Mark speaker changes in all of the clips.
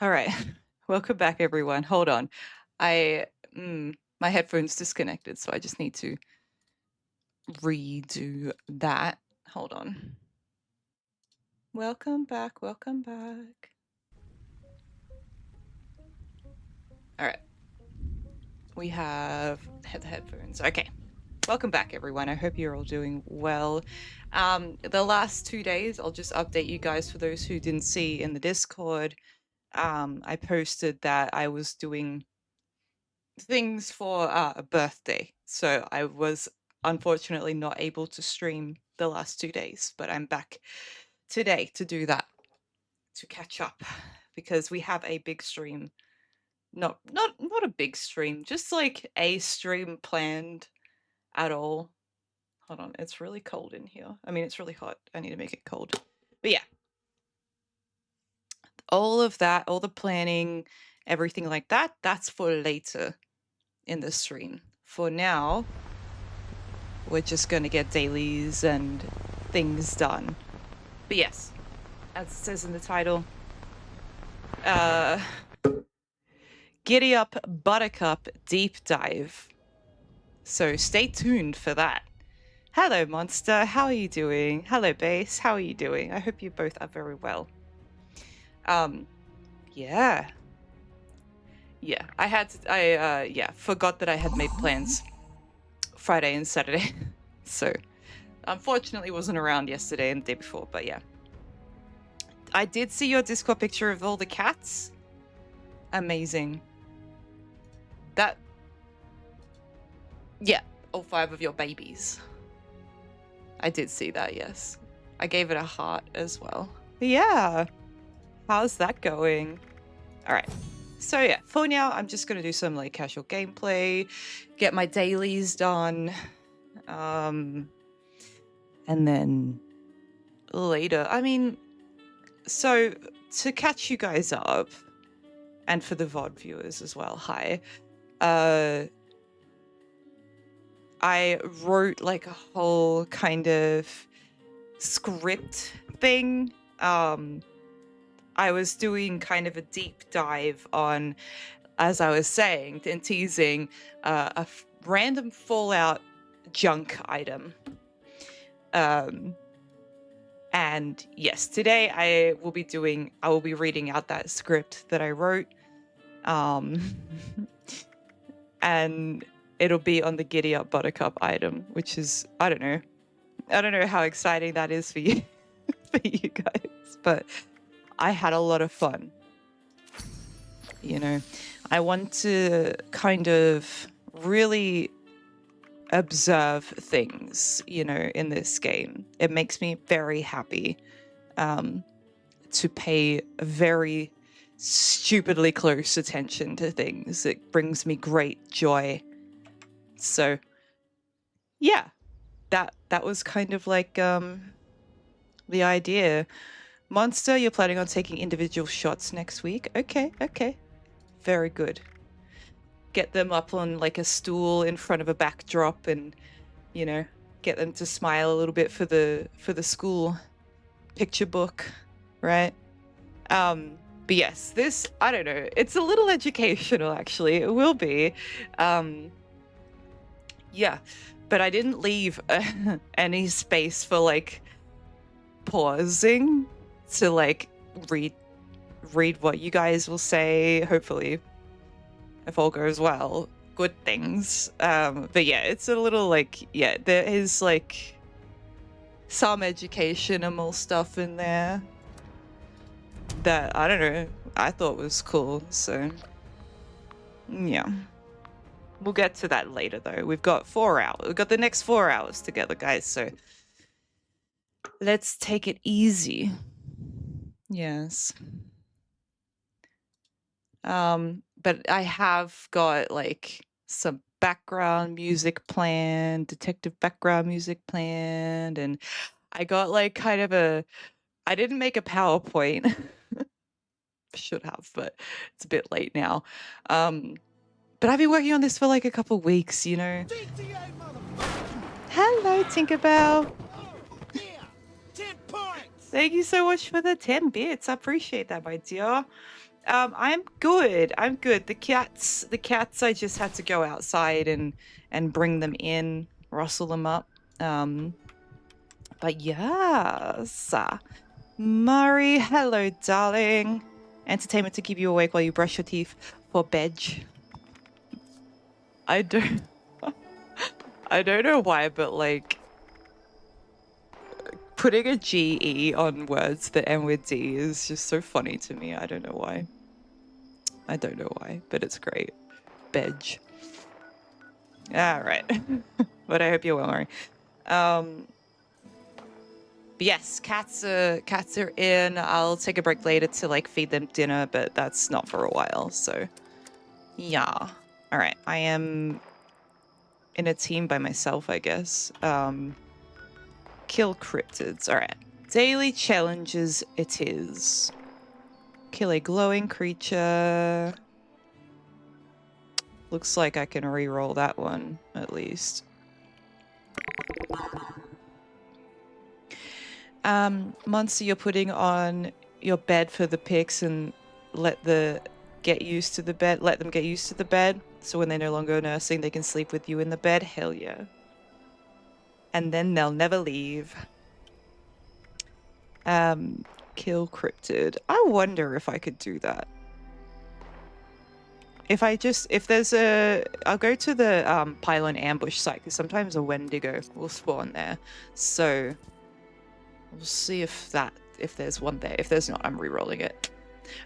Speaker 1: All right. Welcome back, everyone. Hold on. I my headphones disconnected, so I just need to redo that. Hold on. Welcome back. Welcome back. All right. We have the headphones. Okay. Welcome back, everyone. I hope you're all doing well. The last 2 days, I'll just update you guys for those who didn't see in the Discord. I posted that I was doing things for a birthday. So I was unfortunately not able to stream the last 2 days, but I'm back today to do that, to catch up, because we have a big stream. Not a big stream, just like a stream planned at all. Hold on, it's really cold in here. I mean, it's really hot. I need to make it cold. But yeah, all of that, all the planning, everything like that, that's for later in the stream. For now, we're just going to get dailies and things done. But yes, as it says in the title, Giddyup Buttercup Deep Dive. So stay tuned for that. Hello, Monster. How are you doing? Hello, Base. How are you doing? I hope you both are very well. Yeah. Yeah, I forgot that I had made plans Friday and Saturday. So, unfortunately wasn't around yesterday and the day before, but yeah. I did see your Discord picture of all the cats. Amazing. Yeah, all 5 of your babies. I did see that, yes. I gave it a heart as well. Yeah. How's that going? All right. So yeah, for now, I'm just going to do some like casual gameplay, get my dailies done. And then later, I mean, so to catch you guys up, and for the VOD viewers as well, hi. I wrote like a whole kind of script thing. I was doing kind of a deep dive on, as I was saying and teasing, a random Fallout junk item. And yes, today I will be reading out that script that I wrote. And it'll be on the Giddyup Buttercup item, which is, I don't know how exciting that is for you, for you guys, but I had a lot of fun. You know, I want to kind of really observe things, you know, in this game. It makes me very happy to pay very stupidly close attention to things. It brings me great joy. So yeah, that was kind of like the idea. Monster, you're planning on taking individual shots next week? Okay. Very good. Get them up on like a stool in front of a backdrop and, you know, get them to smile a little bit for the school picture book, right? But yes, this, I don't know, it's a little educational actually. It will be. Yeah, but I didn't leave any space for like pausing to like read what you guys will say, hopefully, if all goes well, good things. But yeah, it's a little like, yeah, there is like some educational stuff in there that, I don't know, I thought was cool. So yeah, we'll get to that later though. We've got 4 hours. We've got the next 4 hours together, guys. So let's take it easy. Yes. But I have got like some background music planned, detective background music planned, and I got like kind of I didn't make a PowerPoint. Should have, but it's a bit late now. But I've been working on this for like a couple weeks, you know. Hello, Tinkerbell.
Speaker 2: Yeah, 10 points.
Speaker 1: Thank you so much for the 10 bits. I appreciate that, my dear. I'm good. I'm good. The cats, I just had to go outside and bring them in, rustle them up. But yes. Murray, hello, darling. Entertainment to keep you awake while you brush your teeth for bed. I don't I don't know why, but like putting a GE on words that end with D is just so funny to me. I don't know why. I don't know why, but it's great. Bedge. All right. But I hope you're well, Murray. But yes, cats are in. I'll take a break later to like feed them dinner, but that's not for a while. So yeah. All right. I am in a team by myself, I guess. Kill cryptids. All right. Daily challenges it is. Kill a glowing creature. Looks like I can re-roll that one, at least. Monster you're putting on your bed for the pigs and let them get used to the bed. So when they're no longer nursing, they can sleep with you in the bed. Hell yeah. And then they'll never leave. Kill cryptid. I wonder if I could do that. I'll go to the pylon ambush site because sometimes a Wendigo will spawn there. So we'll see if there's one there. If there's not, I'm re-rolling it.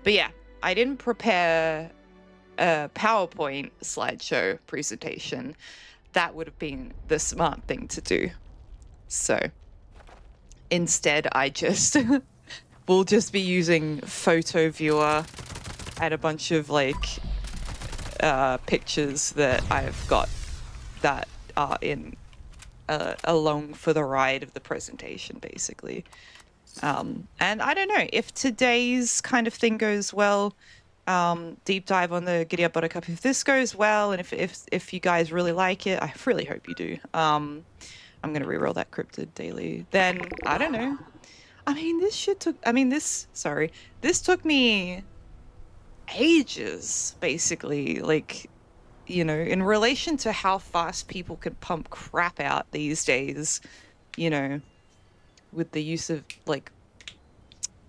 Speaker 1: But yeah, I didn't prepare a PowerPoint slideshow presentation. That would have been the smart thing to do. So instead, I just will just be using photo viewer and a bunch of like pictures that I've got that are in along for the ride of the presentation, basically. And I don't know if today's kind of thing goes well. Deep dive on the Giddyup Buttercup. If this goes well, and if you guys really like it, I really hope you do. I'm gonna reroll that cryptid daily. Then I don't know. I mean, this took me ages, basically. Like, you know, in relation to how fast people can pump crap out these days, you know, with the use of like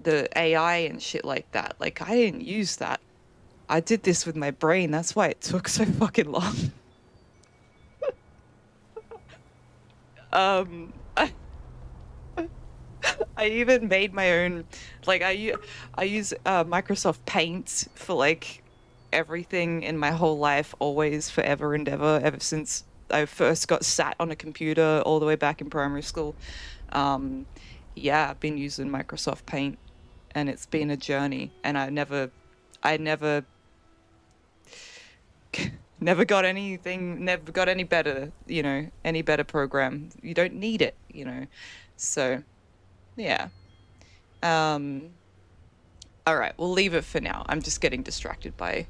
Speaker 1: the AI and shit like that. Like, I didn't use that. I did this with my brain. That's why it took so fucking long. I even made my own, like I use Microsoft Paint for like everything in my whole life, always, forever and ever since I first got sat on a computer all the way back in primary school. Yeah, I've been using Microsoft Paint and it's been a journey, and I never never got any better, you know, any better program. You don't need it, you know. So yeah. All right, we'll leave it for now. I'm just getting distracted by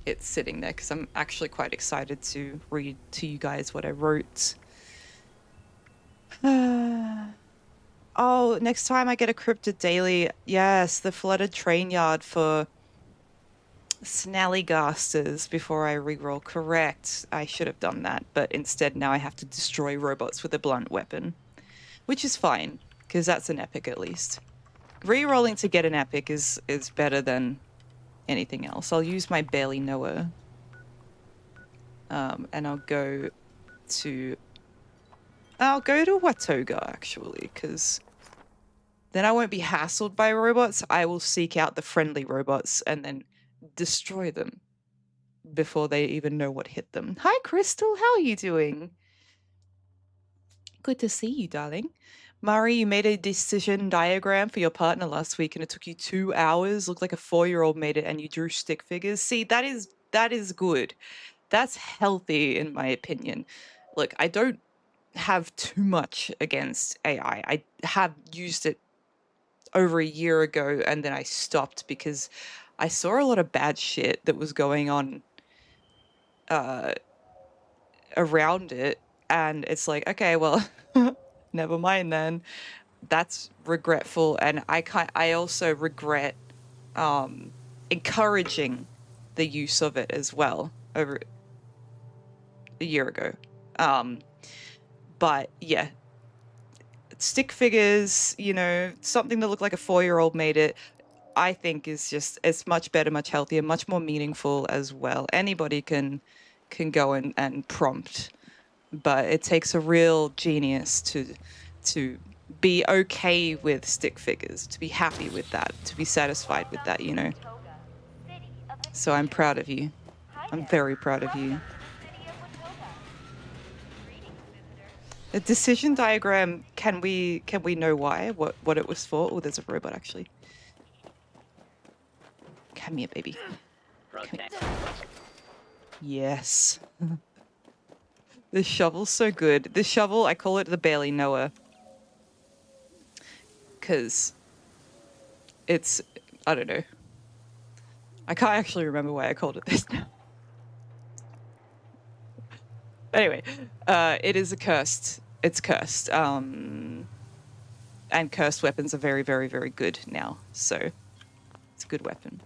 Speaker 1: it sitting there because I'm actually quite excited to read to you guys what I wrote. Oh, next time I get a cryptid daily. Yes, the flooded train yard for Snallygasters before I reroll. Correct. I should have done that, but instead now I have to destroy robots with a blunt weapon, which is fine because that's an epic at least. Rerolling to get an epic is better than anything else. I'll use my barely knower. And I'll go to Watoga, actually, because then I won't be hassled by robots. I will seek out the friendly robots and then destroy them before they even know what hit them. Hi, Crystal. How are you doing? Good to see you, darling. Mari, you made a decision diagram for your partner last week and it took you 2 hours. Looked like a 4-year-old made it and you drew stick figures. See, that is good. That's healthy, in my opinion. Look, I don't have too much against AI. I have used it over a year ago and then I stopped because I saw a lot of bad shit that was going on around it, and it's like, okay, well, never mind then. That's regretful, and I also regret encouraging the use of it as well over a year ago. But yeah, stick figures, you know, something that looked like a 4-year-old made it, I think is just, it's much better, much healthier, much more meaningful as well. Anybody can go and prompt, but it takes a real genius to be okay with stick figures, to be happy with that, to be satisfied with that, you know. So I'm proud of you. I'm very proud of you. A decision diagram, can we know why? What it was for? Oh, there's a robot actually. Come here, baby. Come here. Yes. The shovel's so good. The shovel, I call it the Bailey Knower. Because it's, I don't know. I can't actually remember why I called it this now. Anyway, it is a cursed. It's cursed. And cursed weapons are very, very, very good now. So it's a good weapon.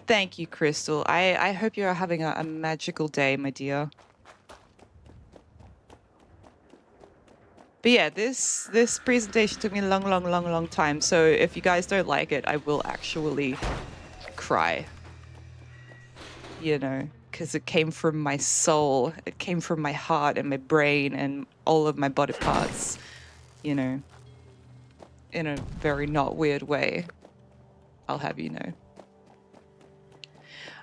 Speaker 1: Thank you, Crystal. I hope you're having a magical day, my dear. But yeah, this presentation took me a long time. So if you guys don't like it, I will actually cry. You know, because it came from my soul. It came from my heart and my brain and all of my body parts, you know, in a very not weird way, I'll have you know.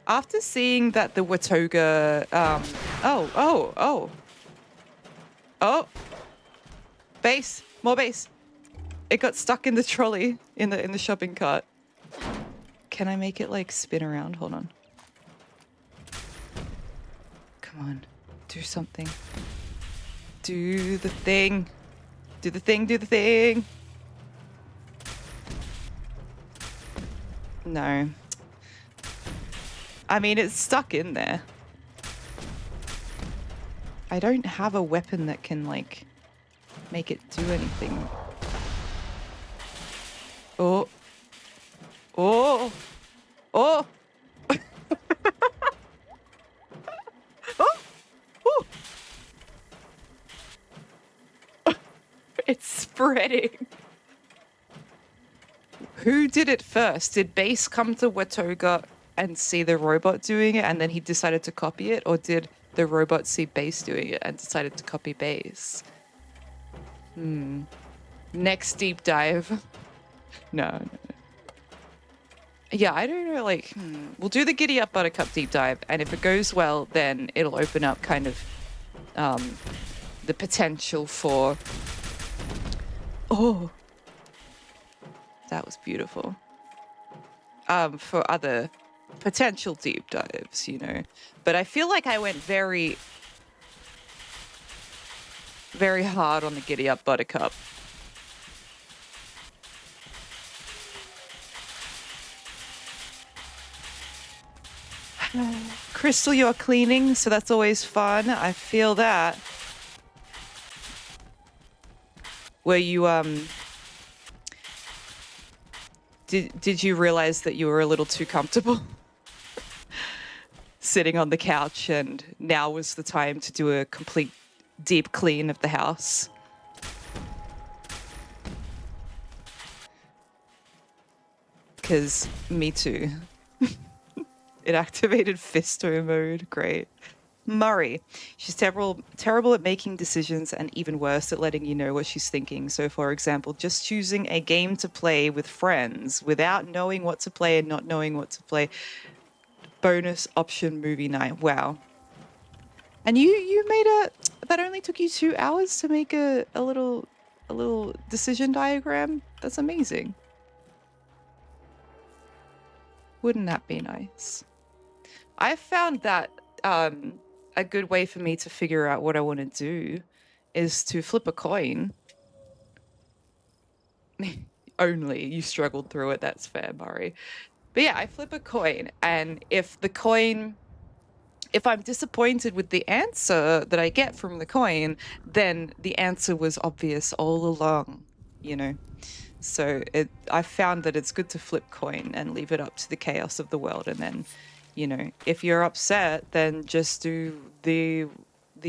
Speaker 1: After seeing that the Watoga, oh, base, more base. It got stuck in the trolley in the shopping cart. Can I make it like spin around? Hold on. Come on, do something. Do the thing. Do the thing, do the thing. No. I mean, it's stuck in there. I don't have a weapon that can, like, make it do anything. Oh. Oh. Oh. Oh. Oh. It's spreading. Who did it first? Did Base come to Watoga and see the robot doing it and then he decided to copy it? Or did the robot see Base doing it and decided to copy Base? Next deep dive. No. Yeah, I don't know, like, we'll do the Giddyup Buttercup deep dive, and if it goes well, then it'll open up kind of the potential for... Oh! That was beautiful. For other potential deep dives, you know. But I feel like I went very, very hard on the Giddyup Buttercup. Crystal, you're cleaning, so that's always fun. I feel that. Were you, Did you realize that you were a little too comfortable sitting on the couch and now was the time to do a complete deep clean of the house? Because me too. It activated Fisto mode. Great. Murray. She's terrible at making decisions and even worse at letting you know what she's thinking. So, for example, just choosing a game to play with friends without knowing what to play and not knowing what to play. Bonus option movie night. Wow. And you made that only took you 2 hours to make a little decision diagram? That's amazing. Wouldn't that be nice? I found that a good way for me to figure out what I want to do is to flip a coin. Only you struggled through it, that's fair, Murray. But yeah, I flip a coin, and if I'm disappointed with the answer that I get from the coin, then the answer was obvious all along. you know. So I found that it's good to flip coin and leave it up to the chaos of the world, and then, you know, if you're upset, then just do the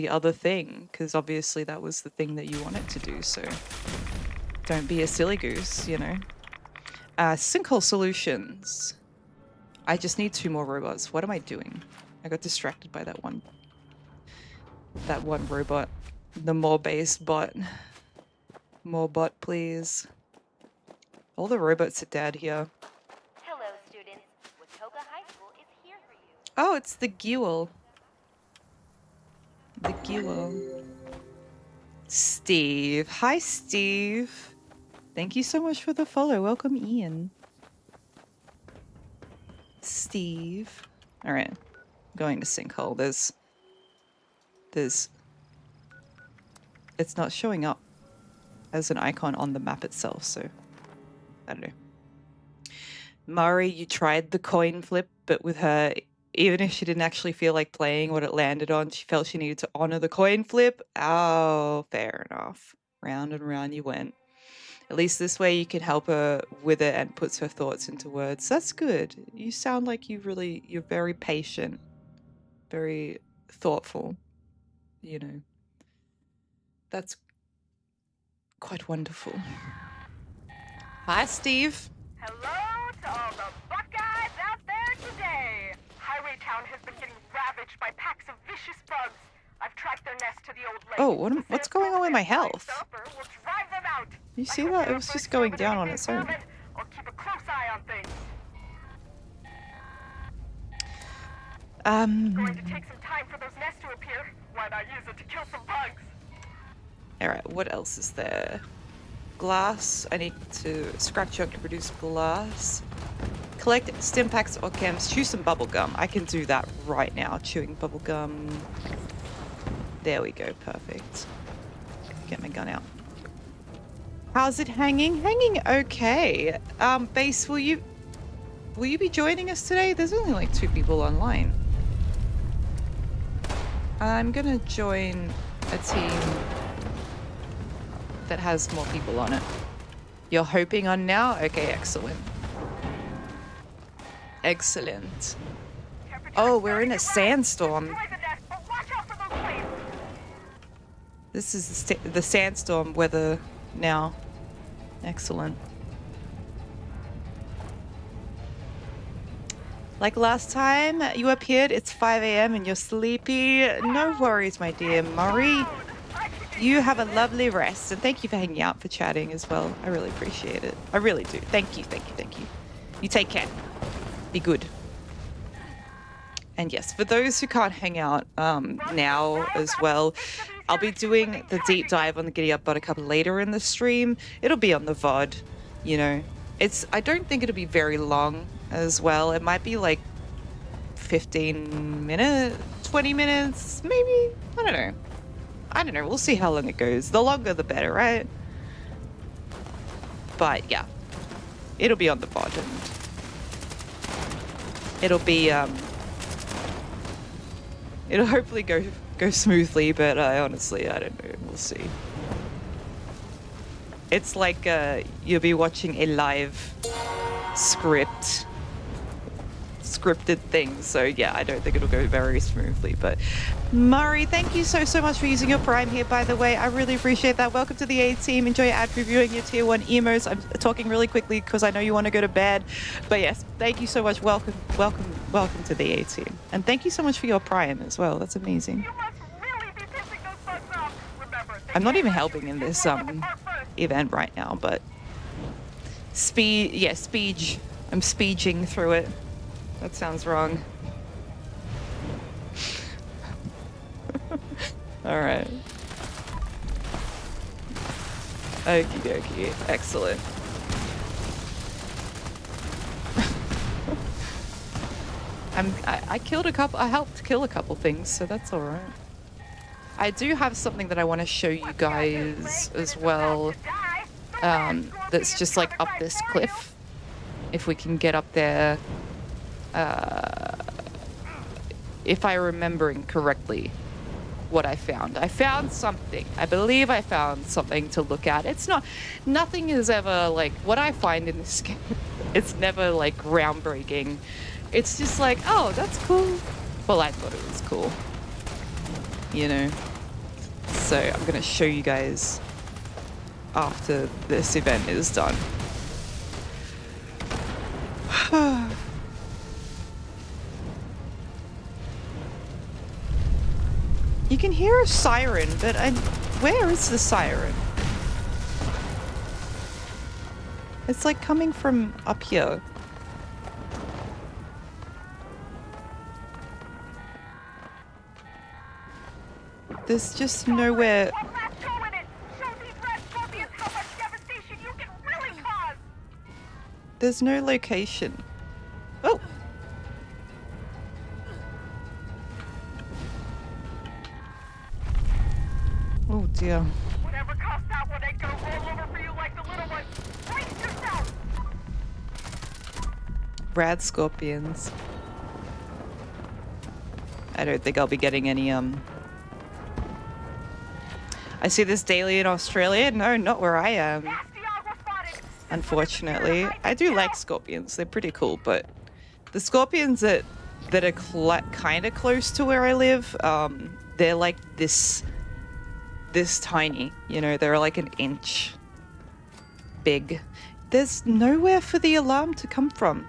Speaker 1: other thing, because obviously that was the thing that you wanted to do. So don't be a silly goose, you know. Sinkhole solutions. I just need 2 more robots. What am I doing? I got distracted by that one robot. The more base bot. More bot, please. All the robots are dead here.
Speaker 2: Hello, students. Watoga High School is here for you.
Speaker 1: Oh, it's the Guel. The Guel. Steve. Hi, Steve. Thank you so much for the follow. Welcome, Ian. Steve. All right. Going to sinkhole. There's... It's not showing up as an icon on the map itself, so I don't know. Mari, you tried the coin flip, but with her, even if she didn't actually feel like playing what it landed on, she felt she needed to honor the coin flip. Oh, fair enough. Round and round you went. At least this way you can help her with it and puts her thoughts into words. That's good. You sound like you're very patient, very thoughtful, you know. That's quite wonderful. Hi, Steve.
Speaker 3: Hello to all the Buckeyes out there today. Highway Town has been getting ravaged by packs of vicious bugs. I've tracked their nest to the old lake.
Speaker 1: Oh, what's going on with my health?
Speaker 3: We'll drive them out.
Speaker 1: You see that? It was just going down on its own.
Speaker 3: I'll keep a close eye on things. Going to take some time for those nests to appear. Why not use it to kill some bugs?
Speaker 1: Alright, what else is there? Glass. I need to scrap chunk to produce glass. Collect stim packs or chems. Chew some bubble gum. I can do that right now. Chewing bubble gum. There we go. Perfect. Get my gun out. How's it hanging? Hanging okay. Base, will you be joining us today? There's only like 2 people online. I'm gonna join a team that has more people on it. You're hoping on now? Okay, excellent. Excellent. Oh, we're in a sandstorm. This is the sandstorm weather now. Excellent. Like last time you appeared, it's 5 a.m. and you're sleepy. No worries, my dear Murray. You have a lovely rest, and thank you for hanging out, for chatting as well. I really appreciate it. I really do. Thank you, thank you, thank you. You take care. Be good. And yes, for those who can't hang out now as well, I'll be doing the deep dive on the Giddyup Buttercup later in the stream. It'll be on the VOD, you know. I don't think it'll be very long as well. It might be like 15 minutes, 20 minutes, maybe. I don't know. We'll see how long it goes. The longer, the better, right? But yeah, it'll be on the VOD, and it'll be it'll hopefully go smoothly. But honestly, I don't know. We'll see. It's like you'll be watching a live scripted thing, so yeah, I don't think it'll go very smoothly. But Murray, thank you so much for using your Prime here, by the way. I really appreciate that. Welcome to the A team. Enjoy your ad previewing your tier 1 emos. I'm talking really quickly because I know you want to go to bed, but yes, thank you so much. Welcome to the A team, and thank you so much for your Prime as well. That's amazing.
Speaker 3: You must really be pissing those bugs off. Remember,
Speaker 1: I'm not even helping in this event right now, but I'm speeding through it. That sounds wrong. Alright. Okie dokie. Excellent. I helped kill a couple things, so that's alright. I do have something that I want to show you guys as well. That's just like up this cliff. If we can get up there. If I'm remembering correctly. what I found. I found something. I believe I found something to look at. It's not, nothing is ever like what I find in this game. It's never like groundbreaking. It's just like, oh, that's cool. Well, I thought it was cool, you know. So I'm gonna show you guys after this event is done. You can hear a siren, but where is the siren? It's like coming from up here. There's just nowhere.
Speaker 3: One last go in it. Show these red scorpions how much devastation you can really cause.
Speaker 1: There's no location. Oh! Oh dear.
Speaker 3: Whatever caused that one ain't gonna roll over for you like the little one. Brace yourself.
Speaker 1: Rad scorpions. I don't think I'll be getting any, I see this daily in Australia. No, not where I am.
Speaker 3: Nasty agua spotted.
Speaker 1: Unfortunately. I do like scorpions. They're pretty cool, but the scorpions that are kind of close to where I live, they're like this tiny, you know, they're like an inch big. There's nowhere for the alarm to come from.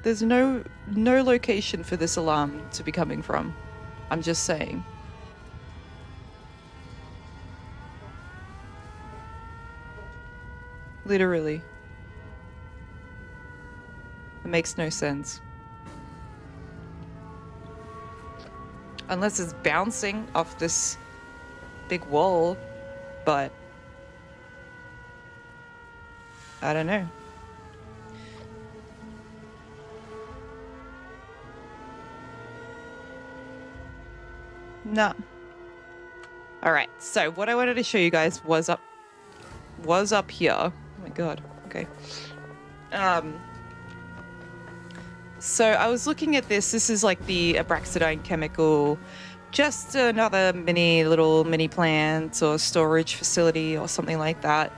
Speaker 1: There's no location for this alarm to be coming from. I'm just saying. Literally. It makes no sense. Unless it's bouncing off this big wall, but I don't know. No. All right. So what I wanted to show you guys was up here. Oh my god. Okay. So I was looking at this. This is like the abraxadine chemical, just another little mini plant or storage facility or something like that.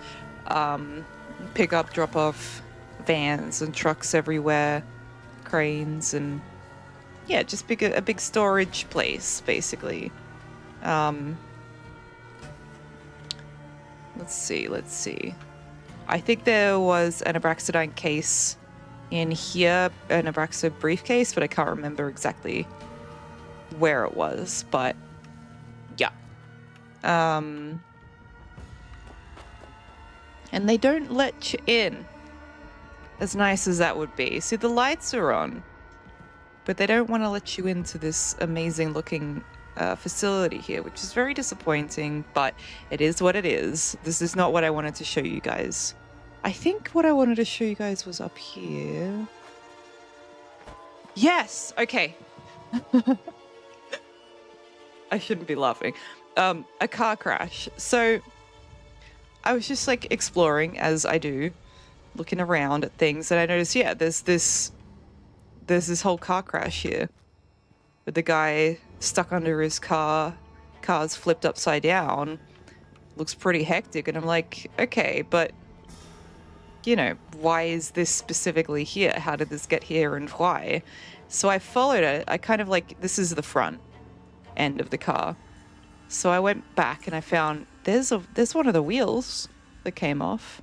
Speaker 1: Pick up, drop off vans and trucks everywhere, cranes, and yeah, just a big storage place basically. Let's see. I think there was an abraxadine case in here, an abraxo briefcase, but I can't remember exactly where it was, but yeah. And they don't let you in, as nice as that would be. See, the lights are on, but they don't want to let you into this amazing looking facility here, which is very disappointing, but it is what it is. This is not what I wanted to show you guys. I think what I wanted to show you guys was up here. Yes! Okay. I shouldn't be laughing. A car crash. So I was just like exploring, as I do, looking around at things, and I noticed, yeah, there's this whole car crash here with the guy stuck under his car, car's flipped upside down. Looks pretty hectic, and I'm like, okay, but you know, why is this specifically here? How did this get here and why? So I followed it. I kind of like, this is the front end of the car. So I went back and I found there's one of the wheels that came off.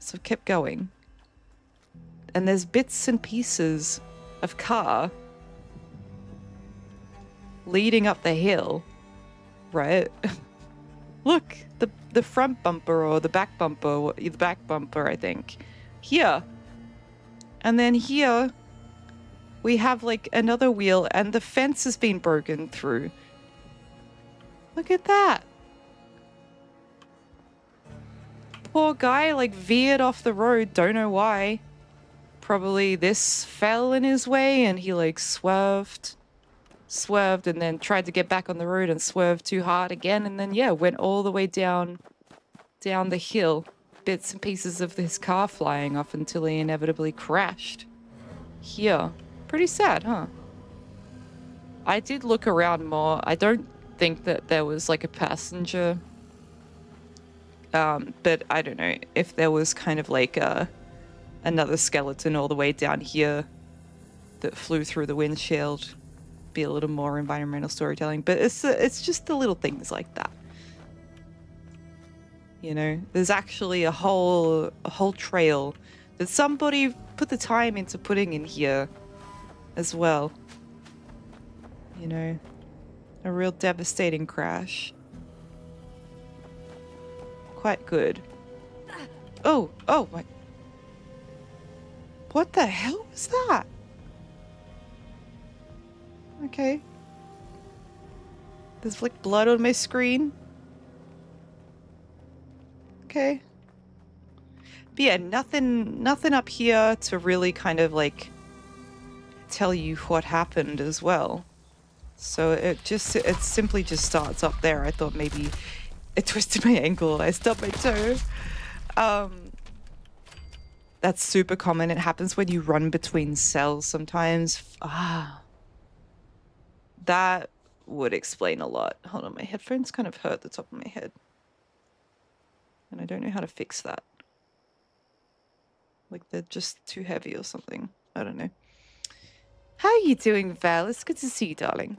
Speaker 1: So I kept going. And there's bits and pieces of car leading up the hill, right? Look, the front bumper or the back bumper, I think, here. And then here we have like another wheel and the fence has been broken through. Look at that. Poor guy like veered off the road, don't know why. Probably this fell in his way and he like swerved and then tried to get back on the road and swerved too hard again, and then yeah, went all the way down the hill, bits and pieces of his car flying off until he inevitably crashed here. Pretty sad, huh? I did look around more. I don't think that there was like a passenger. But I don't know if there was kind of like another skeleton all the way down here that flew through the windshield. Be a little more environmental storytelling, but it's just the little things like that. You know, there's actually a whole trail that somebody put the time into putting in here as well. You know, a real devastating crash. Quite good. Oh my. What the hell was that? Okay. There's like blood on my screen. Okay. But yeah, nothing up here to really kind of like tell you what happened as well. So it simply just starts up there. I thought maybe it twisted my ankle. I stubbed my toe. That's super common. It happens when you run between cells sometimes. That would explain a lot. Hold on, my headphones kind of hurt the top of my head. And I don't know how to fix that. Like they're just too heavy or something. I don't know. How are you doing, Val? It's good to see you, darling.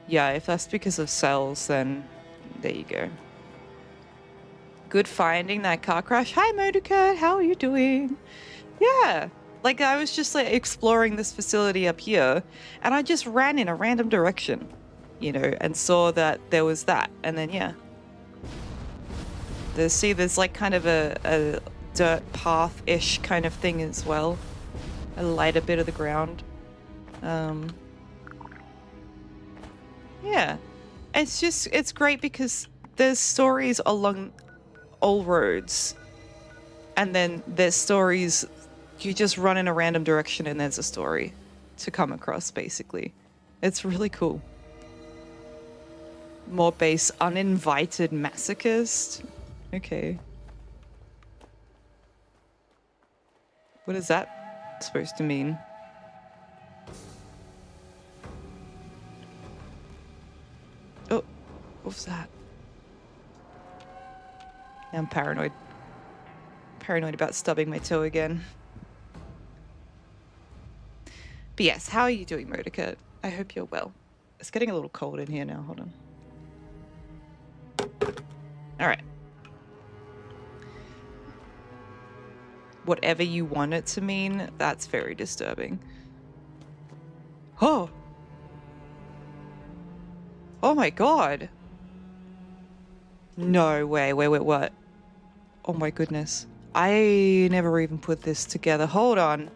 Speaker 1: Yeah, if that's because of cells, then there you go. Good finding that car crash. Hi, Motorcat. How are you doing? Yeah. Like, I was just, like, exploring this facility up here, and I just ran in a random direction, you know, and saw that there was that. And then, yeah. There's, like, kind of a dirt path-ish kind of thing as well. A lighter bit of the ground. Yeah. It's great because there's stories along all roads. And then there's stories, you just run in a random direction and there's a story to come across, basically. It's really cool. More base, uninvited masochist. Okay. What is that supposed to mean? Oh, what was that? I'm paranoid. Paranoid about stubbing my toe again. But yes, how are you doing, Motorcat? I hope you're well. It's getting a little cold in here now. Hold on. All right. Whatever you want it to mean, that's very disturbing. Oh. Oh my god. No way. Wait, what? Oh my goodness. I never even put this together. Hold on.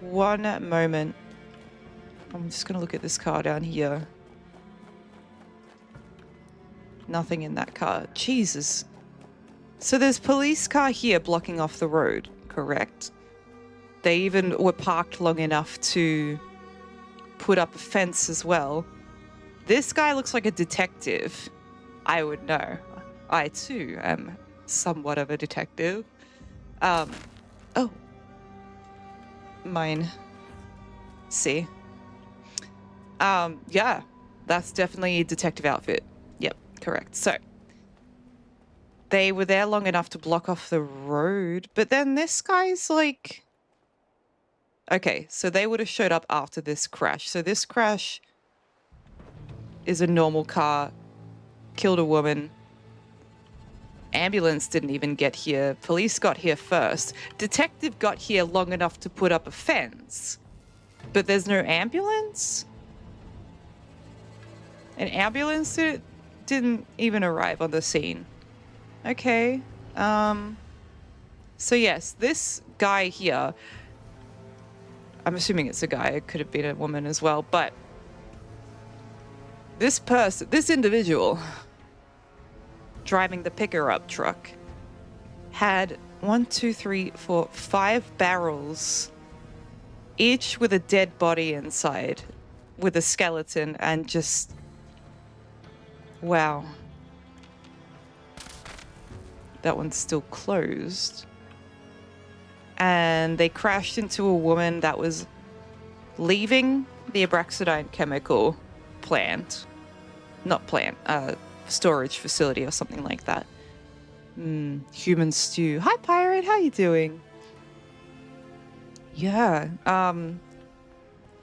Speaker 1: One moment. I'm just gonna look at this car down here. Nothing in that car. Jesus. So there's police car here blocking off the road, correct? They even were parked long enough to put up a fence as well. This guy looks like a detective. I would know. I too am somewhat of a detective. Oh. Mine. See? Yeah. That's definitely a detective outfit. Yep, correct. So, they were there long enough to block off the road, but then this guy's like... Okay, so they would have showed up after this crash. So this crash is a normal car, killed a woman. Ambulance didn't even get here. Police got here first. Detective got here long enough to put up a fence. But there's no ambulance? An ambulance didn't even arrive on the scene. Okay. So yes, this guy here, I'm assuming it's a guy, it could have been a woman as well, but this individual driving the picker-up truck had 5 barrels, each with a dead body inside, with a skeleton, and just... Wow. That one's still closed. And they crashed into a woman that was leaving the Abraxadine chemical plant. Not plant, storage facility or something like that. Human stew. Hi, Pirate. How you doing? Yeah.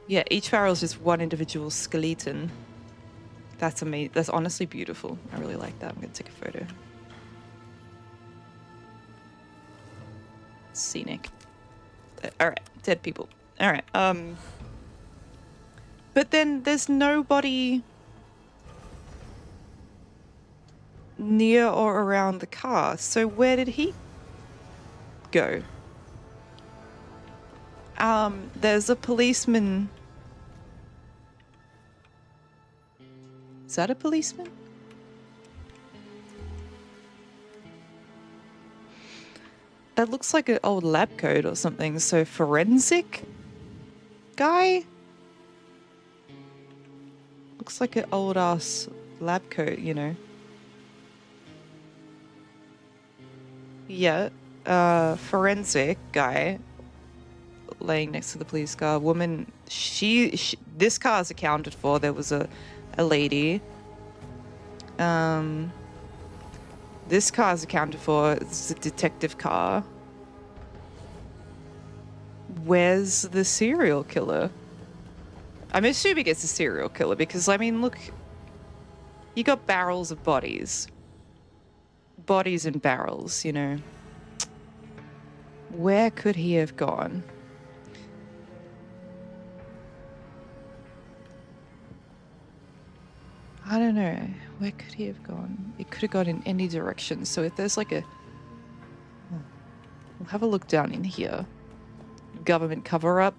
Speaker 1: Yeah, each barrel is just one individual skeleton. That's amazing. That's honestly beautiful. I really like that. I'm going to take a photo. Scenic. All right, dead people. All right. But then there's nobody near or around the car. So where did he go? There's a policeman. Is that a policeman? That looks like an old lab coat or something. So forensic guy? Looks like an old ass lab coat, you know. Yeah. Forensic guy laying next to the police car. Woman, she this car is accounted for. There was a lady. This car is accounted for. It's a detective car. Where's the serial killer? I'm assuming it's a serial killer because, I mean, look, you got barrels of bodies. Bodies and barrels, you know. Where could he have gone? I don't know. Where could he have gone? It could have gone in any direction. So if there's like a... We'll have a look down in here. Government cover-up.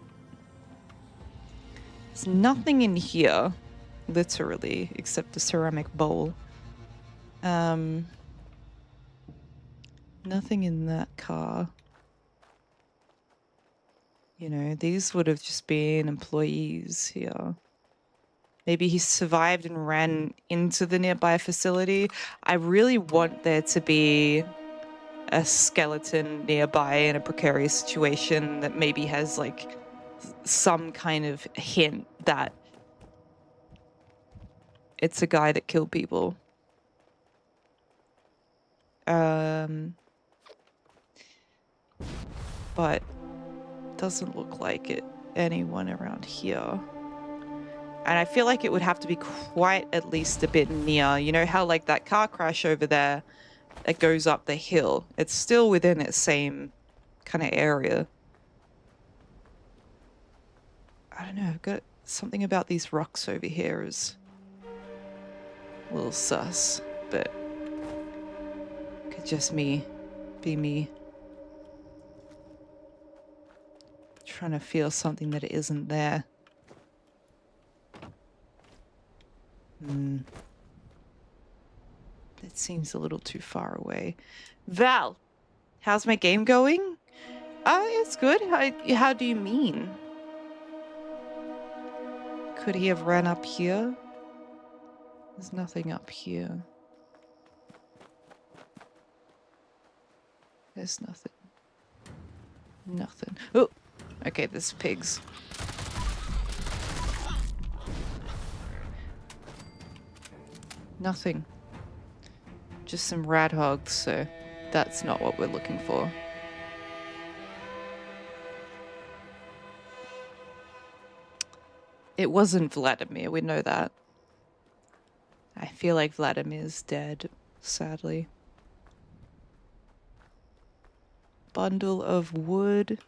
Speaker 1: There's nothing in here, literally, except the ceramic bowl. Nothing in that car. You know, these would have just been employees here. Maybe he survived and ran into the nearby facility. I really want there to be a skeleton nearby in a precarious situation that maybe has like some kind of hint that it's a guy that killed people. But doesn't look like it. Anyone around here. And I feel like it would have to be quite at least a bit near. You know how like that car crash over there that goes up the hill? It's still within its same kind of area. I don't know. I've got something about these rocks over here is a little sus, but could just be me trying to feel something that isn't there. That seems a little too far away. Val, how's my game going? It's good. How do you mean? Could he have ran up here? There's nothing up here. There's nothing. Nothing. Oh, okay, there's pigs. Nothing. Just some rat hogs, so that's not what we're looking for. It wasn't Vladimir, we know that. I feel like Vladimir's dead, sadly. Bundle of wood.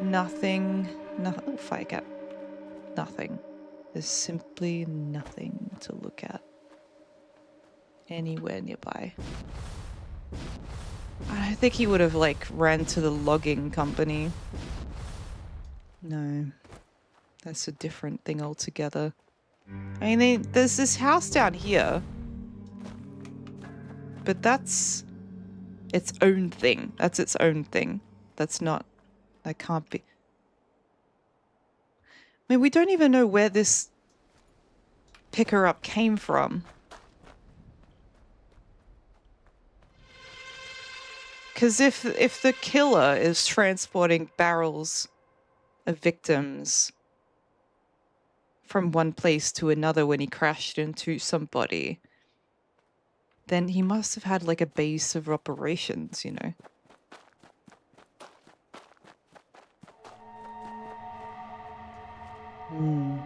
Speaker 1: Nothing. Nothing. Oh, fire cat. Nothing. There's simply nothing to look at anywhere nearby. I don't think he would have like ran to the logging company. No, that's a different thing altogether. I mean, there's this house down here, but that's its own thing. That's its own thing. That's not, that can't be. I mean, we don't even know where this picker-up came from. Because if the killer is transporting barrels of victims from one place to another when he crashed into somebody, then he must have had like a base of operations, you know? Hmm.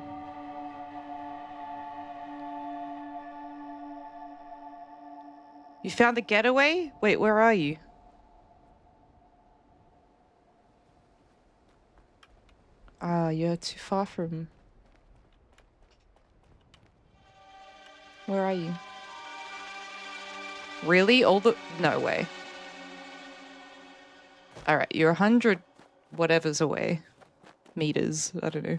Speaker 1: You found the getaway? Wait, where are you? Ah, you're too far from... Where are you? Really? All the... No way. Alright, you're 100 whatever's away. Meters, I don't know.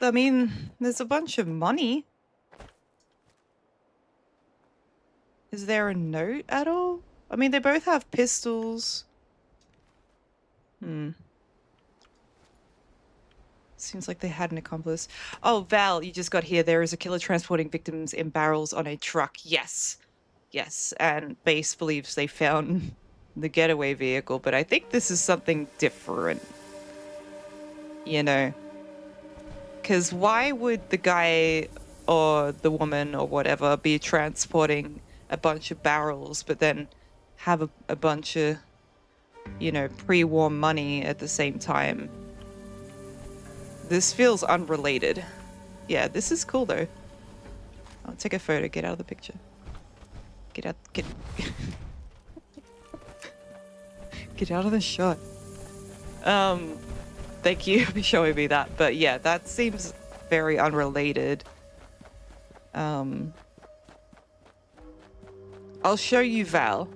Speaker 1: I mean, there's a bunch of money. Is there a note at all? I mean, they both have pistols. Seems like they had an accomplice. Oh, Val, you just got here. There is a killer transporting victims in barrels on a truck. Yes. Yes, and Base believes they found the getaway vehicle, but I think this is something different. You know? Because why would the guy or the woman or whatever be transporting a bunch of barrels but then have a bunch of, you know, pre-war money at the same time? This feels unrelated. Yeah, this is cool though. I'll take a photo, get out of the picture. Get out, get out of the shot. Thank you for showing me that. But yeah, that seems very unrelated. I'll show you, Val,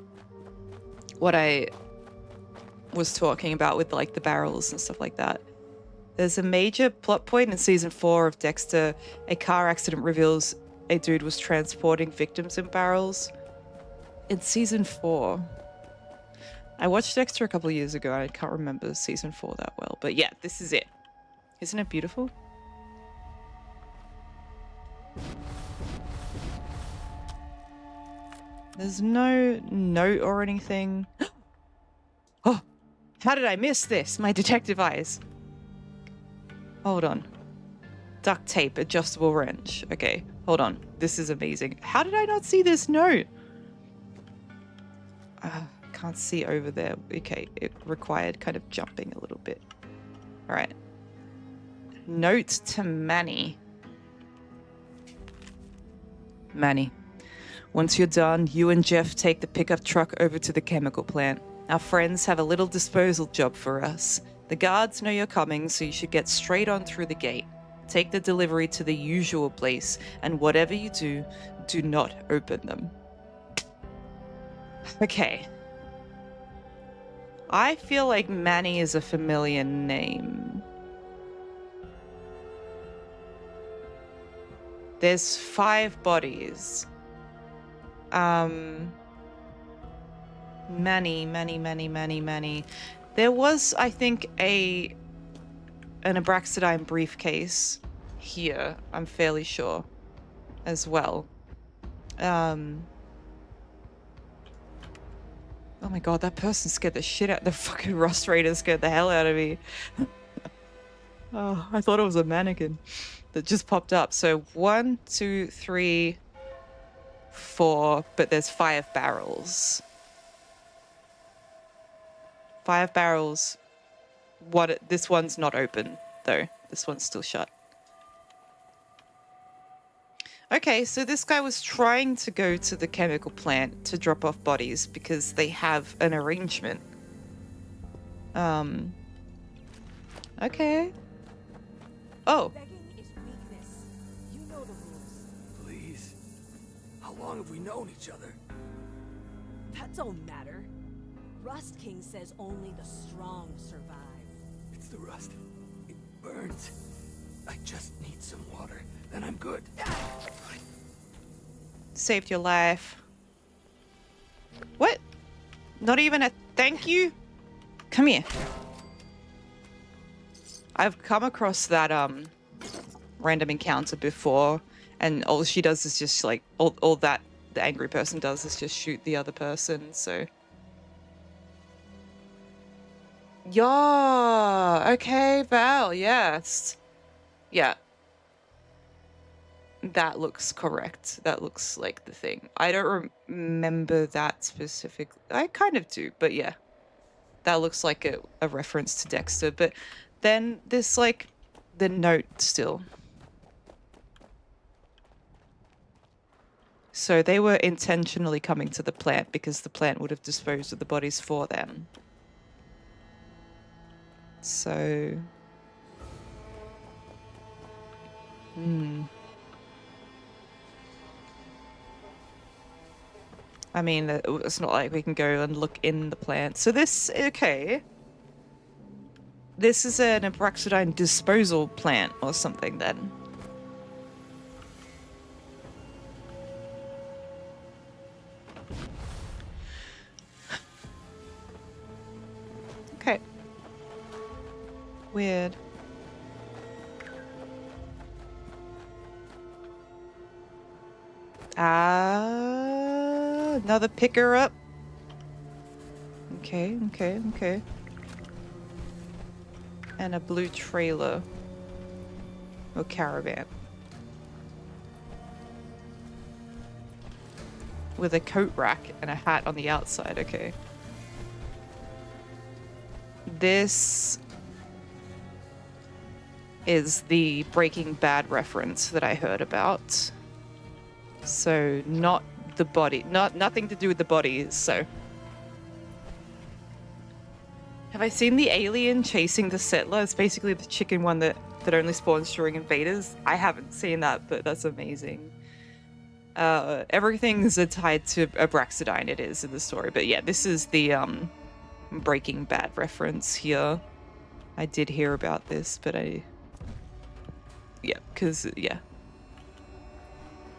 Speaker 1: what I was talking about with like the barrels and stuff like that. There's a major plot point in season 4 of Dexter. A car accident reveals a dude was transporting victims in barrels. In season 4. I watched Dexter a couple of years ago. I can't remember season 4 that well. But yeah, this is it. Isn't it beautiful? There's no note or anything. Oh, how did I miss this? My detective eyes. Hold on. Duct tape, adjustable wrench. Okay, hold on. This is amazing. How did I not see this note? Can't see over there. Okay, it required kind of jumping a little bit. All right. Note to Manny. Manny, once you're done, you and Jeff take the pickup truck over to the chemical plant. Our friends have a little disposal job for us. The guards know you're coming, so you should get straight on through the gate. Take the delivery to the usual place, and whatever you do, do not open them. Okay. I feel like Manny is a familiar name. There's 5 bodies. Manny. There was, I think, an Abraxadine briefcase here, I'm fairly sure, as well. Oh my god, that person scared the shit out. The fucking Rust Raider scared the hell out of me. Oh, I thought it was a mannequin that just popped up. So 1, 2, 3, 4, but there's 5 barrels. 5 barrels. This one's not open, though. This one's still shut. Okay, so this guy was trying to go to the chemical plant to drop off bodies because they have an arrangement. Okay. Oh.
Speaker 4: Begging is weakness. You know the rules.
Speaker 5: Please. How long have we known each other?
Speaker 4: That don't matter. Rust King says only the strong survive.
Speaker 5: It's the rust. It burns. I just need some water, then I'm good.
Speaker 1: saved your life. What? Not even a thank you? Come here. I've come across that random encounter before, and all she does is just like all that the angry person does is just shoot the other person, so. Yeah, okay, Val, yes. Yeah. That looks correct. That looks like the thing. I don't remember that specific. I kind of do, but yeah. That looks like a reference to Dexter. But then there's like the note still. So they were intentionally coming to the plant because the plant would have disposed of the bodies for them. So... I mean, it's not like we can go and look in the plant. So this, okay. This is an Abraxadine disposal plant or something then. Okay. Weird. Another picker up. Okay. And a blue trailer. Or caravan. With a coat rack and a hat on the outside, okay. This is the Breaking Bad reference that I heard about. So not the body, nothing to do with the bodies, so. Have I seen the alien chasing the settler? It's basically the chicken one that only spawns during invaders. I haven't seen that, but that's amazing. Everything's tied to Abraxadine, it is in the story. But yeah, this is the Breaking Bad reference here. I did hear about this, but yeah, because, yeah.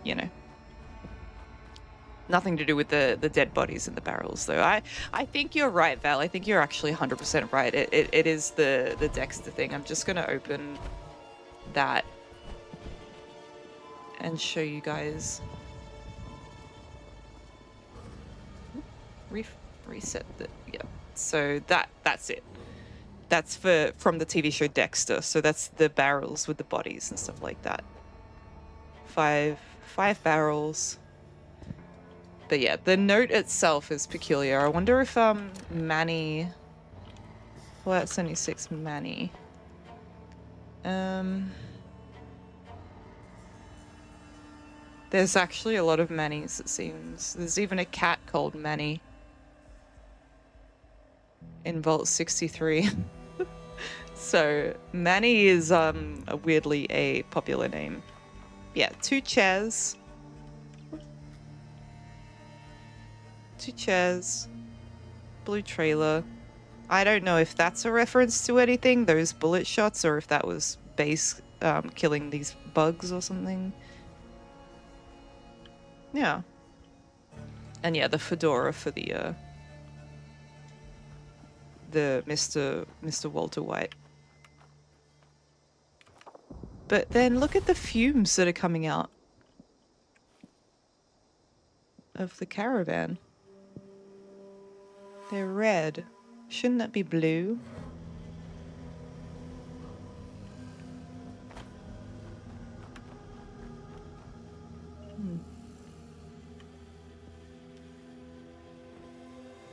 Speaker 1: You know. Nothing to do with the dead bodies in the barrels, though. I think you're right, Val. I think you're actually 100% right. It is the Dexter thing. I'm just going to open that and show you guys. Reset the... Yeah. So that's it. That's from the TV show Dexter. So that's the barrels with the bodies and stuff like that. Five barrels. But yeah, the note itself is peculiar. I wonder if Manny... Well, that's only 6 Manny. There's actually a lot of Mannys, it seems. There's even a cat called Manny. In Vault 63. So, Manny is weirdly a popular name. Yeah, 2 chairs. 2 chairs, blue trailer. I don't know if that's a reference to anything, those bullet shots, or if that was base killing these bugs or something. Yeah. And yeah, the fedora for the Mr. Walter White. But then look at the fumes that are coming out of the caravan. They're red. Shouldn't that be blue?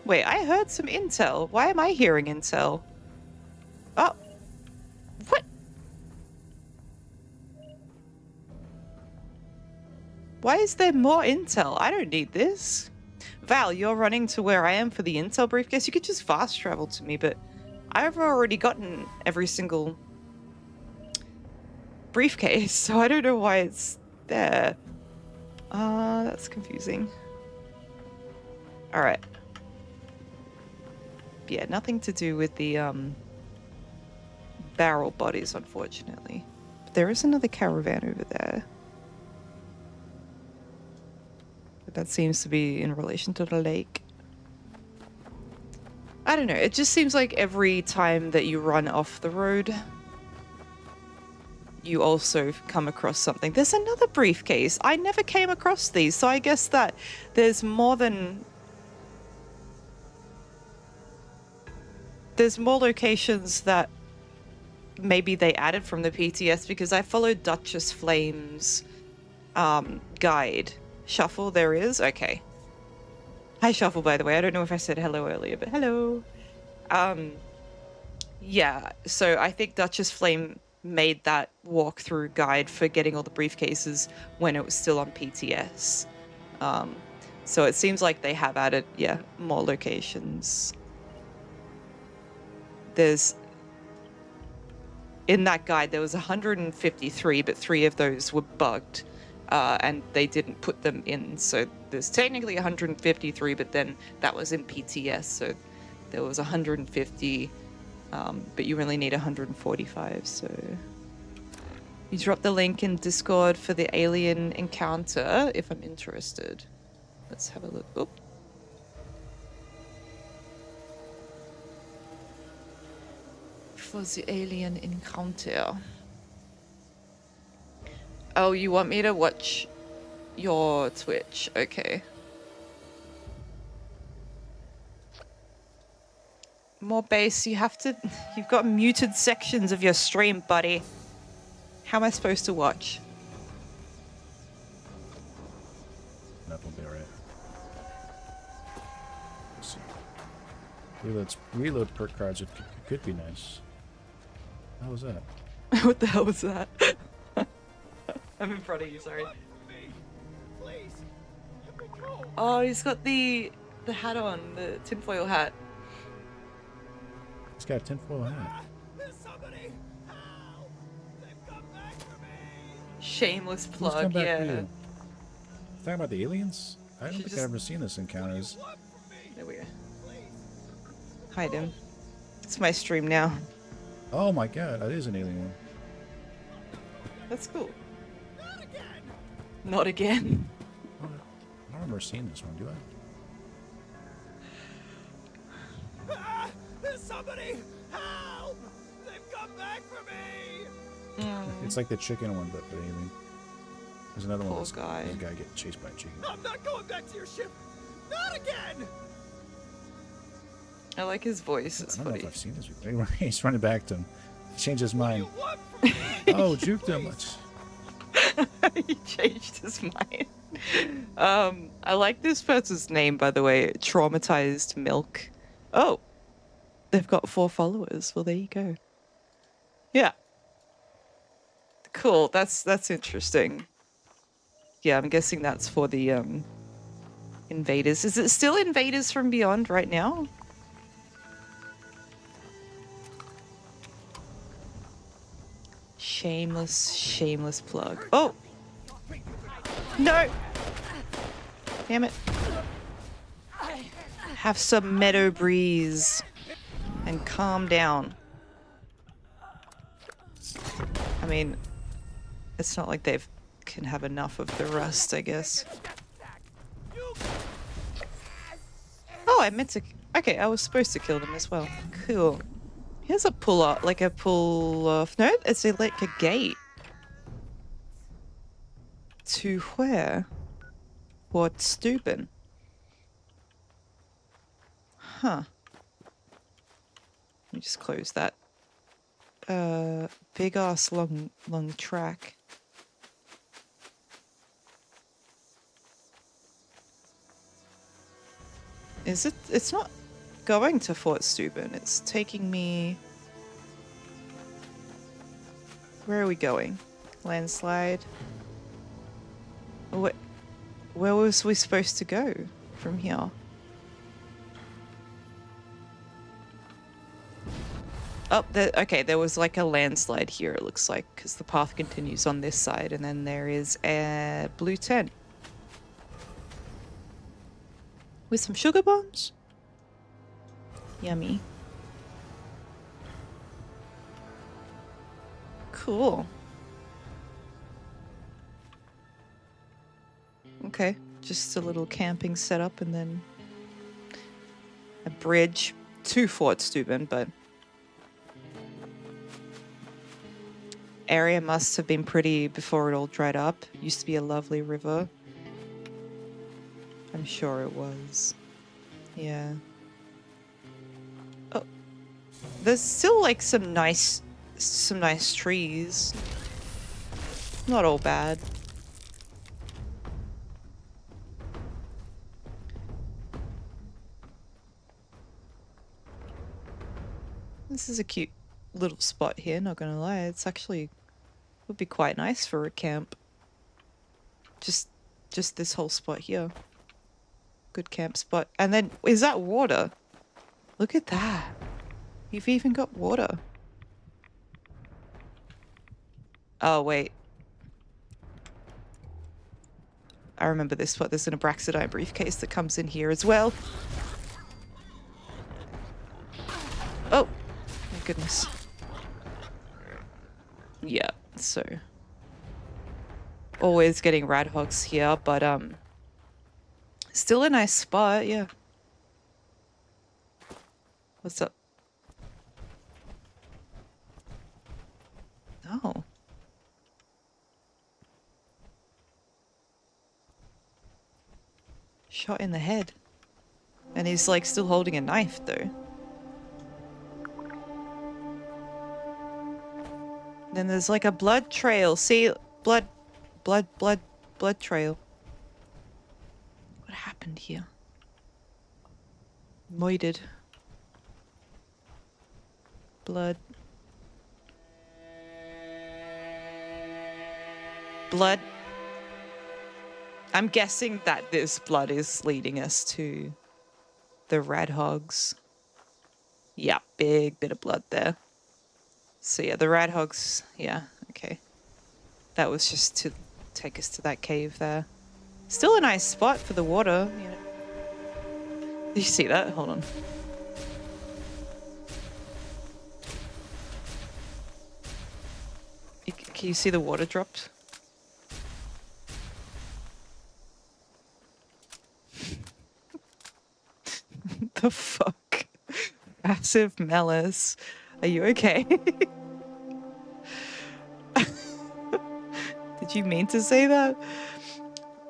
Speaker 1: Wait, I heard some intel. Why am I hearing intel? Oh. What? Why is there more intel? I don't need this. Val, you're running to where I am for the intel briefcase. You could just fast travel to me, but I've already gotten every single briefcase, so I don't know why it's there. That's confusing. Alright. Yeah, nothing to do with the, barrel bodies, unfortunately. But there is another caravan over there. That seems to be in relation to the lake. I don't know. It just seems like every time that you run off the road, you also come across something. There's another briefcase. I never came across these, so I guess that there's more locations that maybe they added from the PTS, because I followed Duchess Flame's guide. Shuffle, there is? Okay. Hi, Shuffle, by the way. I don't know if I said hello earlier, but hello. Yeah, so I think Duchess Flame made that walkthrough guide for getting all the briefcases when it was still on PTS. So it seems like they have added, yeah, more locations. In that guide, there was 153, but 3 of those were bugged, and they didn't put them in. So there's technically 153, but then that was in PTS, so there was 150, but you really need 145, so... You drop the link in Discord for the alien encounter, if I'm interested. Let's have a look. Oop. For the alien encounter. Oh, you want me to watch your Twitch? Okay. More bass. You've got muted sections of your stream, buddy. How am I supposed to watch?
Speaker 6: That will be alright. Let's see. Reload perk cards could be nice. How was that?
Speaker 1: What the hell was that? I'm in front of you, sorry. Oh, he's got the hat on, the tinfoil hat.
Speaker 6: He's got a tinfoil hat.
Speaker 1: Shameless
Speaker 6: Who's
Speaker 1: plug,
Speaker 6: come back
Speaker 1: yeah.
Speaker 6: for you? Talking about the aliens? I don't
Speaker 1: She
Speaker 6: think
Speaker 1: just-
Speaker 6: I've ever seen this encounters.
Speaker 1: There we go. Hide him. It's my stream now.
Speaker 6: Oh my god, that is an alien one.
Speaker 1: That's cool. Not again.
Speaker 6: I don't remember seeing this one, do I?
Speaker 5: Somebody help! They've come back for me!
Speaker 6: It's like the chicken one, but the alien. There's another one.
Speaker 1: Poor
Speaker 6: This
Speaker 1: guy.
Speaker 6: guy getting chased by a chicken.
Speaker 5: I'm not going back to your ship! Not again!
Speaker 1: I like his voice.
Speaker 6: I
Speaker 1: It's
Speaker 6: don't know
Speaker 1: funny.
Speaker 6: if I've seen this before. He's running back to him. He changed his mind.
Speaker 5: You want from me?
Speaker 6: Oh, juked him.
Speaker 1: He changed his mind. I like this person's name, by the way. Traumatized Milk. Oh, they've got 4 followers. Well, there you go. Yeah. Cool. That's interesting. Yeah, I'm guessing that's for the invaders. Is it still Invaders from Beyond right now? Shameless plug. Oh! No! Damn it. Have some meadow breeze and calm down. I mean, it's not like they can have enough of the rust, I guess. Oh, I meant to... Okay, I was supposed to kill them as well. Cool. Here's a pull-up, like a pull-off. No, it's like a gate. To where? What stupid? Huh. Let me just close that. Big ass long track. Is it? It's not going to Fort Steuben. It's taking me... Where are we going? Landslide? What? Where was we supposed to go from here? Oh, okay, there was like a landslide here, it looks like, because the path continues on this side, and then there is a blue tent. With some sugar bombs? Yummy. Cool. Okay, Just a little camping setup and then a bridge to Fort Steuben, but area must have been pretty before it all dried up. Used to be a lovely river. I'm sure it was. Yeah. Oh, there's still like some nice trees. Not all bad. This is a cute little spot here, not gonna lie. It's actually would be quite nice for a camp. Just this whole spot here. Good camp spot. And then is that water? Look at that. You've even got water. Oh wait. I remember this spot. There's an Abraxadine briefcase that comes in here as well. Oh, my goodness. Yeah, so always getting rad hogs here, but still a nice spot, yeah. What's up? Oh. Shot in the head. And he's like still holding a knife though. Then there's like a blood trail. See, blood trail. What happened here? Moided. Blood. Blood. I'm guessing that this blood is leading us to the rad hogs. Yeah, big bit of blood there. So yeah, the rad hogs, yeah, okay. That was just to take us to that cave there. Still a nice spot for the water, you know. Did you see that? Hold on. Can you see the water dropped? The fuck? Massive malice. Are you okay? Did you mean to say that?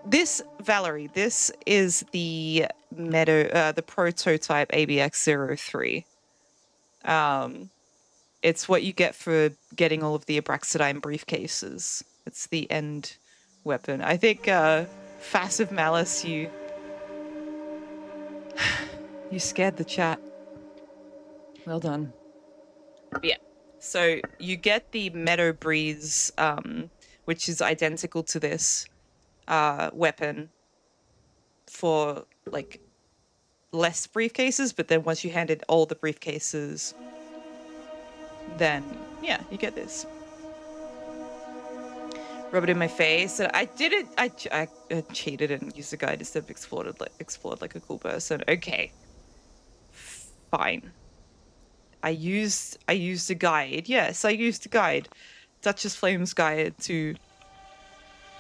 Speaker 1: This, Valerie, this is the the prototype ABX-03. It's what you get for getting all of the Abraxadine briefcases. It's the end weapon. I think, Fassive Malice, you scared the chat. Well done. Yeah. So you get the Meadow Breeze, which is identical to this weapon for like less briefcases, but then once you handed all the briefcases, then yeah, you get this. Rub it in my face. And I did it. I cheated and used the guide instead of explored like a cool person. Okay, fine. I used a guide. Yes, I used a guide, Duchess Flame's guide, to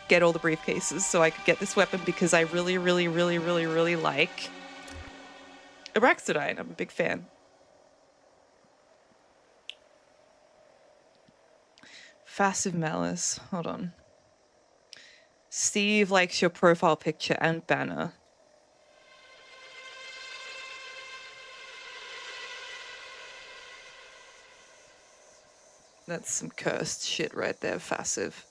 Speaker 1: get all the briefcases so I could get this weapon because I really like Abraxadine. I'm a big fan. Fassive Malice. Hold on. Steve likes your profile picture and banner. That's some cursed shit right there, Fassive.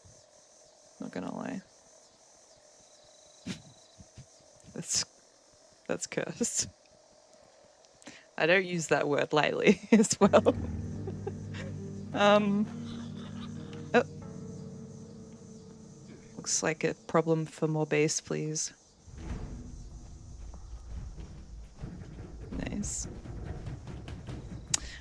Speaker 1: Not gonna lie. That's cursed. I don't use that word lightly as well. Oh. Looks like a problem for more base, please. Nice.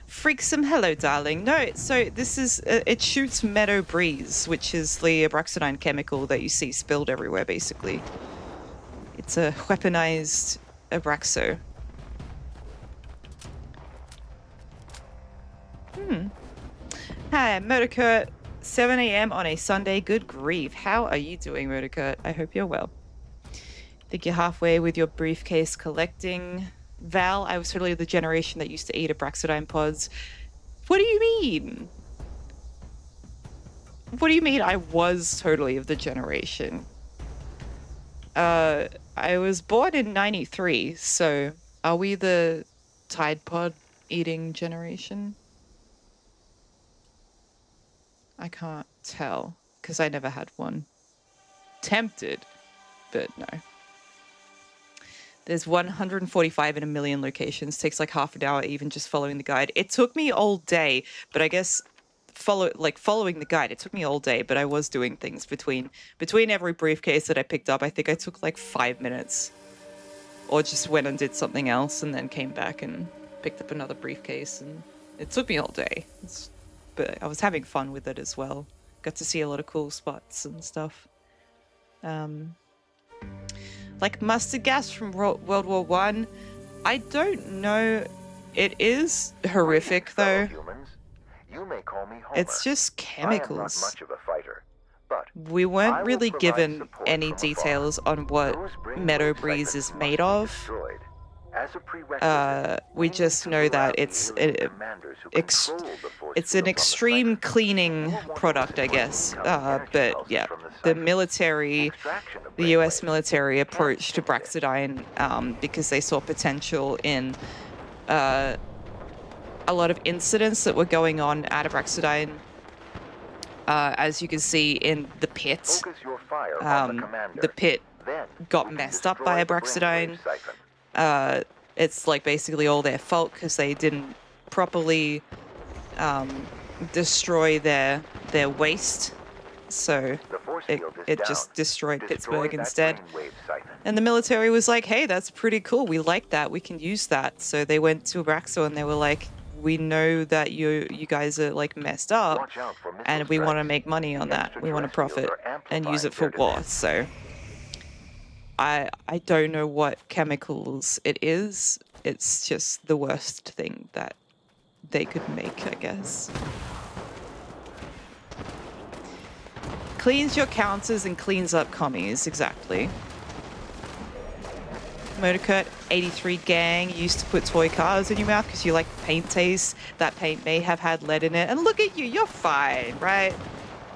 Speaker 1: Freaksome, hello, darling. No, so this is, it shoots Meadow Breeze, which is the Abraxadine chemical that you see spilled everywhere, basically. It's a weaponized Abraxo. Hi, Motorkurt. 7 a.m. on a Sunday. Good grief. How are you doing, Motorkurt? I hope you're well. Think you're halfway with your briefcase collecting. Val, I was totally the generation that used to eat Abraxodine pods. What do you mean? What do you mean I was totally of the generation? I was born in 93, so are we the Tide Pod eating generation? I can't tell, because I never had one. Tempted, but no. There's 145 in a million locations. Takes like half an hour even just following the guide. It took me all day, but I guess following the guide, it took me all day, but I was doing things between every briefcase that I picked up. I think I took like 5 minutes, or just went and did something else and then came back and picked up another briefcase, and it took me all day. But I was having fun with it as well. Got to see a lot of cool spots and stuff. Like mustard gas from World War One. I don't know. It is horrific though.
Speaker 7: You may call me Homer.
Speaker 1: It's just chemicals.
Speaker 7: I am not much of a fighter, but
Speaker 1: we weren't
Speaker 7: I will
Speaker 1: really
Speaker 7: provide
Speaker 1: given
Speaker 7: support
Speaker 1: any
Speaker 7: from afar.
Speaker 1: details on what
Speaker 7: Those brainwave
Speaker 1: Meadow Breeze
Speaker 7: siphons
Speaker 1: is
Speaker 7: must
Speaker 1: made
Speaker 7: be
Speaker 1: of.
Speaker 7: destroyed. As a prerequisite,
Speaker 1: We
Speaker 7: need
Speaker 1: just
Speaker 7: to
Speaker 1: know
Speaker 7: lure
Speaker 1: that
Speaker 7: out the
Speaker 1: it's
Speaker 7: alien commanders who control the force
Speaker 1: it's
Speaker 7: field
Speaker 1: an
Speaker 7: on the
Speaker 1: extreme
Speaker 7: siphon.
Speaker 1: cleaning
Speaker 7: You will want
Speaker 1: product,
Speaker 7: to
Speaker 1: I
Speaker 7: avoid
Speaker 1: guess.
Speaker 7: incoming energy
Speaker 1: But
Speaker 7: pulses
Speaker 1: yeah,
Speaker 7: from the
Speaker 1: the
Speaker 7: siphon.
Speaker 1: military,
Speaker 7: Extraction of
Speaker 1: the US
Speaker 7: brainwaves
Speaker 1: military
Speaker 7: can
Speaker 1: approached
Speaker 7: intimidate.
Speaker 1: Abraxodine because they saw potential in a lot of incidents that were going on at Abraxodine. As you can see in the pit,
Speaker 7: Focus your fire on the commander.
Speaker 1: the pit
Speaker 7: Then
Speaker 1: got
Speaker 7: we can
Speaker 1: messed up by
Speaker 7: destroy the
Speaker 1: Abraxodine.
Speaker 7: brainwave siphon.
Speaker 1: It's like basically all their fault because they didn't properly destroy their waste, so
Speaker 7: The force
Speaker 1: it
Speaker 7: field is down.
Speaker 1: just destroyed
Speaker 7: Destroy
Speaker 1: Pittsburgh
Speaker 7: that
Speaker 1: instead.
Speaker 7: brainwave siphon.
Speaker 1: And the military was like, hey, that's pretty cool, we like that, we can use that. So they went to Abraxo and they were like, we know that you guys are like messed up,
Speaker 7: Watch out for missile
Speaker 1: and we want to
Speaker 7: strikes.
Speaker 1: make money on
Speaker 7: The
Speaker 1: that, we want to
Speaker 7: extraterrestrials
Speaker 1: profit
Speaker 7: are
Speaker 1: and use
Speaker 7: amplifying
Speaker 1: it for
Speaker 7: their
Speaker 1: war.
Speaker 7: demand.
Speaker 1: So I don't know what chemicals it is. It's just the worst thing that they could make, I guess. Cleans your counters and cleans up commies, exactly. Motorkurt 83 gang used to put toy cars in your mouth because you like paint taste. That paint may have had lead in it. And look at you, you're fine, right?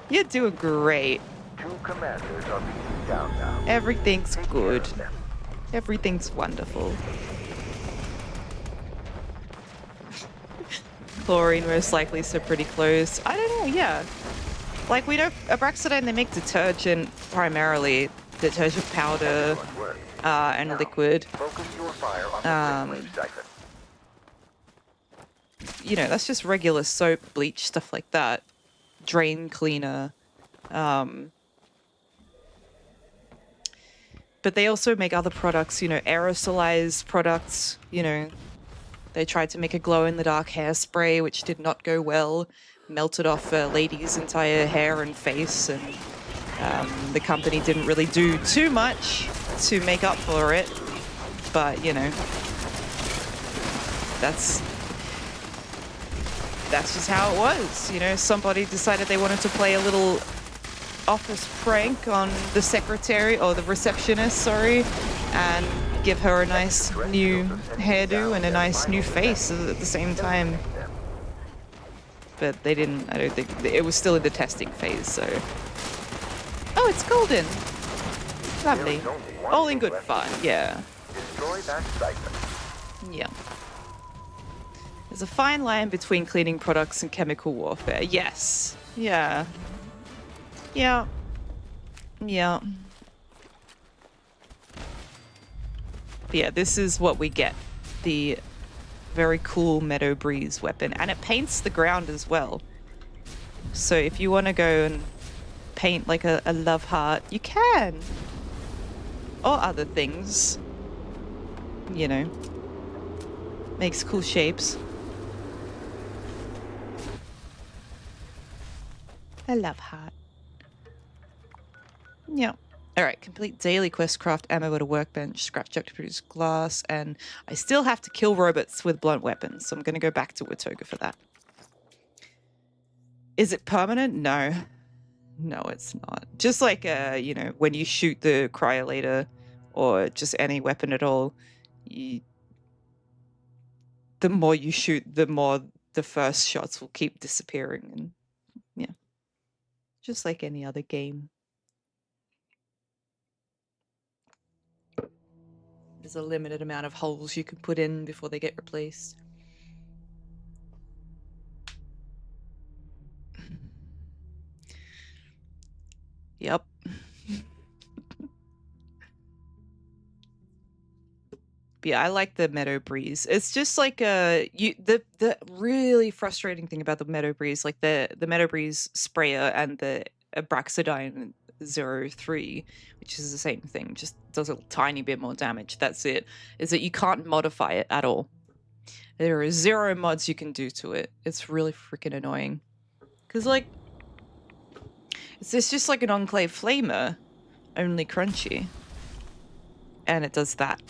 Speaker 1: You're doing great.
Speaker 7: 2 commanders are being down now.
Speaker 1: Everything's
Speaker 7: Take care
Speaker 1: good.
Speaker 7: of them.
Speaker 1: Everything's wonderful. Chlorine most likely, so pretty close. I don't know, yeah. Like, we know Abraxodine, they make detergent primarily. Detergent powder
Speaker 7: Excellent work.
Speaker 1: and liquid.
Speaker 7: Focus your fire on the brainwave siphon.
Speaker 1: You know, that's just regular soap, bleach, stuff like that. Drain cleaner. But they also make other products, you know, aerosolized products, you know. They tried to make a glow-in-the-dark hairspray, which did not go well. Melted off a lady's entire hair and face, and the company didn't really do too much to make up for it. But, you know, that's just how it was. You know, somebody decided they wanted to play a little office prank on the secretary, or the receptionist, sorry, and give her a nice new hairdo and a nice new face at the same time. But they didn't, I don't think, it was still in the testing phase, so. Oh, it's golden. Lovely. All in good fun, yeah.
Speaker 7: Destroy that siphon.
Speaker 1: Yeah. There's a fine line between cleaning products and chemical warfare. Yes. Yeah. Yeah. Yeah. But yeah, this is what we get. The very cool Meadow Breeze weapon. And it paints the ground as well. So if you want to go and paint like a love heart, you can. Or other things. You know. Makes cool shapes. A love heart. Yeah. Alright, complete daily quest, craft ammo at a workbench, scrap chuck to produce glass, and I still have to kill robots with blunt weapons, so I'm going to go back to Watoga for that. Is it permanent? No. No, it's not. Just like, you know, when you shoot the cryolator or just any weapon at all, the more you shoot, the more the first shots will keep disappearing. And yeah, just like any other game. There's a limited amount of holes you can put in before they get replaced. Yep. Yeah, I like the Meadow Breeze. It's just like the really frustrating thing about the Meadow Breeze, like the Meadow Breeze sprayer and the Abraxadine 03, which is the same thing, just does a tiny bit more damage. That's it. Is that you can't modify it at all. There are 0 mods you can do to it. It's really freaking annoying. Cause like it's just like an Enclave Flamer, only crunchy, and it does that.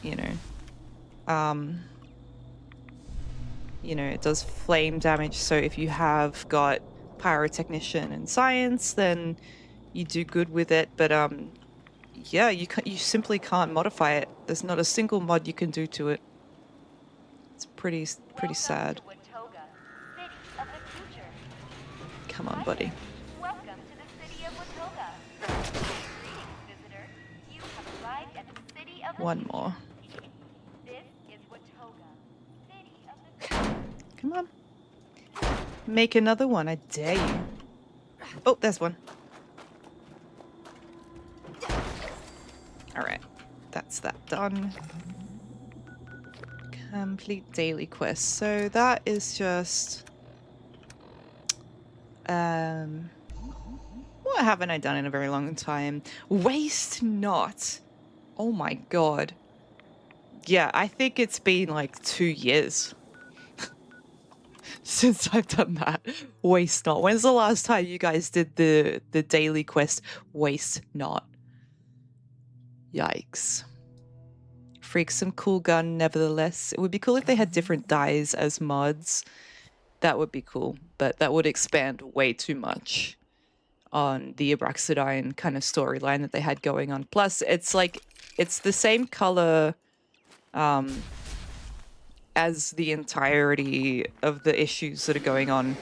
Speaker 1: You know, it does flame damage. So if you have got pyrotechnician and science, then you do good with it. But yeah, you simply can't modify it. There's not a single mod you can do to it. It's pretty sad.
Speaker 2: To Watoga, city of the future.
Speaker 1: Come on, buddy.
Speaker 2: Welcome to the city of Watoga. Greetings, visitor. You have arrived at the city of the
Speaker 1: One more.
Speaker 2: This is Watoga, city of the future.
Speaker 1: Come on. Make another one. I dare you. Oh, there's one. All right. That's that done. Complete daily quest. So that is just... what haven't I done in a very long time? Waste not. Oh my god. Yeah, I think it's been like 2 years since I've done that. Waste not. When's the last time you guys did the daily quest Waste Not? Yikes. Freak some cool gun nevertheless. It would be cool if they had different dyes as mods. That would be cool, but that would expand way too much on the Abraxadine kind of storyline that they had going on. Plus, it's like, it's the same color as the entirety of the issues that are going on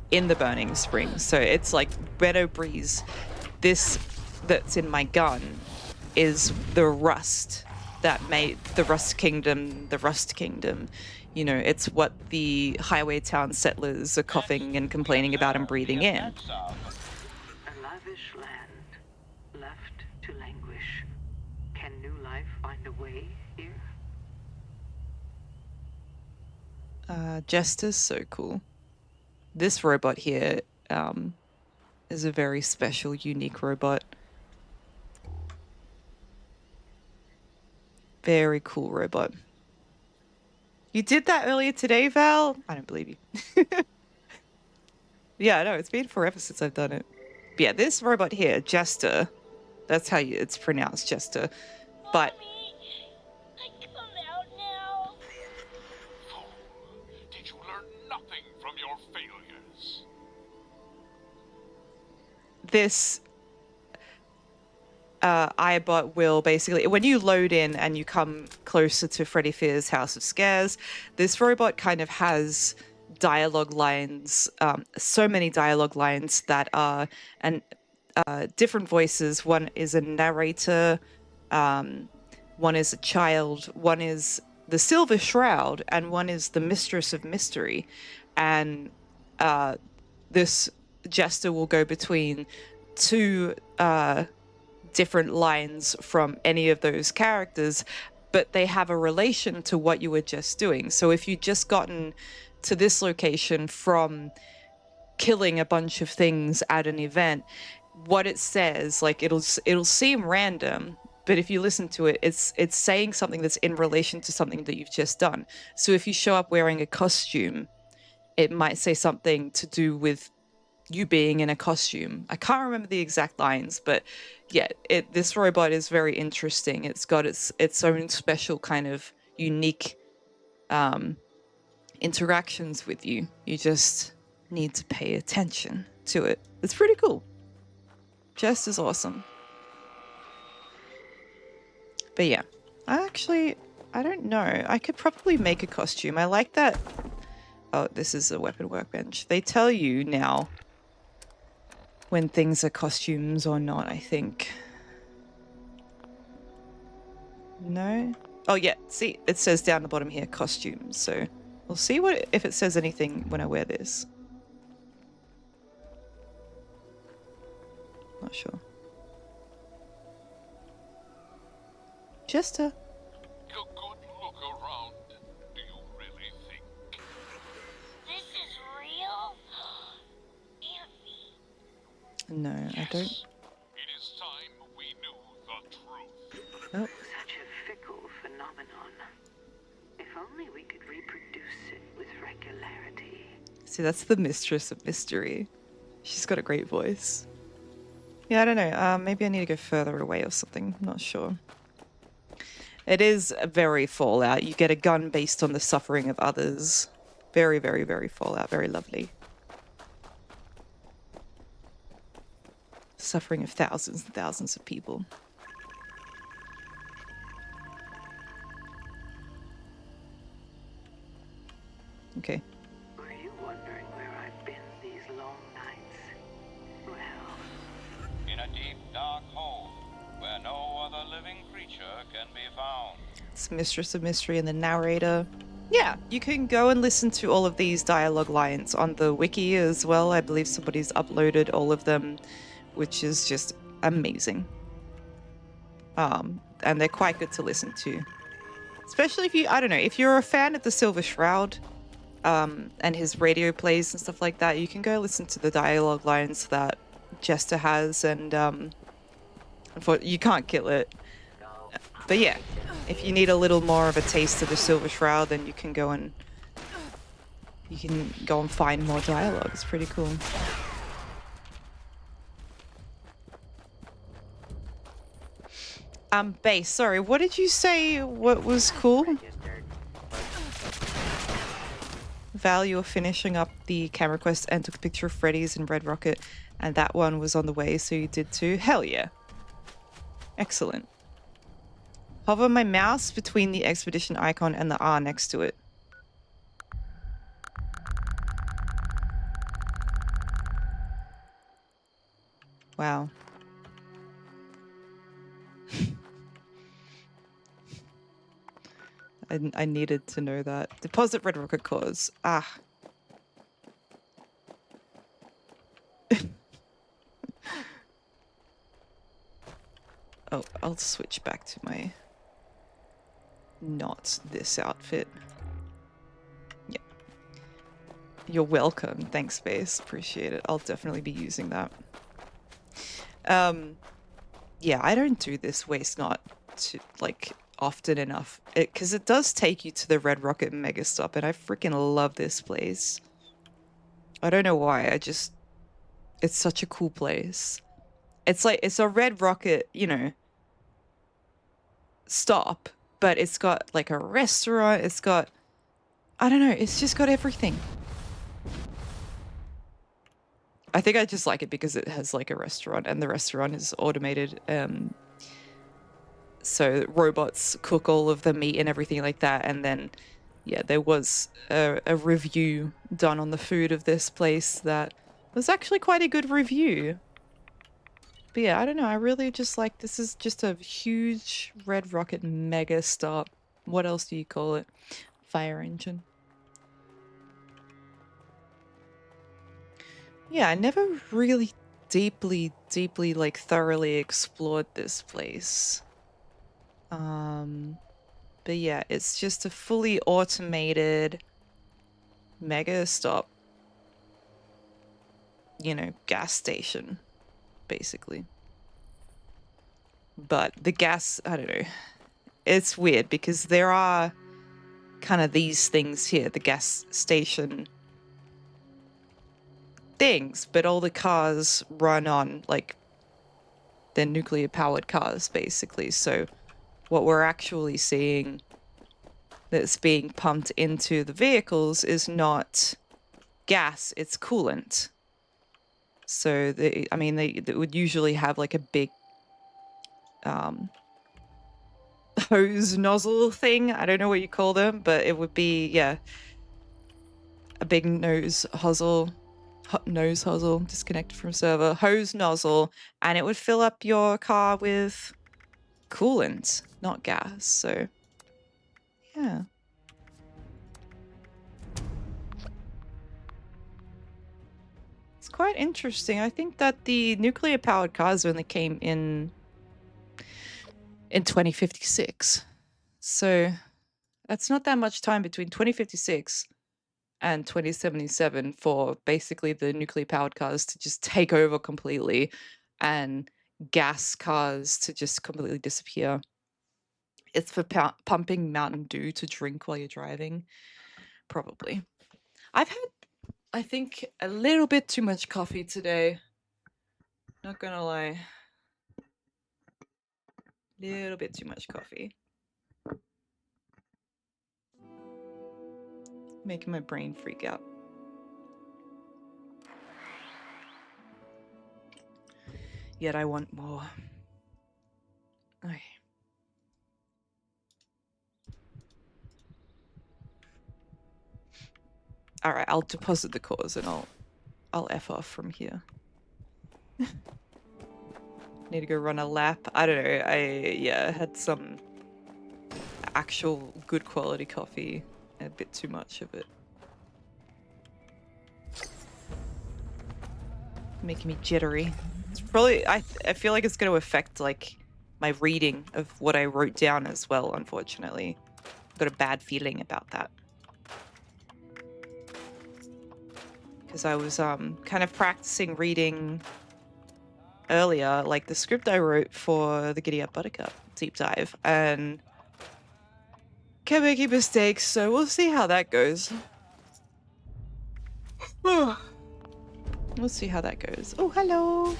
Speaker 1: in the Burning Springs. So it's like Meadow Breeze. This that's in my gun is the rust that made the Rust Kingdom the Rust Kingdom. You know, it's what the highway town settlers are coughing and complaining about and breathing in.
Speaker 8: A lavish land, left to languish. Can new life find a way here?
Speaker 1: Jester's so cool. This robot here is a very special, unique robot. Very cool robot. You did that earlier today, Val? I don't believe you. Yeah, no, it's been forever since I've done it. But yeah, this robot here, Jester, that's how it's pronounced, Jester. But
Speaker 9: Mommy, I come out now.
Speaker 10: Fool, did you learn nothing from your failures?
Speaker 1: this iBot will basically, when you load in and you come closer to Freddy Fear's House of Scares, this robot kind of has dialogue lines, so many dialogue lines that are different voices. One is a narrator, one is a child, one is the Silver Shroud, and one is the Mistress of Mystery. And this Jester will go between two different lines from any of those characters, but they have a relation to what you were just doing. So if you'd just gotten to this location from killing a bunch of things at an event, what it says, like, it'll seem random, but if you listen to it, it's saying something that's in relation to something that you've just done. So if you show up wearing a costume, it might say something to do with you being in a costume. I can't remember the exact lines, but yeah, this robot is very interesting. It's got its own special kind of unique interactions with you. You just need to pay attention to it. It's pretty cool. Just as awesome. But yeah, I don't know. I could probably make a costume. I like that. Oh, this is a weapon workbench. They tell you now when things are costumes or not, I think. No? Oh yeah, see, it says down the bottom here, costumes. So we'll see if it says anything when I wear this. Not sure. Jester.
Speaker 10: A good look around. Do you really think?
Speaker 9: This is real? Auntie.
Speaker 1: No, I don't.
Speaker 10: It is time we knew the truth.
Speaker 1: Oh,
Speaker 8: Such a fickle phenomenon. If only we could reproduce it with regularity.
Speaker 1: see, that's the mistress of mystery. She's got a great voice. Yeah, I don't know. Maybe I need to go further away or something. I'm not sure. It is very Fallout. You get a gun based on the suffering of others. Very, very, very Fallout. Very lovely. Suffering of thousands and thousands of people. Okay.
Speaker 8: Were you wondering where I've been these long nights? Well,
Speaker 11: In a deep, dark hole where no other living creature can be found.
Speaker 1: It's Mistress of Mystery and the narrator. Yeah, you can go and listen to all of these dialogue lines on the wiki as well. I believe somebody's uploaded all of them, which is just amazing. And they're quite good to listen to. Especially if you, I don't know, if you're a fan of the Silver Shroud, and his radio plays and stuff like that, you can go listen to the dialogue lines that Jester has, and you can't kill it. But yeah, if you need a little more of a taste of the Silver Shroud, then you can go and find more dialogue. It's pretty cool. Base, sorry, what did you say what was cool? Val, you were finishing up the camera quest and took a picture of Freddy's and Red Rocket, and that one was on the way, so you did too. Hell yeah. Excellent. Hover my mouse between the expedition icon and the R next to it. Wow. I needed to know that. Deposit Red Rocket cores. Ah. Oh, I'll switch back to my... not this outfit. Yeah. You're welcome. Thanks, Space. Appreciate it. I'll definitely be using that. Yeah, I don't do this waste not to, like, often enough. Because it does take you to the Red Rocket Mega Stop, and I freaking love this place. I don't know why, it's such a cool place. It's like, it's a Red Rocket, you know, stop, but it's got like a restaurant, it's got, I don't know, it's just got everything. I think I just like it because it has like a restaurant, and the restaurant is automated. So robots cook all of the meat and everything like that. And then, yeah, there was a review done on the food of this place that was actually quite a good review. But yeah, I don't know. I really just like, this is just a huge Red Rocket mega stop. What else do you call it? Fire engine. Yeah, I never really deeply, like thoroughly explored this place. But yeah, it's just a fully automated mega stop, you know, gas station, basically. But the gas, I don't know, it's weird because there are kind of these things here, the gas station things, but all the cars run on, like, they're nuclear powered cars, basically. So what we're actually seeing that's being pumped into the vehicles is not gas, it's coolant. So they would usually have like a big hose nozzle thing. I don't know what you call them, but it would be, yeah, a big nose hosel, disconnected from server, hose nozzle, and it would fill up your car with coolant, not gas. So, yeah. It's quite interesting. I think that the nuclear powered cars only came in 2056. So that's not that much time between 2056 and 2077 for basically the nuclear powered cars to just take over completely and gas cars to just completely disappear. It's for pumping Mountain Dew to drink while you're driving. Probably. I've had, I think, a little bit too much coffee today. Not gonna lie. Little bit too much coffee. Making my brain freak out. Yet I want more. Okay. Alright, I'll deposit the cause and I'll F off from here. Need to go run a lap. I don't know. I had some actual good quality coffee and a bit too much of it. Making me jittery. It's probably, I feel like it's going to affect like my reading of what I wrote down as well, unfortunately. I've got a bad feeling about that. Because I was kind of practicing reading earlier, like the script I wrote for the Giddyup Buttercup deep dive, and kept making mistakes, so we'll see how that goes. We'll see how that goes. Oh, hello.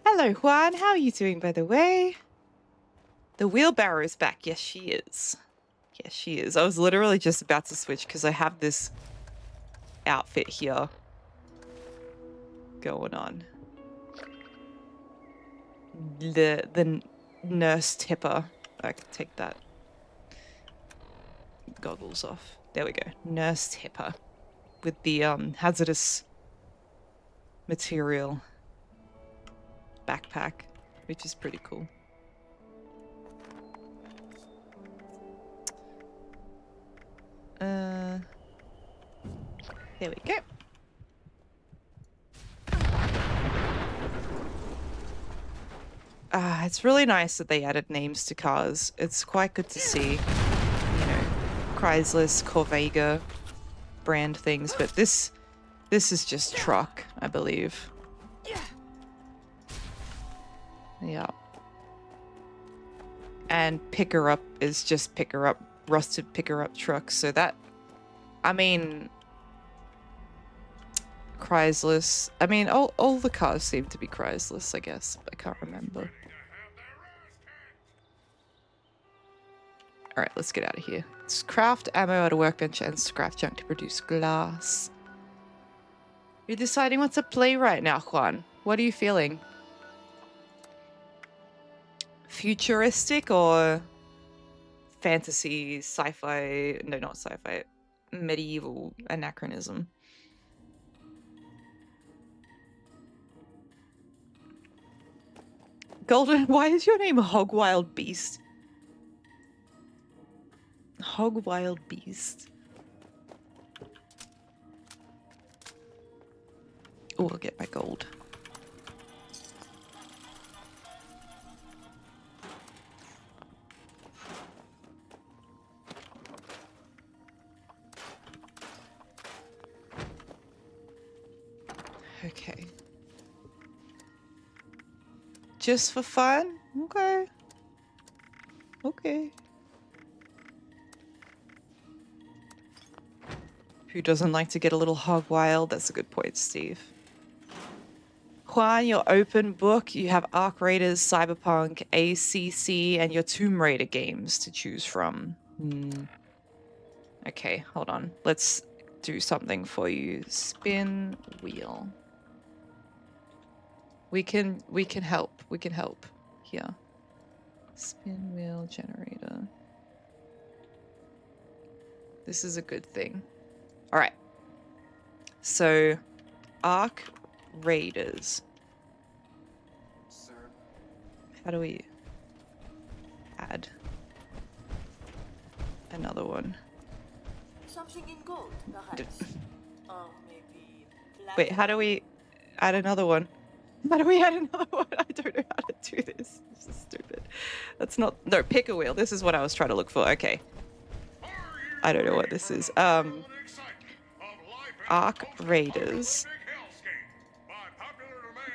Speaker 1: Hello, Juan. How are you doing, by the way? The wheelbarrow is back. Yes, she is. Yes, she is. I was literally just about to switch because I have this outfit here going on. The nurse tipper. I can take that goggles off. There we go. Nurse tipper with the hazardous material backpack, which is pretty cool. There we go. It's really nice that they added names to cars. It's quite good to see, you know, Chrysler's, Corvega brand things, but this is just truck, I believe. Yeah. And picker up is just picker up, rusted picker up truck. So that, I mean, Chrysler's. I mean, all the cars seem to be Chrysler's, I guess. I can't remember. All right, let's get out of here. Let's craft ammo at a workbench and scrap junk to produce glass. You're deciding what to play right now, Juan. What are you feeling? Futuristic or fantasy, sci-fi? No, not sci-fi. Medieval anachronism. Golden, why is your name Hogwild Beast? Hogwild Beast. Oh, I'll get my gold. Okay. Just for fun? Okay. Okay. Who doesn't like to get a little hog wild? That's a good point, Steve. Juan, your open book, you have Arc Raiders, Cyberpunk, ACC, and your Tomb Raider games to choose from. Okay, hold on. Let's do something for you. Spin wheel. We can help. We can help here. Spin wheel generator. This is a good thing. All right. So, Arc Raiders.
Speaker 5: Sir.
Speaker 1: How do we add another one?
Speaker 4: Something in gold, perhaps. Or maybe
Speaker 1: Wait, how do we add another one? How do we add another one? I don't know how to do this. This is stupid. That's not... No, pick a wheel. This is what I was trying to look for. Okay. I don't know what this is. Arc Raiders.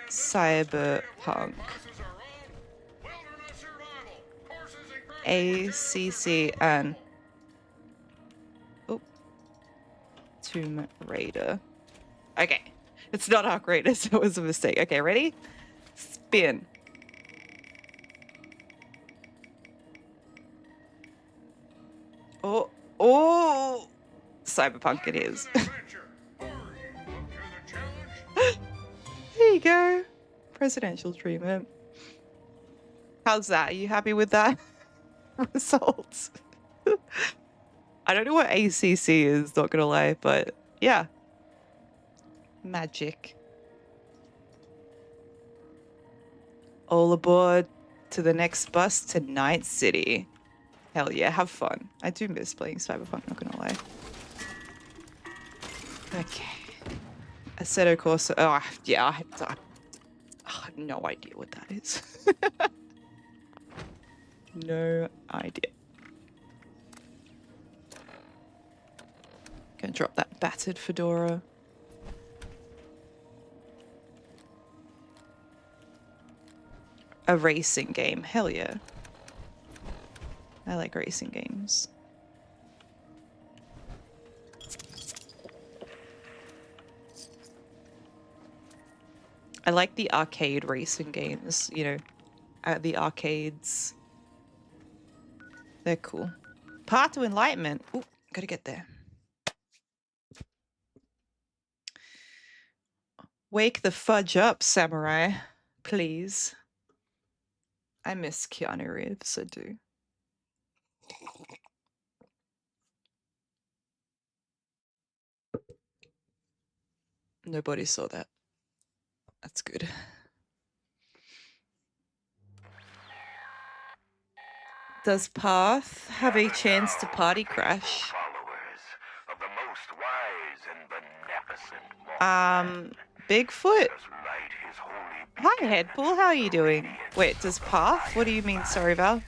Speaker 1: Cyberpunk. ACC oh, Tomb Raider. Okay. It's not Arc Raiders. It was a mistake. Okay, ready? Spin. Oh, oh! Cyberpunk it is. There you go. Presidential treatment. How's that? Are you happy with that result? I don't know what ACC is, not gonna lie, but yeah. Magic. All aboard to the next bus to Night City. Hell yeah, have fun. I do miss playing Cyberpunk, not gonna lie. Okay. Assetto Corsa. Oh, yeah, I have no idea what that is. No idea. Gonna drop that battered fedora. A racing game. Hell yeah. I like racing games. I like the arcade racing games, you know, at the arcades. They're cool. Path to Enlightenment. Ooh, gotta get there. Wake the fudge up, samurai. Please. I miss Keanu Reeves, I do. Nobody saw that. That's good. Does Path have a chance to party crash?
Speaker 7: Of the most wise and beneficent
Speaker 1: Bigfoot?
Speaker 7: light his holy
Speaker 1: Hi, Headpool. How are you doing? Wait, does Path? What do you mean? Sorry, Val.
Speaker 7: let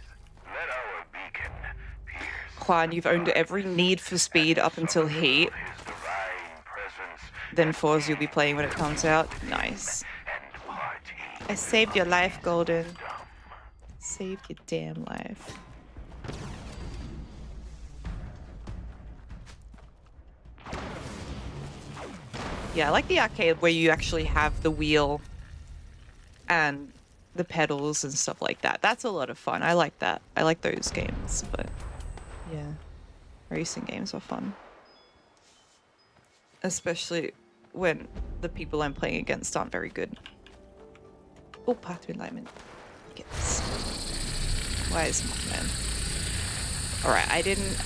Speaker 7: our beacon pierce
Speaker 1: Juan, you've owned every Need for Speed up until Heat.
Speaker 7: his divine presence
Speaker 1: Then Forza you'll be playing when it comes out. Nice.
Speaker 7: and party.
Speaker 1: I saved your life, Golden. Saved your damn life. Yeah, I like the arcade where you actually have the wheel and the pedals and stuff like that. That's a lot of fun. I like that. I like those games, but yeah, racing games are fun. Especially when the people I'm playing against aren't very good. Oh, Path to Enlightenment. Get this. Why is my man? Alright, I didn't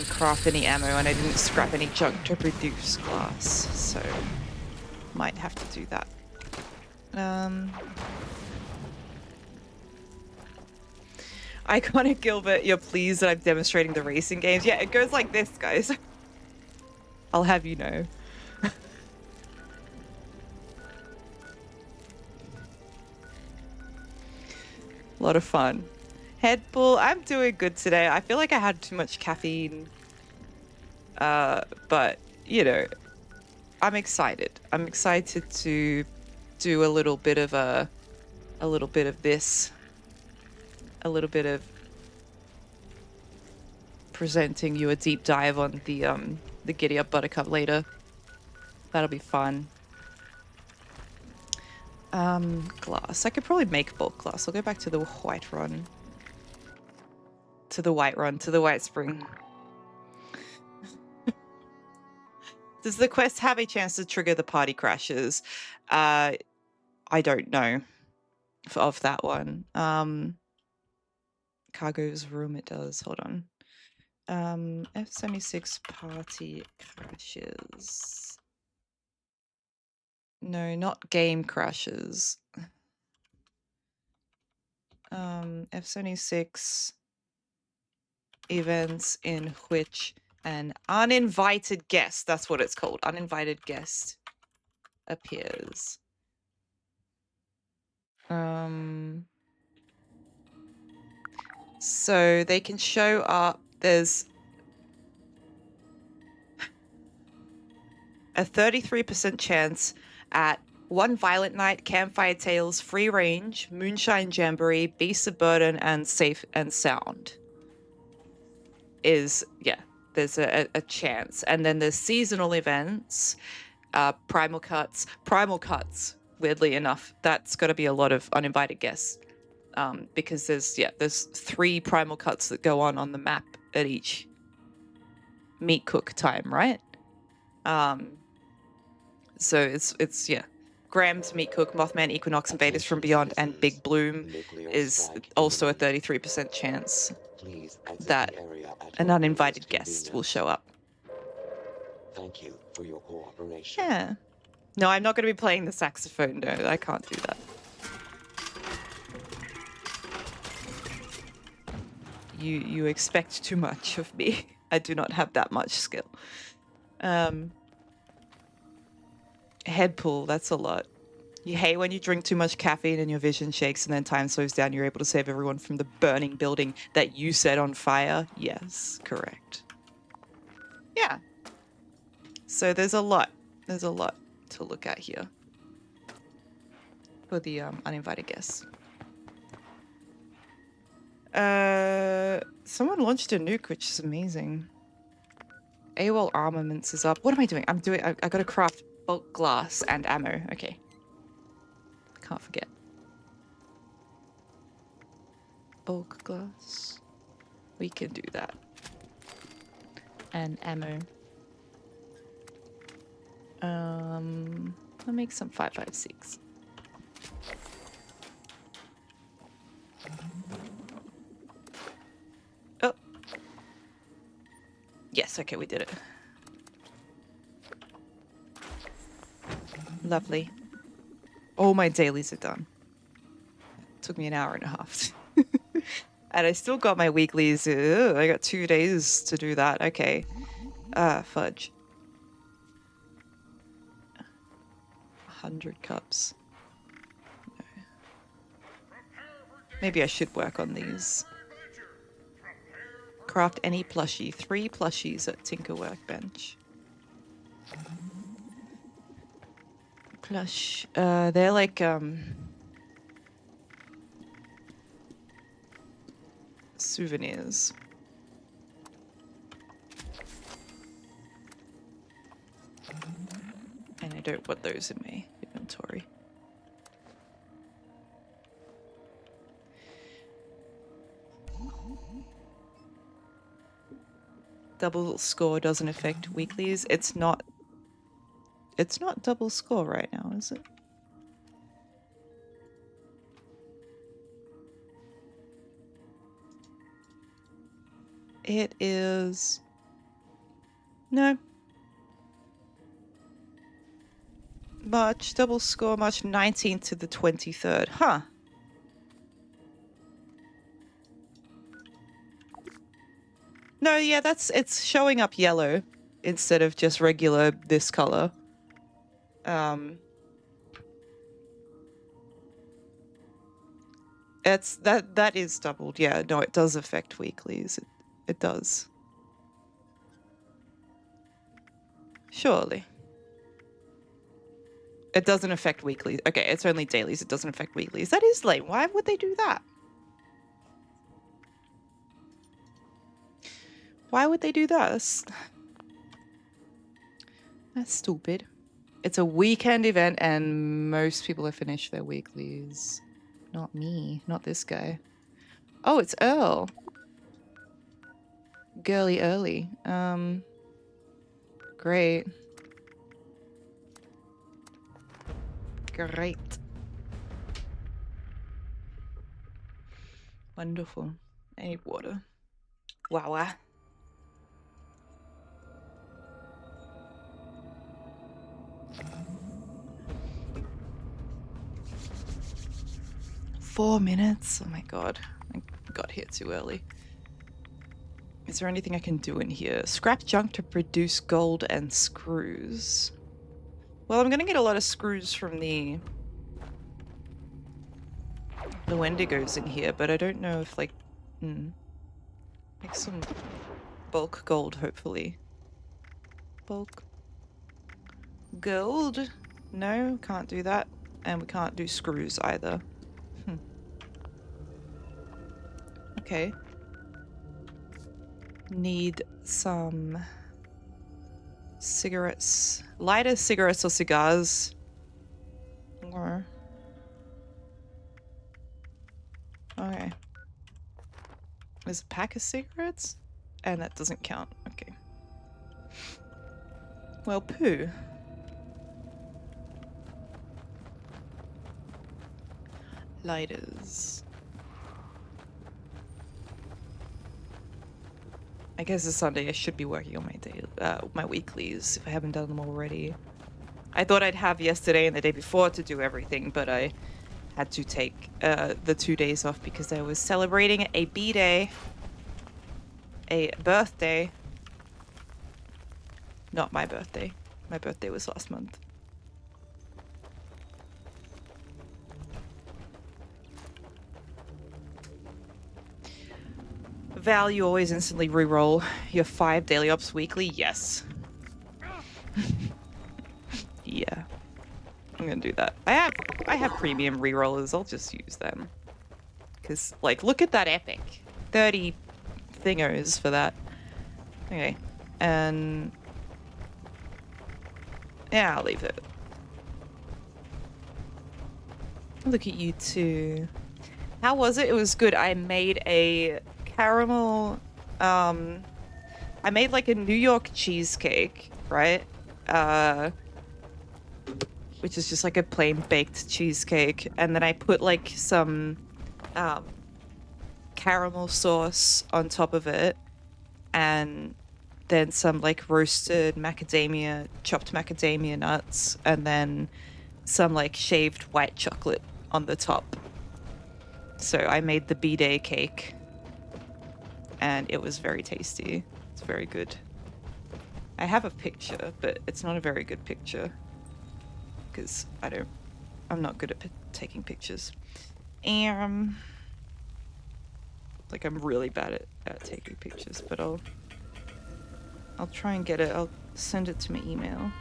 Speaker 1: craft any ammo and I didn't scrap any junk to produce glass, so might have to do that. Iconic Gilbert, you're pleased that I'm demonstrating the racing games. Yeah, it goes like this, guys. I'll have you know. A lot of fun. Headbull, I'm doing good today. I feel like I had too much caffeine. But, you know, I'm excited. I'm excited to do a little bit of this. A little bit of presenting you a deep dive on the Giddyup Buttercup later. That'll be fun. Glass. I could probably make bulk glass. I'll go back to the white run. To the White Spring. Does the quest have a chance to trigger the party crashes? I don't know. of that one. Cargo's room, it does. Hold on. F-76 party crashes. No, not game crashes. F-76 events in which an uninvited guest, that's what it's called, uninvited guest appears. So they can show up. There's a 33% chance at One Violent Night, Campfire Tales, Free Range, Moonshine Jamboree, Beasts of Burden, and Safe and Sound. There's a chance. And then there's seasonal events, Primal Cuts, weirdly enough. That's got to be a lot of uninvited guests. Because there's 3 Primal Cuts that go on the map at each meat cook time, right? So it's Graham's Meat Cook, Mothman, Equinox, Invaders from Beyond, and Big Bloom is also a 33% chance that an uninvited guest will show up.
Speaker 12: Thank you for your cooperation.
Speaker 1: Yeah. No, I'm not going to be playing the saxophone. No, I can't do that. You expect too much of me. I do not have that much skill. Head pull, that's a lot. You hate when you drink too much caffeine and your vision shakes and then time slows down. You're able to save everyone from the burning building that you set on fire. Yes, correct. Yeah. So there's a lot. There's a lot to look at here for the uninvited guests. Someone launched a nuke, which is amazing. AWOL armaments is up. What am I doing? I gotta craft bulk glass and ammo. Okay. Can't forget. Bulk glass. We can do that. And ammo. I'll make some 5.56. Oh. Yes, okay, we did it. Lovely. All my dailies are done. Took me an hour and a half. And I still got my weeklies. Ugh, I got 2 days to do that. Okay. Fudge. 100 cups. No. Maybe I should work on these. Craft any plushie. 3 plushies at Tinker Workbench. Plush. They're like, souvenirs. And I don't want those in my inventory. Double score doesn't affect weeklies. It's not double score right now, is it? It is... No. March, double score, March 19th to the 23rd. Huh. No, yeah, it's showing up yellow instead of just regular this color. That is doubled. Yeah, no, it does affect weeklies. It does. Surely. It doesn't affect weeklies. Okay, it's only dailies. It doesn't affect weeklies. That is lame. Why would they do that? Why would they do that? That's stupid. It's a weekend event and most people have finished their weeklies. Not me. Not this guy. Oh, it's Earl. Girly early. Great. Great. Wonderful. I need water. Wow. 4 minutes? Oh my god. I got here too early. Is there anything I can do in here? Scrap junk to produce gold and screws. Well, I'm gonna get a lot of screws from the Wendigos in here, but I don't know if like make some bulk gold, hopefully. Bulk gold? No, can't do that. And we can't do screws either. Okay. Need some cigarettes. Lighter cigarettes or cigars? Or... Okay. There's a pack of cigarettes? And that doesn't count. Okay. Well, poo. Lighters. I guess it's Sunday. I should be working on my weeklies if I haven't done them already. I thought I'd have yesterday and the day before to do everything, but I had to take the 2 days off because I was celebrating a B-day. A birthday. Not my birthday. My birthday was last month. Val, you always instantly reroll your 5 daily ops weekly? Yes. Yeah. I'm gonna do that. I have premium rerollers. I'll just use them. Because, like, look at that epic. 30 thingers for that. Okay. And... yeah, I'll leave it. Look at you two. How was it? It was good. I made a caramel... I made, like, a New York cheesecake, right? Which is just, like, a plain baked cheesecake. And then I put, like, some... caramel sauce on top of it, and then some like roasted macadamia, chopped macadamia nuts, and then some like shaved white chocolate on the top. So I made the B-Day cake, and it was very tasty. It's very good. I have a picture, but it's not a very good picture because I'm not good at taking pictures. Like, I'm really bad at taking pictures, but I'll try and get it. I'll send it to my email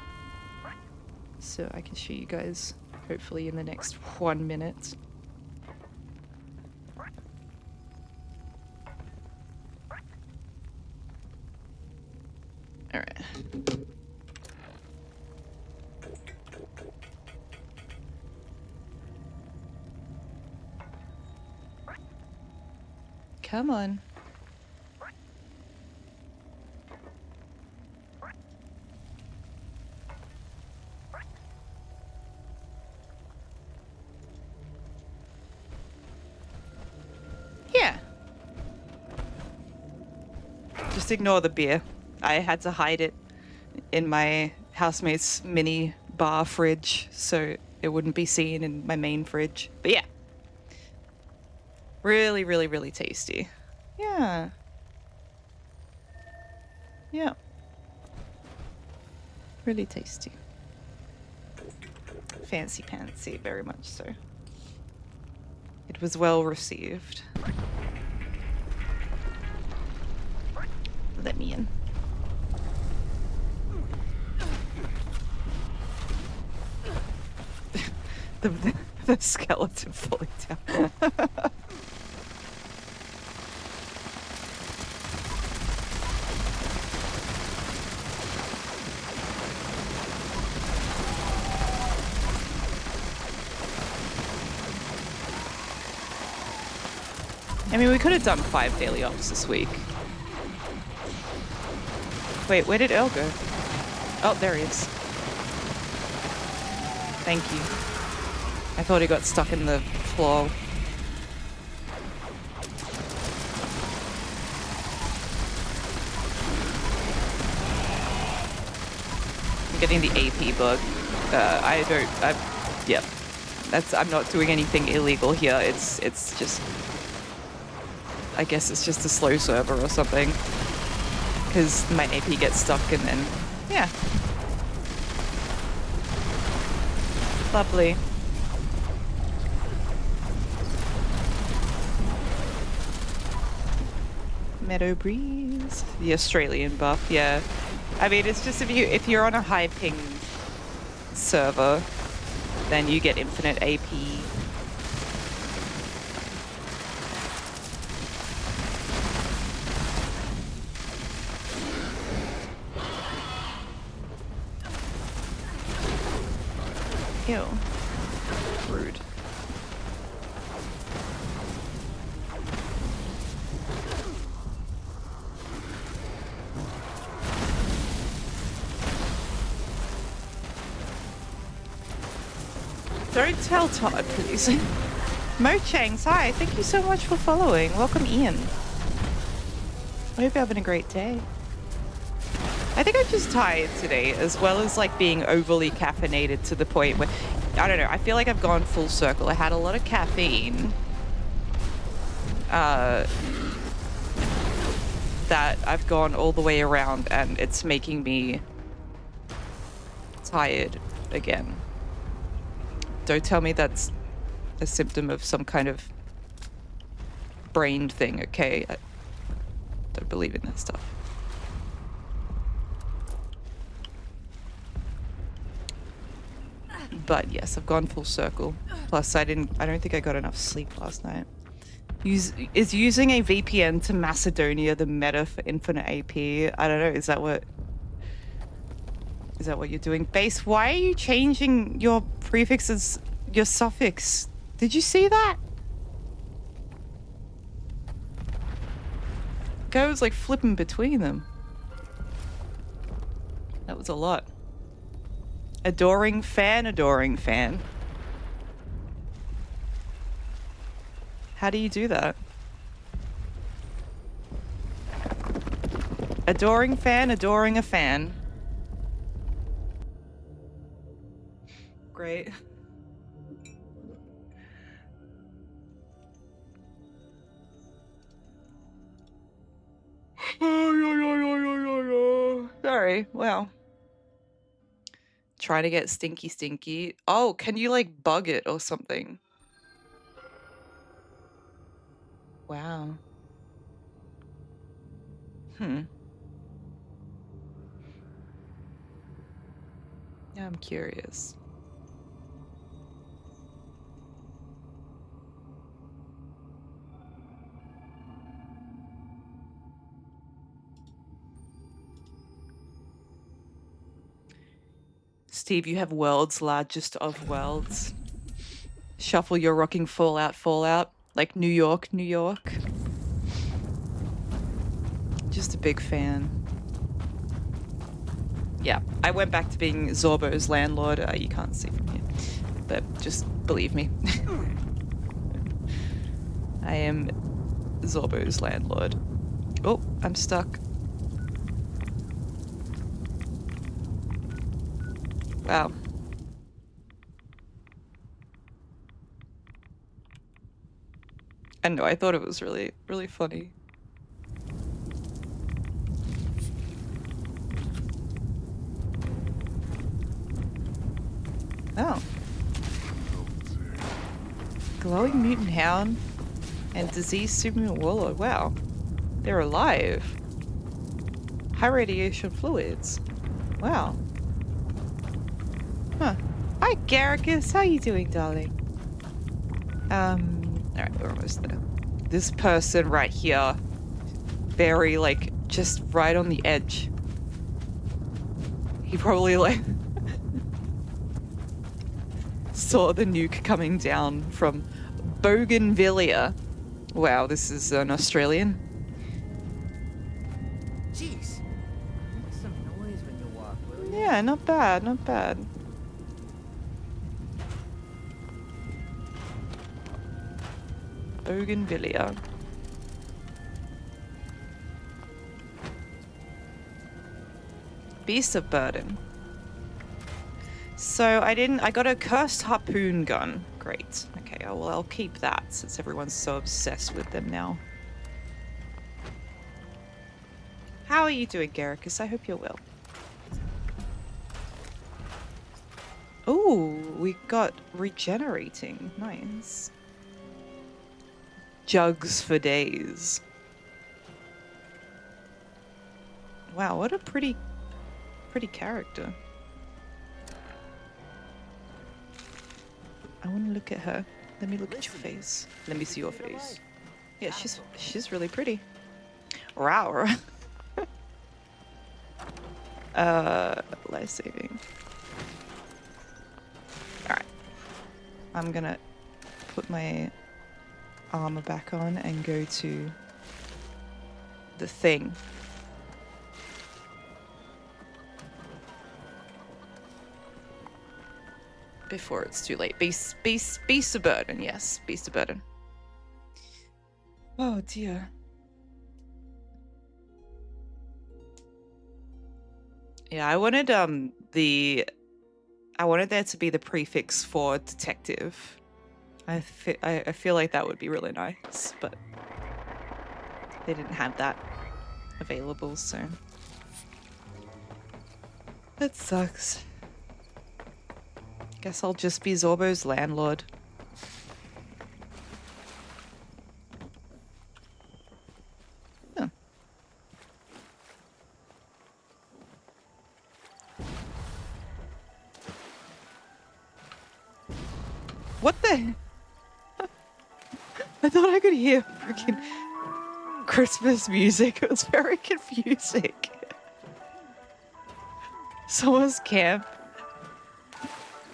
Speaker 1: so I can show you guys, hopefully in the next 1 minute. All right. Come on. Yeah. Just ignore the beer. I had to hide it in my housemate's mini bar fridge so it wouldn't be seen in my main fridge. But yeah. Really, really, really tasty. Yeah. Yeah. Really tasty. Fancy pantsy, very much so. It was well received. Let me in. the skeleton falling down. I mean, we could have done 5 daily ops this week. Wait, where did Earl go? Oh, there he is. Thank you. I thought he got stuck in the floor. getting the AP bug. Yeah. I'm not doing anything illegal here. It's just, I guess it's just a slow server or something. Because my AP gets stuck and then, yeah. Lovely. Meadow breeze. The Australian buff, yeah. I mean, it's just if you're on a high ping server, then you get infinite AP. Ew. Rude. Don't tell Todd, please. Mo Changs, hi. Thank you so much for following. Welcome, Ian. I hope you're having a great day. I think I'm just tired today, as well as like being overly caffeinated to the point where, I don't know, I feel like I've gone full circle. I had a lot of caffeine. That I've gone all the way around and it's making me tired again. Don't tell me that's a symptom of some kind of brain thing, okay? I don't believe in that stuff. But yes, I've gone full circle. Plus, I don't think I got enough sleep last night. Is using a VPN to Macedonia the meta for infinite AP? I don't know. Is that what you're doing? Base, why are you changing your prefixes, your suffix? Did you see that? Guy was like flipping between them. That was a lot. Adoring fan, adoring fan. How do you do that? Adoring fan, adoring a fan. Great. Sorry, well. Trying to get stinky. Oh, can you like bug it or something? Wow. Yeah, I'm curious. Steve, you have world's largest of worlds. Shuffle, you're rocking Fallout. Like New York. Just a big fan. Yeah, I went back to being Zorbo's landlord. You can't see from here, but just believe me. I am Zorbo's landlord. Oh, I'm stuck. Wow. I know, I thought it was really, really funny. Oh. Glowing mutant hound and diseased supermutant warlord. Wow. They're alive. High radiation fluids. Wow. Huh. Hi, Garricus. How you doing, darling? Alright, we're almost there. This person right here. Very, like, just right on the edge. He probably, like... saw the nuke coming down from Bougainvillea. Wow, this is an Australian.
Speaker 13: Jeez. Make some noise when you walk, will you?
Speaker 1: Yeah, not bad, not bad. Bougainvillea. Beast of Burden. So I got a cursed harpoon gun. Great. Okay, well, I'll keep that since everyone's so obsessed with them now. How are you doing, Garricus? I hope you're well. Oh, we got regenerating. Nice. Jugs for days. Wow, what a pretty character. I want to look at her. Let me look at your face. Let me see your face. Yeah, she's really pretty. Wow. Life saving. Alright. I'm gonna put my armor back on and go to the thing. Before it's too late. Beast of burden, yes. Beast of burden. Oh dear. Yeah, I wanted there to be the prefix for detective. I feel like that would be really nice, but they didn't have that available, so that sucks. Guess I'll just be Zorbo's landlord. Huh. What the? I thought I could hear freaking Christmas music. It was very confusing. Someone's camp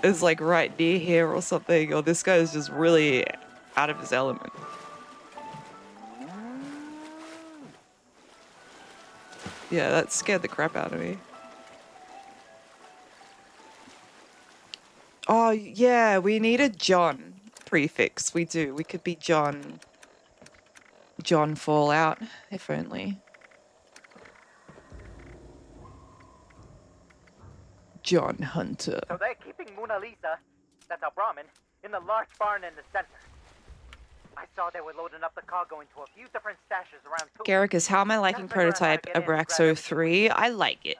Speaker 1: is like right near here or something, or this guy is just really out of his element. Yeah, that scared the crap out of me. Oh, yeah, we need a John prefix. We do. We could be John Fallout, if only. John Hunter.
Speaker 14: So they're keeping Mona Lisa, that's our Brahmin, in the large barn in the center. I saw they were loading up the cargo into a few different stashes around.
Speaker 1: Garricus, how am I liking prototype Abraxo 3? I like it.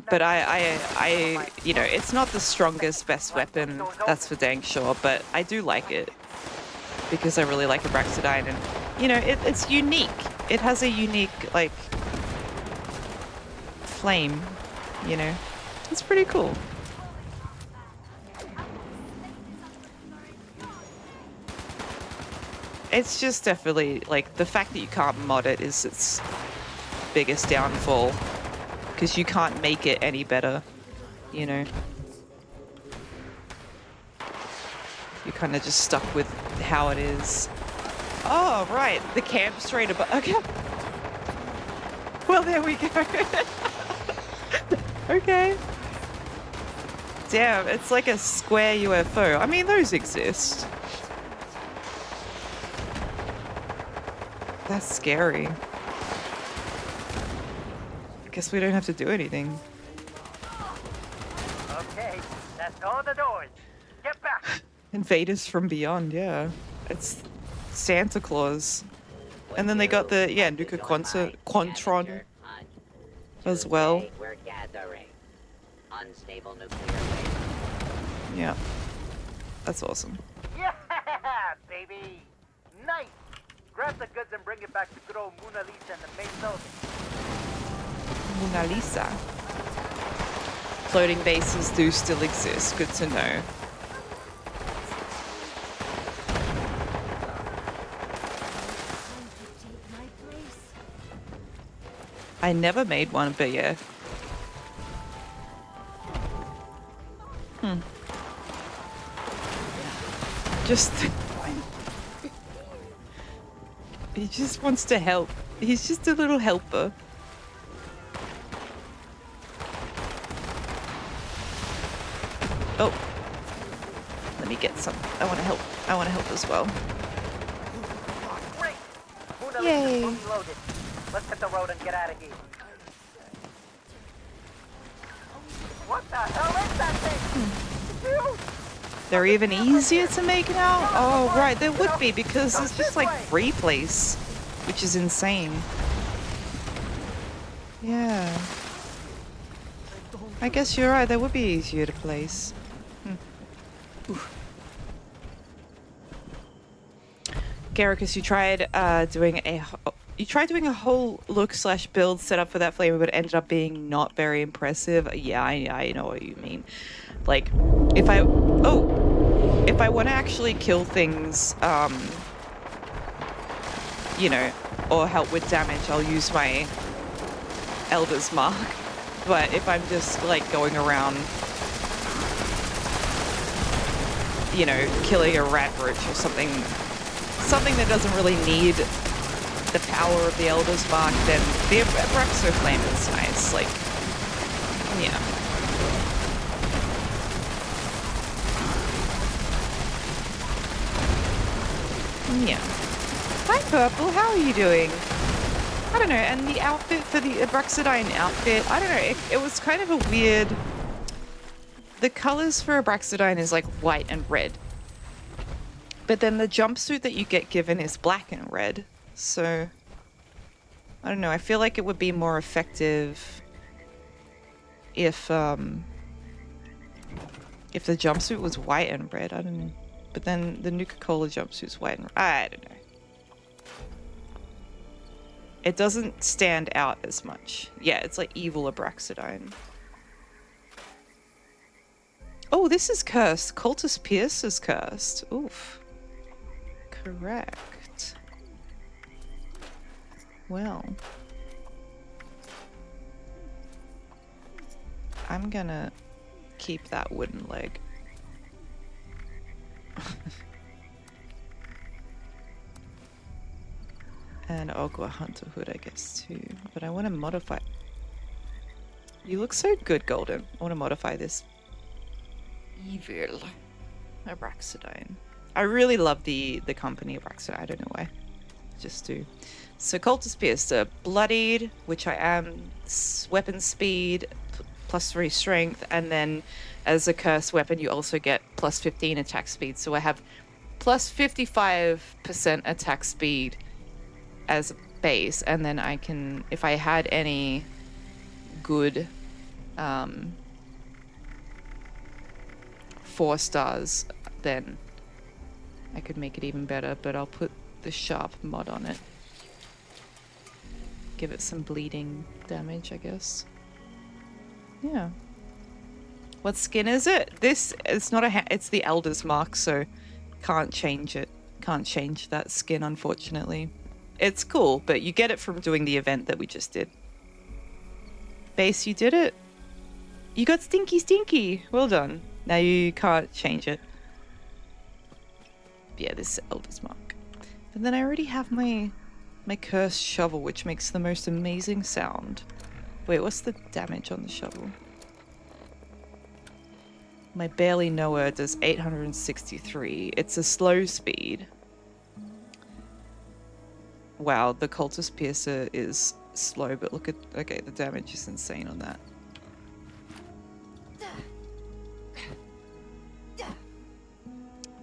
Speaker 1: But I, you know, it's not the strongest, best weapon, that's for dang sure, but I do like it. Because I really like Abraxodine, and, you know, it's unique. It has a unique, like, flame, you know. It's pretty cool. It's just definitely, like, the fact that you can't mod it is its biggest downfall. Because you can't make it any better, you know. You're kind of just stuck with how it is. Oh, right. The camp straight above. Okay. Well, there we go. Okay. Damn, it's like a square UFO. I mean, those exist. That's scary. I guess we don't have to do anything.
Speaker 14: Okay, that's all the doors. Get back.
Speaker 1: Invaders from beyond, yeah. It's Santa Claus. And then they got the, yeah, Nuka Quantron as well.
Speaker 15: We're gathering unstable nuclear waste.
Speaker 1: Yeah. That's awesome.
Speaker 14: Yeah, baby. Nice. Grab the goods and bring it back to good old Mona Lisa in the main building.
Speaker 1: Mona Lisa. Floating bases do still exist. Good to know. I never made one, but yeah. Just... He just wants to help. He's just a little helper. Oh. Let me get some. I want to help. I want to help as well.
Speaker 14: Great. Mona
Speaker 1: Yay.
Speaker 14: Lisa's fully loaded. Let's hit the road and get out of here. What the hell is that thing? Dude!
Speaker 1: They're even easier to make now? Oh, right, there would be because it's just like free place, which is insane. Yeah. I guess you're right, they would be easier to place. Garricus, you tried doing a whole look/build setup for that flavor, but it ended up being not very impressive. Yeah, I know what you mean. Like, if I want to actually kill things, you know, or help with damage, I'll use my Elder's Mark. But if I'm just like going around, you know, killing a rat roach or something that doesn't really need the power of the Elder's Mark, then the Abraxo Flame is nice. Like, yeah. Yeah. Hi, Purple. How are you doing? I don't know. And the outfit for the Abraxodine outfit, I don't know. It was kind of a weird... The colors for Abraxodine is like white and red. But then the jumpsuit that you get given is black and red. So, I don't know. I feel like it would be more effective if the jumpsuit was white and red. I don't know. But then the Nuka-Cola jumpsuit's white and red. I don't know. It doesn't stand out as much. Yeah, it's like evil Abraxodine. Oh, this is cursed. Cultist Pierce is cursed. Oof. Correct. Well. I'm gonna keep that wooden leg. And I'll go a hunter hood, I guess, too. But I want to modify... You look so good, Golden. I want to modify this. Evil Abraxodine. I really love the company Abraxodine. I don't know why. Just do. So Cultist Pierce, bloodied, which I am, weapon speed, +3 strength, and then as a cursed weapon you also get +15 attack speed. So I have +55% attack speed as a base, and then I can, if I had any good 4 stars, then I could make it even better, but I'll put the sharp mod on it. Give it some bleeding damage, I guess. Yeah. What skin is it? This, it's not it's the Elder's Mark, so can't change it. Can't change that skin, unfortunately. It's cool, but you get it from doing the event that we just did. Base, you did it. You got Stinky. Well done. Now you can't change it. Yeah, this is Elder's Mark. And then I already have my cursed shovel, which makes the most amazing sound. Wait, what's the damage on the shovel? My Barely Knower does 863. It's a slow speed. Wow, the Cultist Piercer is slow, but look at... Okay, the damage is insane on that.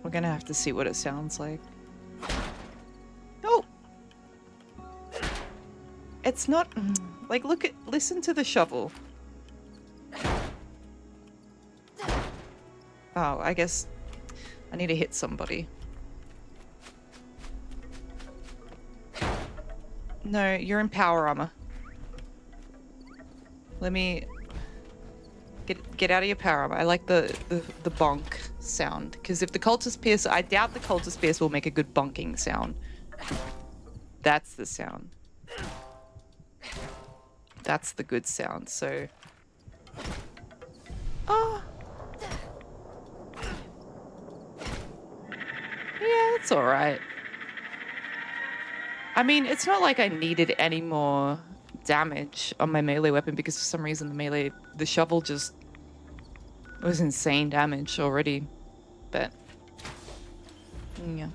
Speaker 1: We're gonna have to see what it sounds like. Oh! It's not... Like, listen to the shovel. Oh, I guess I need to hit somebody. No, you're in power armor. Let me get out of your power armor. I like the bonk sound, because if the Cultist Pierce, I doubt the Cultist Pierce will make a good bonking sound. That's the sound. That's the good sound. So, oh, yeah, it's all right. I mean, it's not like I needed any more damage on my melee weapon, because for some reason the shovel just was insane damage already. But, yeah.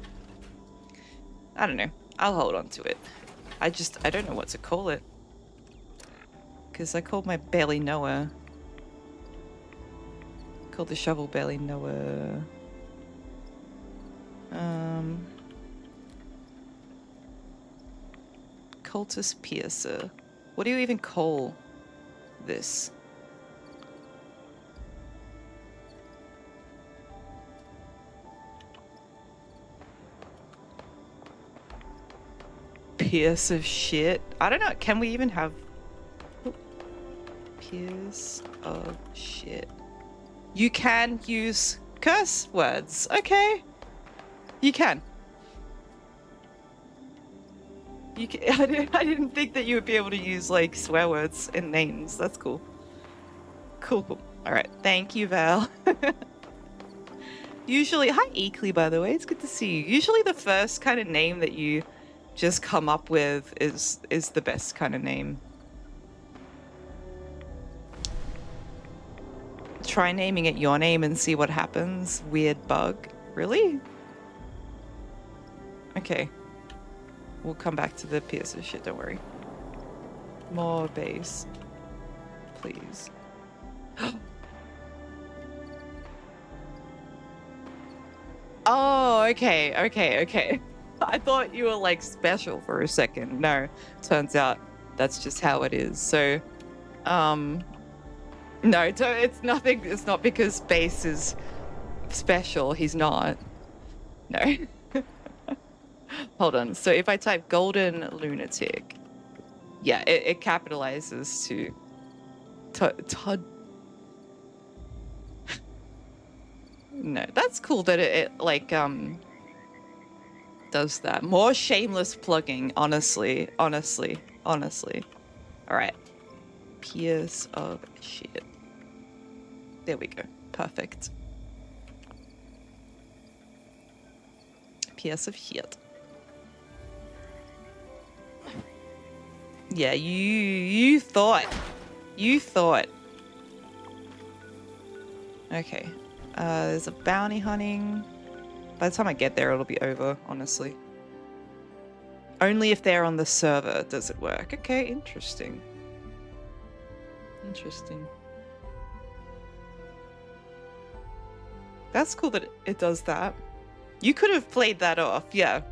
Speaker 1: I don't know. I'll hold on to it. I don't know what to call it. Because I called my Barely Knower Called the Shovel Belly Noah. Cultist Piercer. What do you even call this? Pierce of shit. I don't know. Can we even have Pierce of shit? You can use curse words. Okay. You can. You can. I didn't think that you would be able to use like swear words in names. That's cool. Cool. All right. Thank you, Val. Usually, hi Eekly, by the way. It's good to see you. Usually the first kind of name that you just come up with is the best kind of name. Try naming it your name and see what happens. Weird bug. Really? Okay. We'll come back to the Pierce of shit, don't worry. More base. Please. Oh, okay. I thought you were like special for a second. No, turns out that's just how it is. So, no, it's nothing. It's not because Base is special. He's not. No. Hold on. So if I type Golden Lunatic, yeah, it capitalizes to Todd. No, that's cool that it like does that. More shameless plugging, honestly. All right. Pierce of shit. There we go. Perfect. Pierce of shit. Yeah, you thought. Okay. There's a bounty hunting. By the time I get there, it'll be over, honestly. Only if they're on the server does it work. Okay, interesting. That's cool that it does that. You could have played that off, yeah.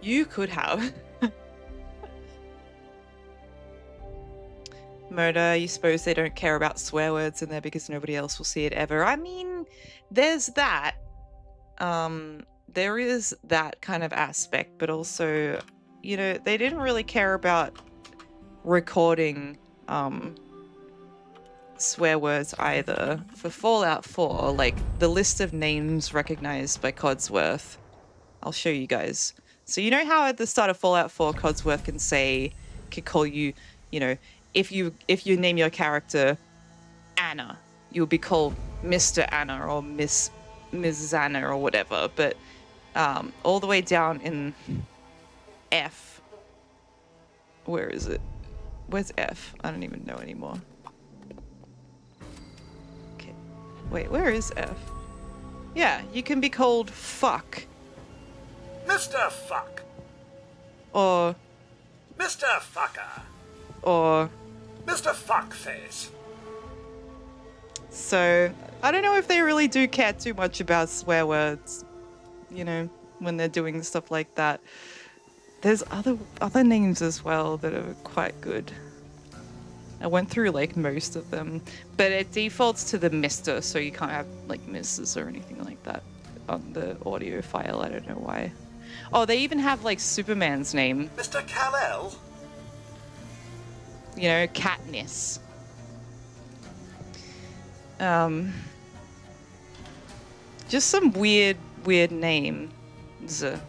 Speaker 1: You could have. Murder, you suppose they don't care about swear words in there because nobody else will see it ever. I mean, there's that. There is that kind of aspect, but also, you know, they didn't really care about recording swear words either. For Fallout 4, like the list of names recognized by Codsworth. I'll show you guys. So you know how at the start of Fallout 4, Codsworth can call you, you know, if you name your character Anna, you'll be called Mr. Anna or Miss Anna or whatever. But all the way down in F, where is it? Where's F? I don't even know anymore. Okay, wait, where is F? Yeah, you can be called Fuck.
Speaker 5: Mr. Fuck.
Speaker 1: Or
Speaker 5: Mr. Fucker.
Speaker 1: Or
Speaker 5: Mr. Fuckface.
Speaker 1: So, I don't know if they really do care too much about swear words, you know, when they're doing stuff like that. There's other names as well that are quite good. I went through like most of them, but it defaults to the Mr, so you can't have like Mrs. or anything like that on the audio file. I don't know why. Oh, they even have like Superman's name.
Speaker 5: Mr. Kal-El?
Speaker 1: You know, Katniss. Just some weird names.
Speaker 5: Mr.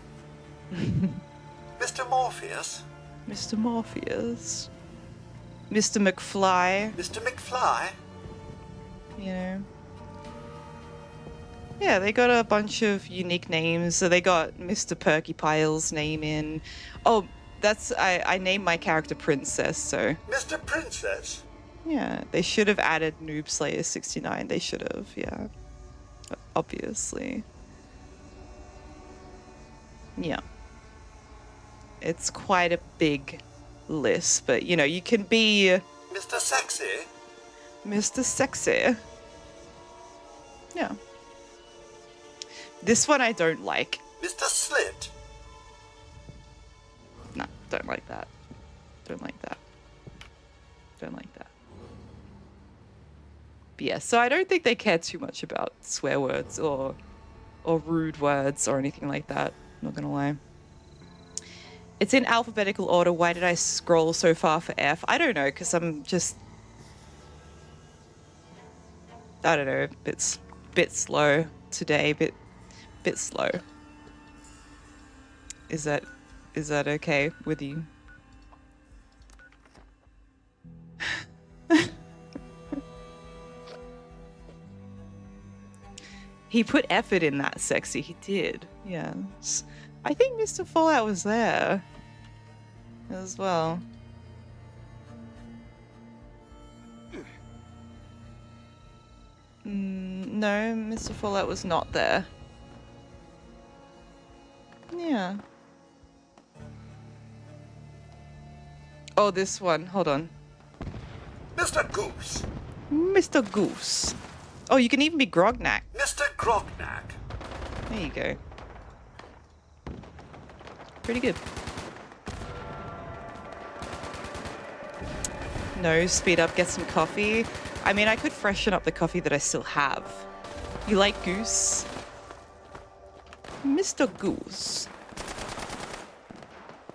Speaker 5: Morpheus?
Speaker 1: Mr. Morpheus. Mr. McFly.
Speaker 5: Mr. McFly?
Speaker 1: You know. Yeah, they got a bunch of unique names. So they got Mr. Perkypile's name in. Oh, I named my character Princess, so.
Speaker 5: Mr. Princess?
Speaker 1: Yeah, they should have added Noob Slayer 69. They should have, yeah. Obviously. Yeah. It's quite a big list, but you know, you can be
Speaker 5: Mr. Sexy?
Speaker 1: Mr. Sexy. Yeah. This one I don't like.
Speaker 16: Mr. Slit.
Speaker 1: No, don't like that. Don't like that. Don't like that. But yeah, so I don't think they care too much about swear words or rude words or anything like that. Not gonna lie. It's in alphabetical order. Why did I scroll so far for F? I don't know, because I'm just... I don't know, bit slow today, bit slow. Is that okay with you? He put effort in that, Sexy. He did. Yes. I think Mr. Fallout was there as well. No, Mr. Fallout was not there. Yeah. Oh, this one. Hold on.
Speaker 16: Mr. Goose.
Speaker 1: Mr. Goose. Oh, you can even be Grognak.
Speaker 16: Mr. Grognak.
Speaker 1: There you go. Pretty good. No, speed up, get some coffee. I mean, I could freshen up the coffee that I still have. You like Goose? Mr. Goose.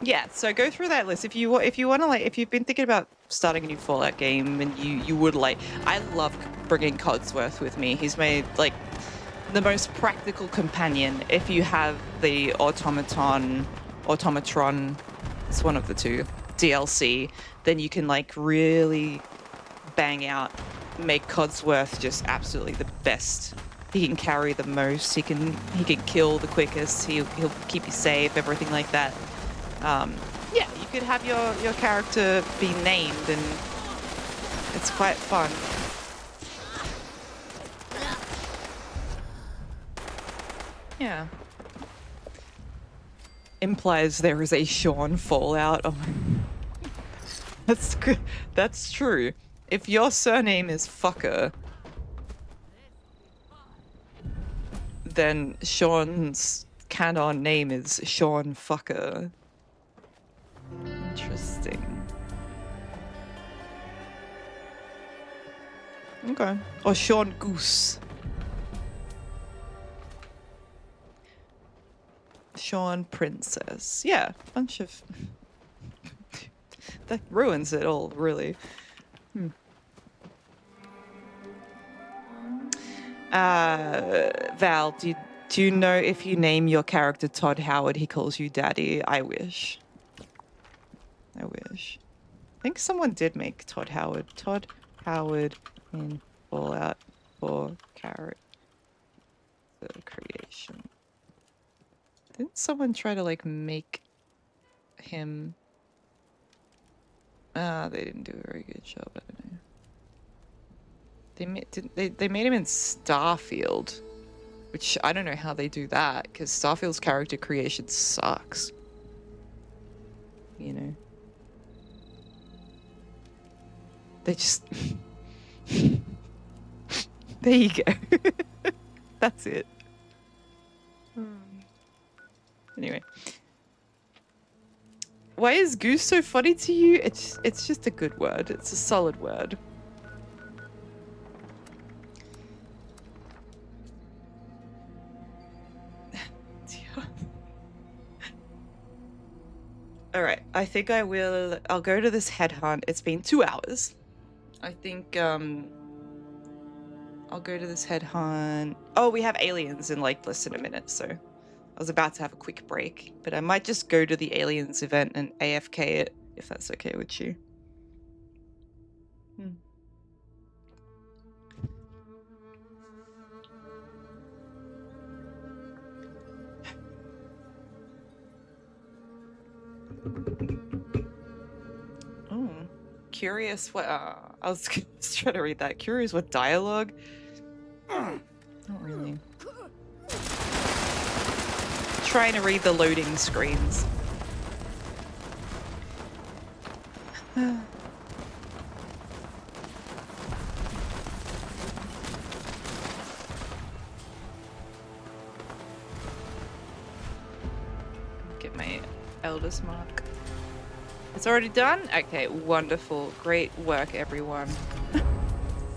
Speaker 1: Yeah, so go through that list. If you want to, like, if you've been thinking about starting a new Fallout game and you would like, I love bringing Codsworth with me. He's made like the most practical companion. If you have the Automatron, it's one of the two, DLC, then you can like really bang out, make Codsworth just absolutely the best. He can carry the most. He can kill the quickest. He'll keep you safe. Everything like that. Yeah, you could have your character be named, and it's quite fun. Yeah. Implies there is a Sean Fallout. Oh, that's good. That's true. If your surname is Fucker, then Sean's canon name is Sean Fucker. Interesting. Okay. Or Sean Goose. Sean Princess. Yeah, bunch of... that ruins it all, really. Val, do you know if you name your character Todd Howard, he calls you Daddy? I wish. I wish. I think someone did make Todd Howard. Todd Howard in Fallout 4 character creation. Didn't someone try to like make him? They didn't do a very good job. I don't know. They made him in Starfield, which I don't know how they do that because Starfield's character creation sucks. You know. They just... there you go. That's it. Anyway. Why is Goose so funny to you? It's just a good word. It's a solid word. Alright, I think I'll go to this headhunt. It's been 2 hours. I think, I'll go to this headhunt. Oh, we have aliens in, like, less than a minute, so I was about to have a quick break. But I might just go to the aliens event and AFK it, if that's okay with you. Oh, curious what... I was just trying to read that. Curious what dialogue? Not really. Trying to read the loading screens. get my eldest mark. It's already done? Okay, wonderful. Great work, everyone.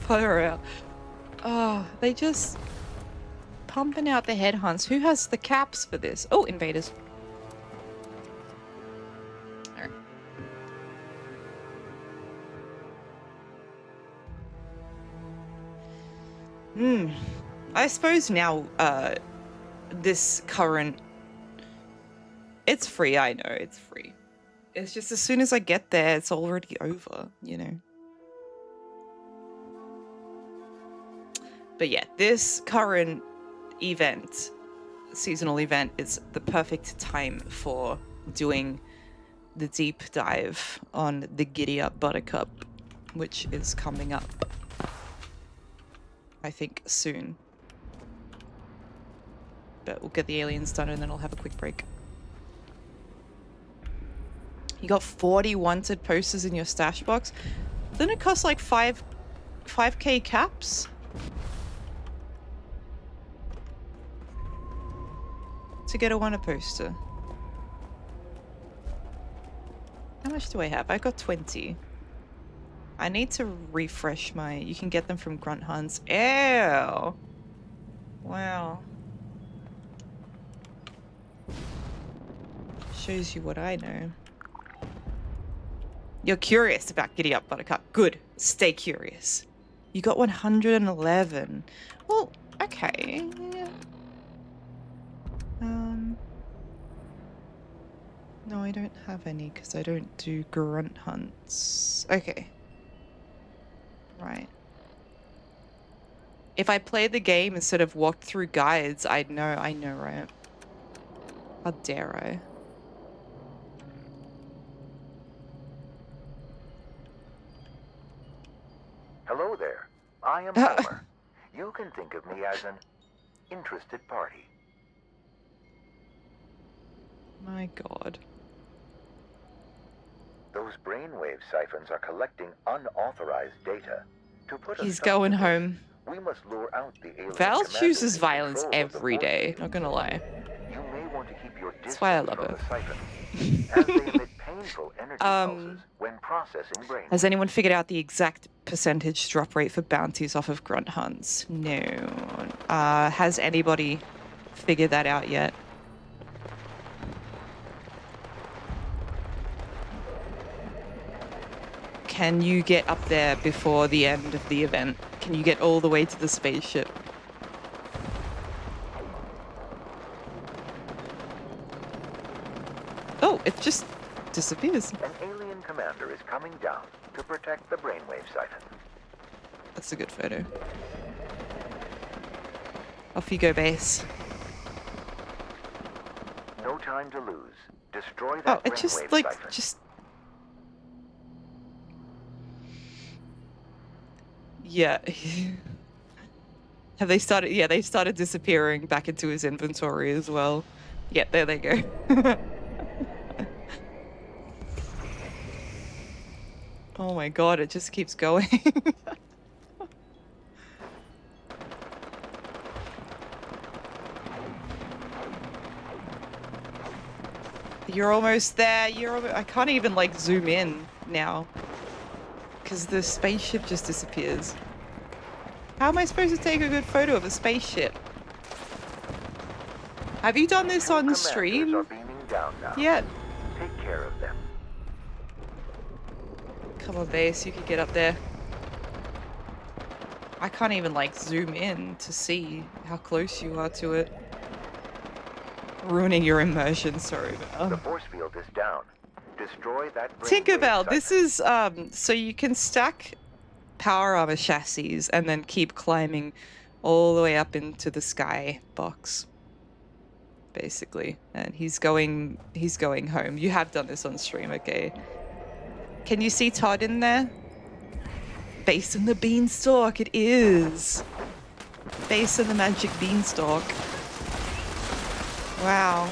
Speaker 1: Far out. Oh, they just pumping out the headhunts. Who has the caps for this? Oh, invaders. Alright. I suppose now, this current... It's free, I know, it's free. It's just as soon as I get there, it's already over, you know? But yeah, this current event, seasonal event, is the perfect time for doing the deep dive on the Giddyup Buttercup, which is coming up, I think, soon. But we'll get the aliens done and then I'll have a quick break. You got 40 wanted posters in your stash box? Didn't it cost like 5k caps? To get a wanted poster. How much do I have? I got 20. I need to refresh my... You can get them from grunt hunts. Ew! Wow. Shows you what I know. You're curious about Giddyup Buttercup. Good. Stay curious. You got 111. Well, okay. No, I don't have any because I don't do grunt hunts. Okay. Right. If I played the game instead of walked through guides, I'd know. I know, right? How dare I?
Speaker 17: Hello there. I am Homer. You can think of me as an interested party.
Speaker 1: My God.
Speaker 17: Those brainwave siphons are collecting unauthorized data. To put
Speaker 1: He's going home.
Speaker 17: We must lure out the alien
Speaker 1: Val
Speaker 17: commanders
Speaker 1: chooses
Speaker 17: in
Speaker 1: violence
Speaker 17: control of the
Speaker 1: every
Speaker 17: force
Speaker 1: day,
Speaker 17: field.
Speaker 1: not gonna lie.
Speaker 17: You may want to keep your
Speaker 1: That's why I
Speaker 17: distance
Speaker 1: love
Speaker 17: from
Speaker 1: her.
Speaker 17: the siphons, as they emit painful energy pulses when processing brain.
Speaker 1: Has anyone figured out the exact percentage drop rate for bounties off of grunt hunts? No. Has anybody figured that out yet? Can you get up there before the end of the event? Can you get all the way to the spaceship? Oh, it just disappears.
Speaker 17: An alien commander is coming down to protect the brainwave siphon.
Speaker 1: That's a good photo. Off you go, base.
Speaker 17: No time to lose. Destroy that
Speaker 1: Oh, it just,
Speaker 17: brainwave
Speaker 1: like,
Speaker 17: siphon.
Speaker 1: just... Yeah. Have they started? Yeah, they started disappearing back into his inventory as well. Yeah, there they go. Oh my God, it just keeps going. You're almost there. I can't even like zoom in now because the spaceship just disappears. How am I supposed to take a good photo of a spaceship? Have you done this on stream?
Speaker 17: Are beaming down now.
Speaker 1: Yeah.
Speaker 17: Take care of them.
Speaker 1: Come on, base. You could get up there. I can't even like zoom in to see how close you are to it. Ruining your immersion, sorry.
Speaker 17: The force field is down. Destroy that
Speaker 1: Tinkerbell, this is so you can stack power armor chassis and then keep climbing all the way up into the sky box. Basically. And he's going home. You have done this on stream, okay? Can you see Todd in there? Base in the beanstalk, it is. Base in the magic beanstalk. Wow.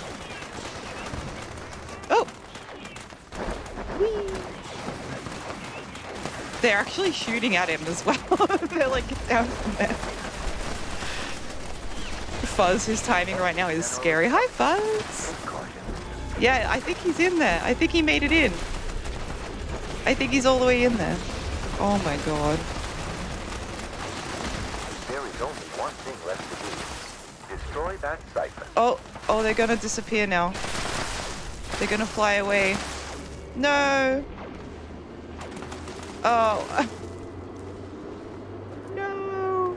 Speaker 1: Oh! Whee! They're actually shooting at him as well. They're like, get down from there. Fuzz, his timing right now is scary. Hi, Fuzz! Yeah, I think he's in there. I think he made it in. I think he's all the way in there. Oh my god.
Speaker 17: There is only one thing left to do. Destroy that siphon.
Speaker 1: Oh, they're gonna disappear now. They're gonna fly away. No. Oh. No.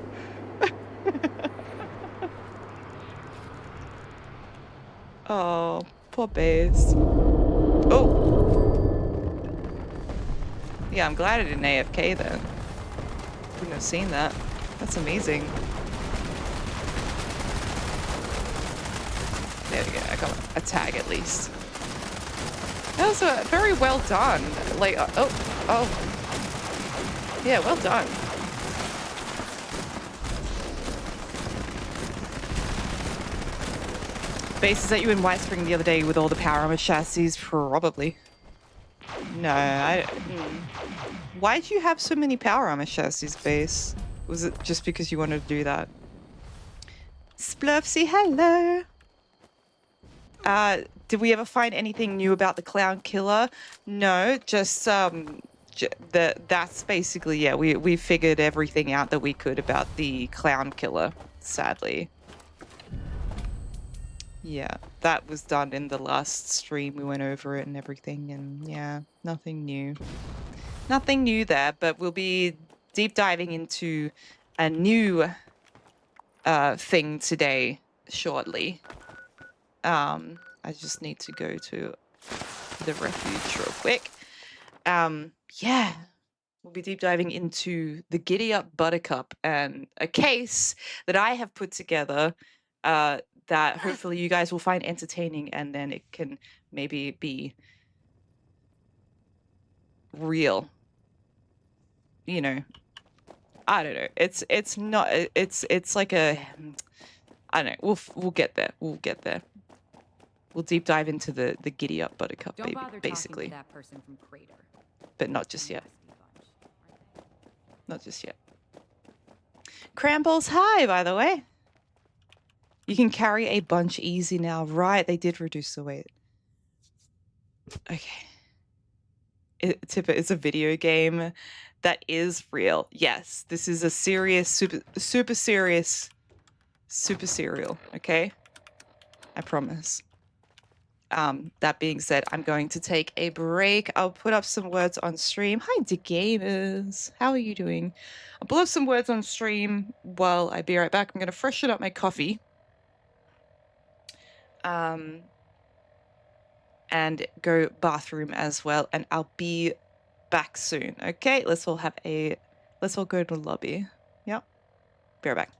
Speaker 1: Oh, poor base. Oh. Yeah, I'm glad I didn't AFK then. Wouldn't have seen that. That's amazing. There we go. I got a tag at least. That was very well done. Like, oh. Yeah, well done. Bases at you in White Spring the other day with all the power armor chassis? Probably. No, Why'd you have so many power armor chassis, Base? Was it just because you wanted to do that? Splurfsy, hello! Did we ever find anything new about the clown killer? No, just that's basically, yeah, we figured everything out that we could about the clown killer, sadly. Yeah, that was done in the last stream. We went over it and everything, and yeah, nothing new. Nothing new there, but we'll be deep diving into a new thing today shortly. I just need to go to the refuge real quick. Yeah, we'll be deep diving into the Giddyup Buttercup and a case that I have put together that hopefully you guys will find entertaining, and then it can maybe be real. You know, I don't know. It's not. It's like a. I don't know. We'll get there. We'll get there. We'll deep dive into the Giddyup Buttercup,
Speaker 18: Don't bother
Speaker 1: basically.
Speaker 18: talking to that person from Crater.
Speaker 1: But not just yet. Not just yet. Crambles, hi, by the way. You can carry a bunch easy now. Right, they did reduce the weight. Okay. Tipper, it's a video game that is real. Yes, this is a serious, super serious, super serial, okay? I promise. That being said, I'm going to take a break. I'll put up some words on stream. Hi, DeGamers. How are you doing? I'll put up some words on stream while I be right back. I'm going to freshen up my coffee. And go bathroom as well. And I'll be back soon. Okay, let's all go to the lobby. Yep. Be right back.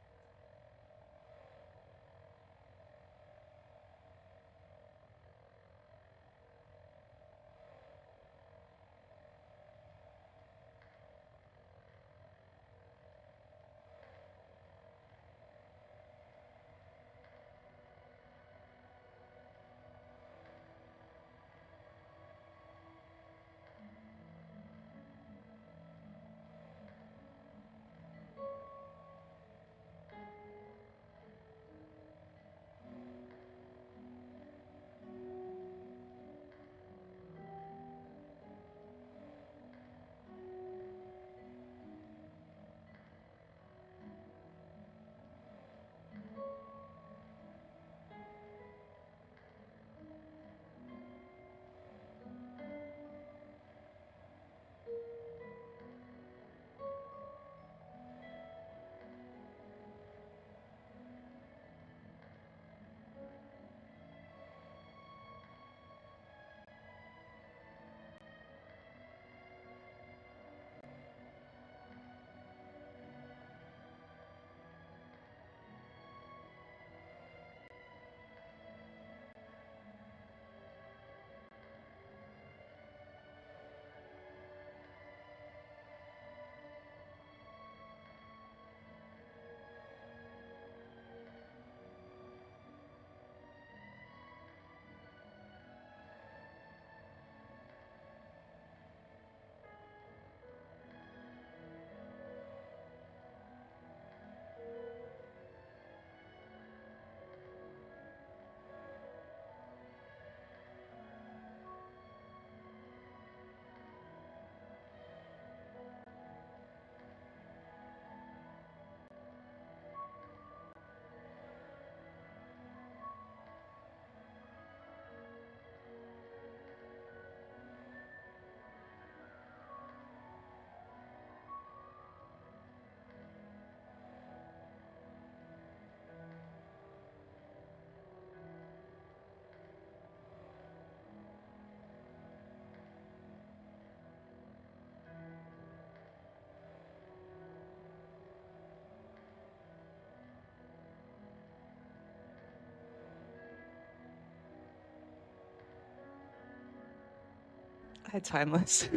Speaker 1: Hi, Timeless.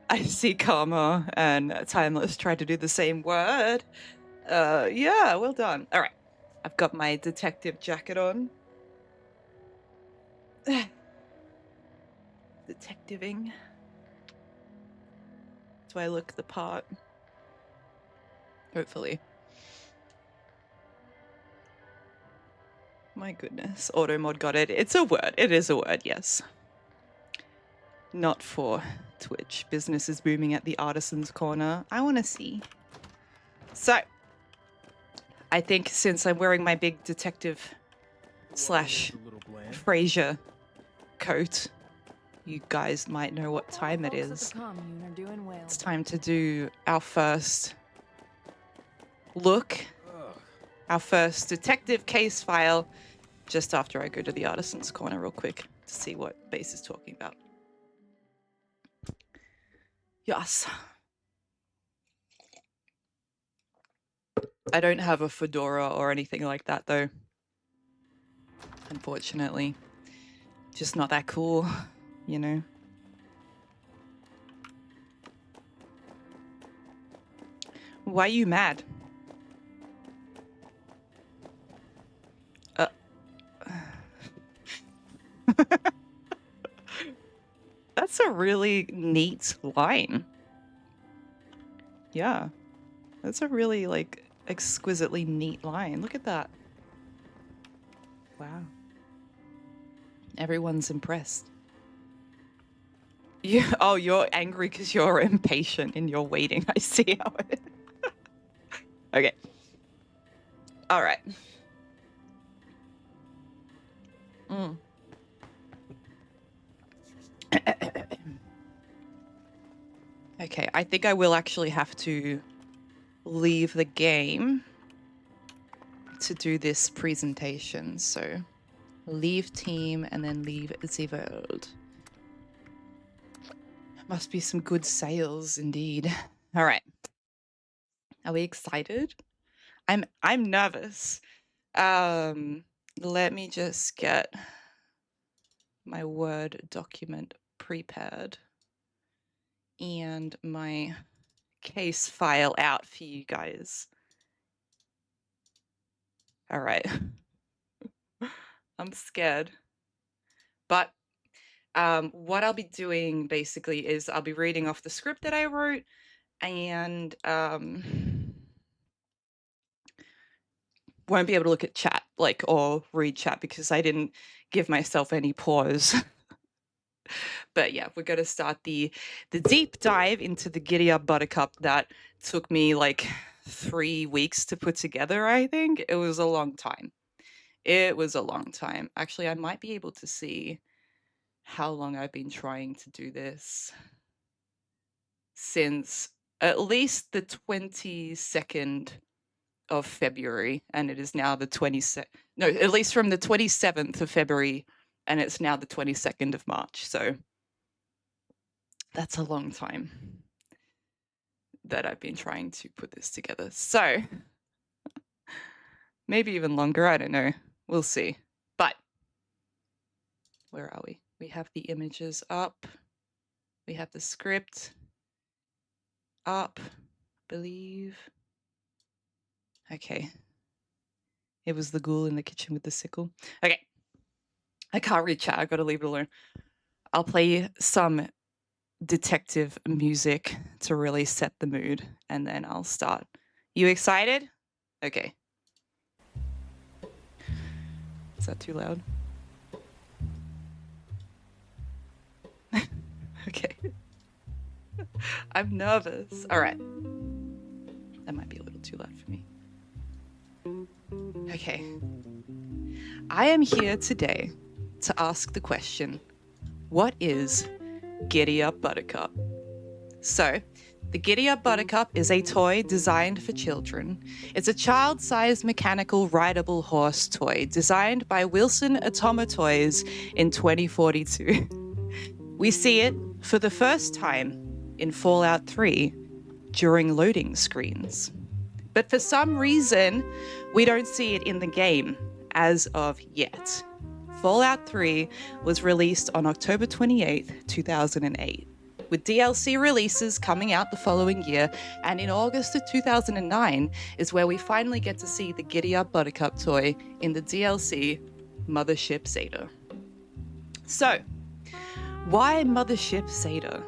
Speaker 1: I see Karma and Timeless tried to do the same word. Yeah, well done. All right. I've got my detective jacket on. Detectiving. Do I look the part? Hopefully. My goodness. Automod got it. It's a word. It is a word, yes. Not for Twitch. Business is booming at the Artisan's Corner. I want to see. So, I think since I'm wearing my big detective slash Frasier coat, you guys might know what time it is. It's time to do our first look, our first detective case file, just after I go to the Artisan's Corner real quick to see what Base is talking about. Yes. I don't have a fedora or anything like that, though. Unfortunately. Just not that cool, you know? Why are you mad? That's a really neat line. Yeah. That's a really, like, exquisitely neat line. Look at that. Wow. Everyone's impressed. Yeah. Oh, you're angry because you're impatient and you're waiting. I see how it is. Okay. All right. Okay, I think I will actually have to leave the game to do this presentation. So leave team and then leave the world. Must be some good sales indeed. All right. Are we excited? I'm nervous. Let me just get my Word document prepared and my case file out for you guys. All right. I'm scared. But what I'll be doing basically is I'll be reading off the script that I wrote and won't be able to look at chat, like, or read chat because I didn't give myself any pause. But yeah, we're going to start the deep dive into the Giddyup Buttercup that took me like 3 weeks to put together, I think. It was a long time. It was a long time. Actually, I might be able to see how long I've been trying to do this since at least the 22nd of February, and it is now the 27th. No, at least from the 27th of February, and it's now the 22nd of March. So that's a long time that I've been trying to put this together. So maybe even longer. I don't know. We'll see. But where are we? We have the images up. We have the script up, I believe. Okay. It was the ghoul in the kitchen with the sickle. Okay. I can't read chat. I've got to leave it alone. I'll play some detective music to really set the mood, and then I'll start. You excited? Okay. Is that too loud? Okay. I'm nervous. All right. That might be a little too loud for me. Okay. I am here today to ask the question, what is Giddyup Buttercup? So, the Giddyup Buttercup is a toy designed for children. It's a child-sized mechanical rideable horse toy designed by Wilson Automatoys in 2042. We see it for the first time in Fallout 3 during loading screens. But for some reason, we don't see it in the game as of yet. Fallout 3 was released on October 28th, 2008, with DLC releases coming out the following year, and in August of 2009 is where we finally get to see the Giddyup Buttercup toy in the DLC Mothership Zeta. So, why Mothership Zeta?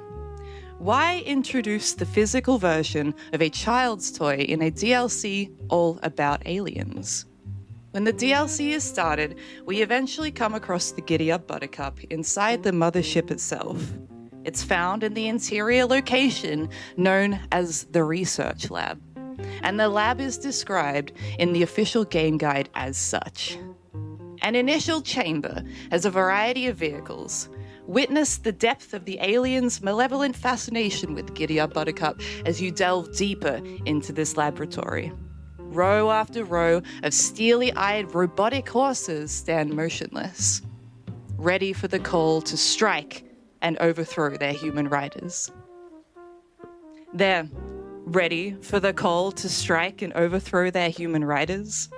Speaker 1: Why introduce the physical version of a child's toy in a DLC all about aliens? When the DLC is started, we eventually come across the Giddyup Buttercup inside the mothership itself. It's found in the interior location known as the Research Lab, and the lab is described in the official game guide as such. An initial chamber has a variety of vehicles. Witness the depth of the aliens' malevolent fascination with Giddyup Buttercup as you delve deeper into this laboratory. Row after row of steely-eyed robotic horses stand motionless, ready for the call to strike and overthrow their human riders. They're ready for the call to strike and overthrow their human riders.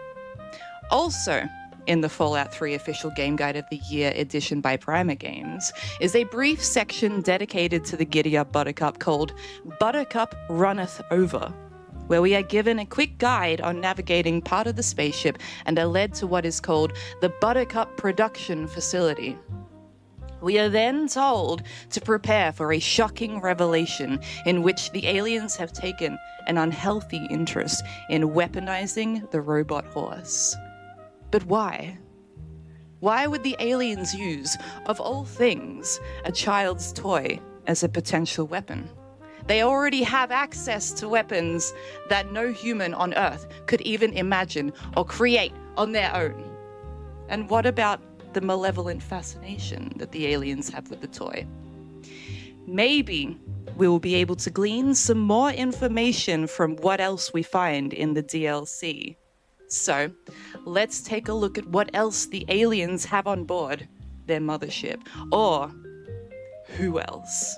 Speaker 1: Also, in the Fallout 3 Official Game Guide of the Year edition by Primer Games, is a brief section dedicated to the Giddyup Buttercup called Buttercup Runneth Over, where we are given a quick guide on navigating part of the spaceship and are led to what is called the Buttercup Production Facility. We are then told to prepare for a shocking revelation in which the aliens have taken an unhealthy interest in weaponizing the robot horse. But why? Why would the aliens use, of all things, a child's toy as a potential weapon? They already have access to weapons that no human on Earth could even imagine or create on their own. And what about the malevolent fascination that the aliens have with the toy? Maybe we will be able to glean some more information from what else we find in the DLC. So, let's take a look at what else the aliens have on board their mothership. Or, who else?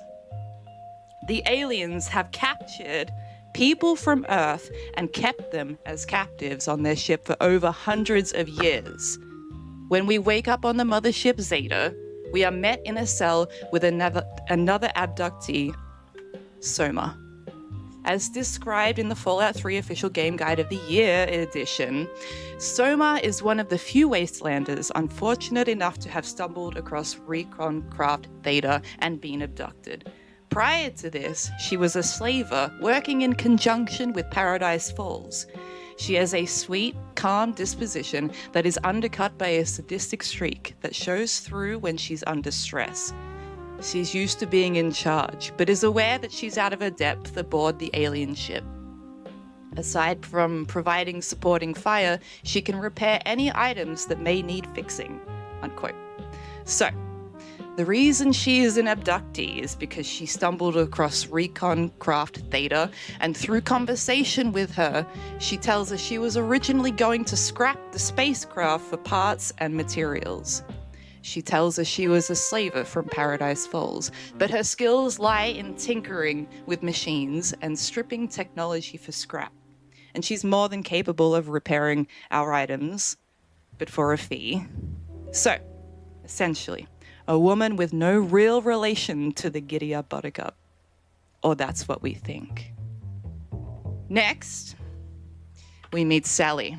Speaker 1: The aliens have captured people from Earth and kept them as captives on their ship for over hundreds of years. When we wake up on the mothership Zeta, we are met in a cell with another abductee, Soma. As described in the Fallout 3 Official Game Guide of the Year edition, Soma is one of the few Wastelanders unfortunate enough to have stumbled across Recon Craft Theta and been abducted. Prior to this, she was a slaver working in conjunction with Paradise Falls. She has a sweet, calm disposition that is undercut by a sadistic streak that shows through when she's under stress. She's used to being in charge, but is aware that she's out of her depth aboard the alien ship. Aside from providing supporting fire, she can repair any items that may need fixing, unquote. So, the reason she is an abductee is because she stumbled across Recon Craft Theta, and through conversation with her, she tells us she was originally going to scrap the spacecraft for parts and materials. She tells us she was a slaver from Paradise Falls, but her skills lie in tinkering with machines and stripping technology for scrap. And she's more than capable of repairing our items, but for a fee. So, essentially, a woman with no real relation to the Giddyup Buttercup. Or that's what we think. Next, we meet Sally,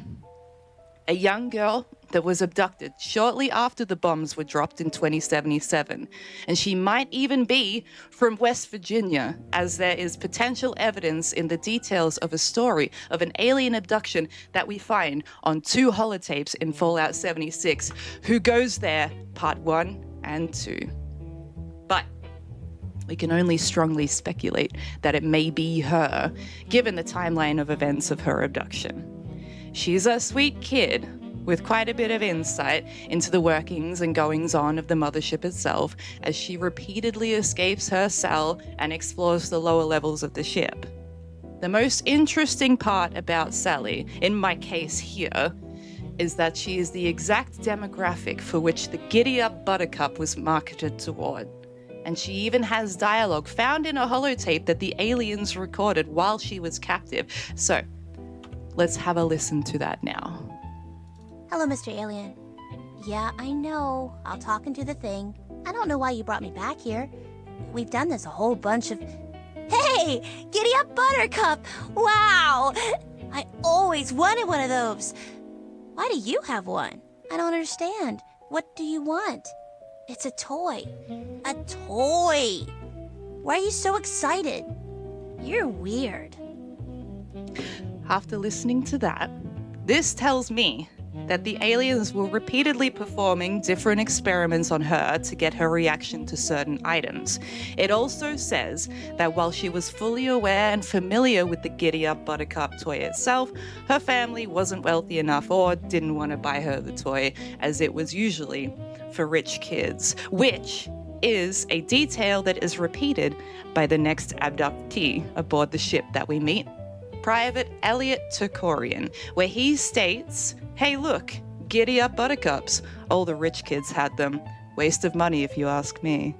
Speaker 1: a young girl that was abducted shortly after the bombs were dropped in 2077, and she might even be from West Virginia, as there is potential evidence in the details of a story of an alien abduction that we find on 2 holotapes in Fallout 76, Who Goes There, Part 1 and 2. But we can only strongly speculate that it may be her, given the timeline of events of her abduction. She's a sweet kid with quite a bit of insight into the workings and goings-on of the mothership itself, as she repeatedly escapes her cell and explores the lower levels of the ship. The most interesting part about Sally, in my case here, is that she is the exact demographic for which the Giddyup Buttercup was marketed toward. And she even has dialogue found in a holotape that the aliens recorded while she was captive. So, let's have a listen to that now.
Speaker 18: Hello, Mr. Alien.
Speaker 9: Yeah, I know. I'll talk into the thing. I don't know why you brought me back here. We've done this a whole bunch of... Hey! Giddyup Buttercup! Wow! I always wanted one of those. Why do you have one? I don't understand. What do you want? It's a toy. A toy! Why are you so excited? You're weird.
Speaker 1: After listening to that, this tells me that the aliens were repeatedly performing different experiments on her to get her reaction to certain items. It also says that while she was fully aware and familiar with the Giddyup Buttercup toy itself, her family wasn't wealthy enough or didn't want to buy her the toy, as it was usually for rich kids, which is a detail that is repeated by the next abductee aboard the ship that we meet, Private Elliot Turkorian, where he states, "Hey look, Giddyup Buttercups. All the rich kids had them. Waste of money if you ask me."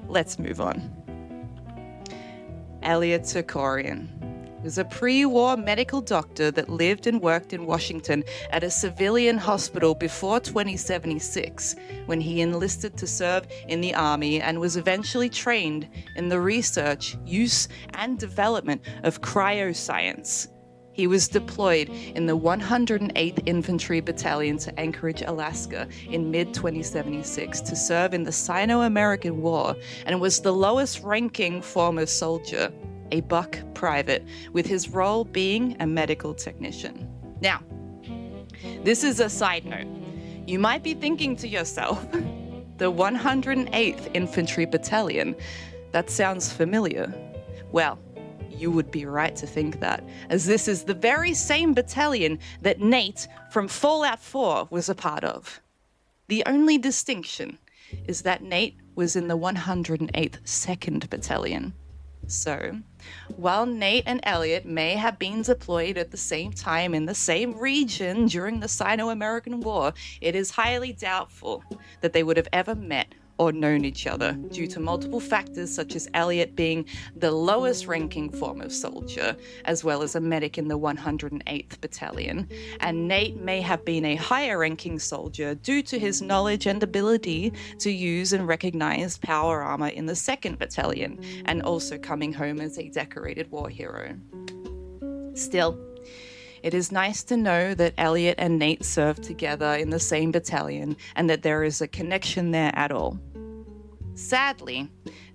Speaker 1: Let's move on. Elliot Turkorian was a pre-war medical doctor that lived and worked in Washington at a civilian hospital before 2076, when he enlisted to serve in the Army and was eventually trained in the research, use, and development of cryoscience. He was deployed in the 108th Infantry Battalion to Anchorage, Alaska in mid-2076 to serve in the Sino-American War, and was the lowest-ranking former soldier, a buck private, with his role being a medical technician. Now, this is a side note. You might be thinking to yourself, the 108th Infantry Battalion, that sounds familiar. Well, you would be right to think that, as this is the very same battalion that Nate from Fallout 4 was a part of. The only distinction is that Nate was in the 108th 2nd Battalion. So, while Nate and Elliot may have been deployed at the same time in the same region during the Sino-American War, it is highly doubtful that they would have ever met or known each other due to multiple factors, such as Elliot being the lowest ranking former soldier, as well as a medic in the 108th Battalion, and Nate may have been a higher ranking soldier due to his knowledge and ability to use and recognize power armor in the 2nd Battalion, and also coming home as a decorated war hero. Still, it is nice to know that Elliot and Nate served together in the same battalion and that there is a connection there at all. Sadly,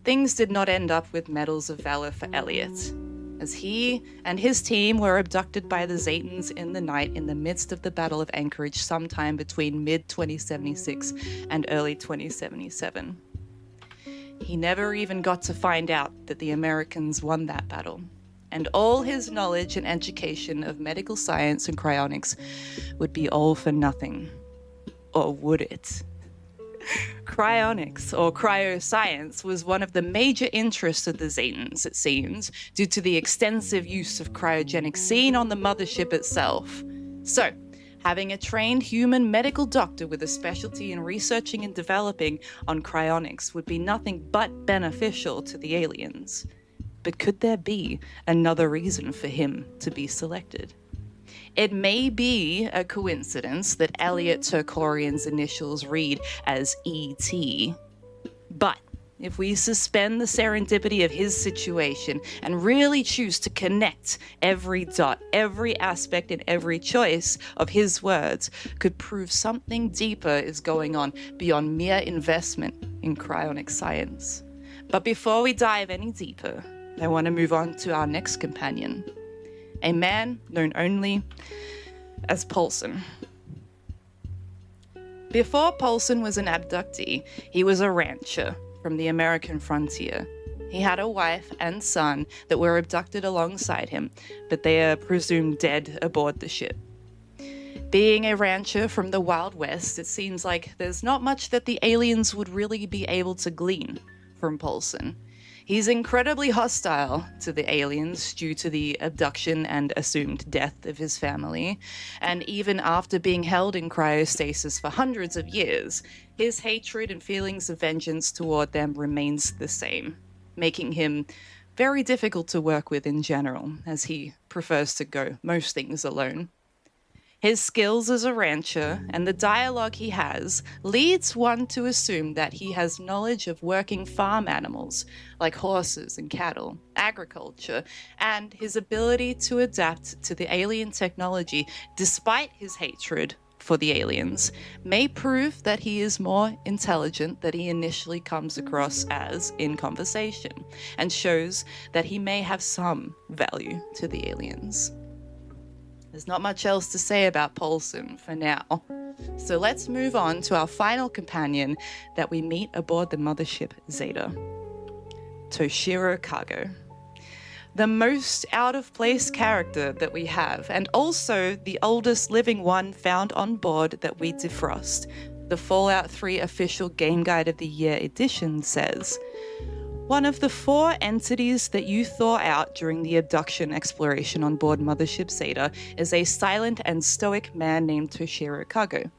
Speaker 1: things did not end up with medals of valor for Elliot, as he and his team were abducted by the Zetans in the night in the midst of the Battle of Anchorage sometime between mid-2076 and early 2077. He never even got to find out that the Americans won that battle, and all his knowledge and education of medical science and cryonics would be all for nothing. Or would it? Cryonics, or cryoscience, was one of the major interests of the Zetans, it seems, due to the extensive use of cryogenics seen on the mothership itself. So, having a trained human medical doctor with a specialty in researching and developing on cryonics would be nothing but beneficial to the aliens. But could there be another reason for him to be selected? It may be a coincidence that Elliot Turkorian's initials read as E.T., but if we suspend the serendipity of his situation and really choose to connect every dot, every aspect and every choice of his words could prove something deeper is going on beyond mere investment in cryonic science. But before we dive any deeper, I want to move on to our next companion, a man known only as Paulson. Before Paulson was an abductee, he was a rancher from the American frontier. He had a wife and son that were abducted alongside him, but they are presumed dead aboard the ship. Being a rancher from the Wild West, it seems like there's not much that the aliens would really be able to glean from Paulson. He's incredibly hostile to the aliens due to the abduction and assumed death of his family, and even after being held in cryostasis for hundreds of years, his hatred and feelings of vengeance toward them remains the same, making him very difficult to work with in general, as he prefers to go most things alone. His skills as a rancher and the dialogue he has leads one to assume that he has knowledge of working farm animals like horses and cattle, agriculture, and his ability to adapt to the alien technology despite his hatred for the aliens may prove that he is more intelligent than he initially comes across as in conversation, and shows that he may have some value to the aliens. There's not much else to say about Paulson for now. So let's move on to our final companion that we meet aboard the mothership Zeta, Toshiro Kago. The most out-of-place character that we have, and also the oldest living one found on board that we defrost. The Fallout 3 official Game Guide of the Year edition says, one of the 4 entities that you thaw out during the abduction exploration on board Mothership Zeta is a silent and stoic man named Toshiro Kago.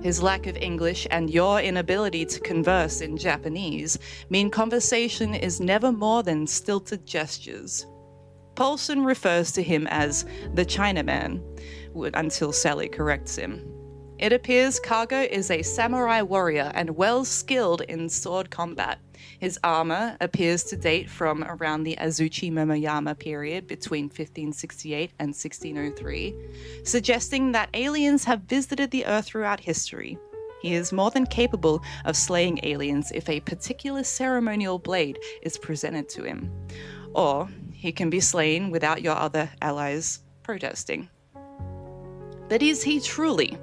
Speaker 1: His lack of English and your inability to converse in Japanese mean conversation is never more than stilted gestures. Paulson refers to him as the Chinaman, until Sally corrects him. It appears Kago is a samurai warrior and well skilled in sword combat. His armor appears to date from around the Azuchi Momoyama period between 1568 and 1603, suggesting that aliens have visited the Earth throughout history. He is more than capable of slaying aliens if a particular ceremonial blade is presented to him. Or he can be slain without your other allies protesting. But is he truly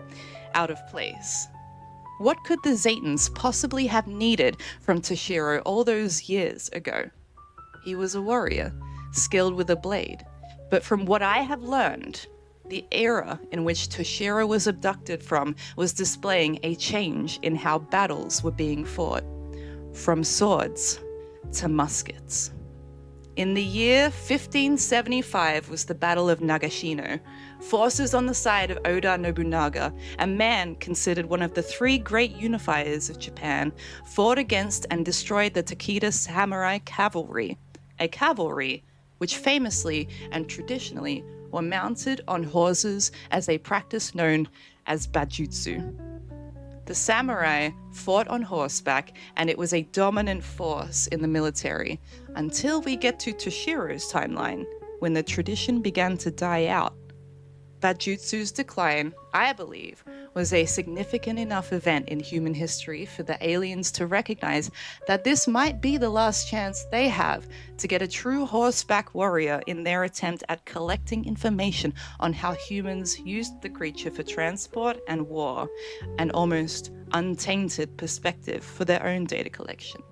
Speaker 1: out of place? What could the Zetans possibly have needed from Toshiro all those years ago? He was a warrior, skilled with a blade, but from what I have learned, the era in which Toshiro was abducted from was displaying a change in how battles were being fought, from swords to muskets. In the year 1575 was the Battle of Nagashino. Forces on the side of Oda Nobunaga, a man considered one of the 3 great unifiers of Japan, fought against and destroyed the Takeda samurai cavalry, a cavalry which famously and traditionally were mounted on horses as a practice known as bajutsu. The samurai fought on horseback, and it was a dominant force in the military until we get to Toshiro's timeline, when the tradition began to die out. Bajutsu's decline, I believe, was a significant enough event in human history for the aliens to recognize that this might be the last chance they have to get a true horseback warrior in their attempt at collecting information on how humans used the creature for transport and war, an almost untainted perspective for their own data collection.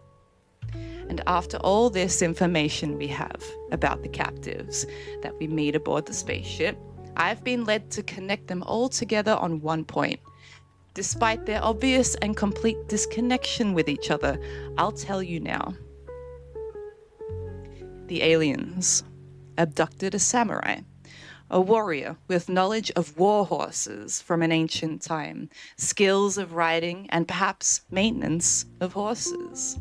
Speaker 1: And after all this information we have about the captives that we meet aboard the spaceship, I've been led to connect them all together on one point. Despite their obvious and complete disconnection with each other, I'll tell you now. The aliens abducted a samurai, a warrior with knowledge of war horses from an ancient time, skills of riding, and perhaps maintenance of horses.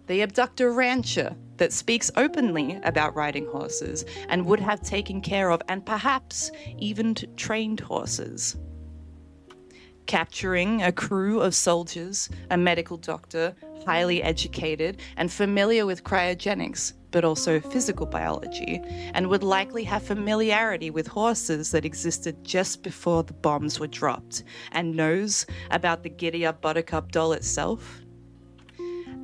Speaker 1: They abduct a rancher that speaks openly about riding horses and would have taken care of and perhaps even trained horses. Capturing a crew of soldiers, a medical doctor, highly educated and familiar with cryogenics, but also physical biology, and would likely have familiarity with horses that existed just before the bombs were dropped, and knows about the Giddyup Buttercup doll itself.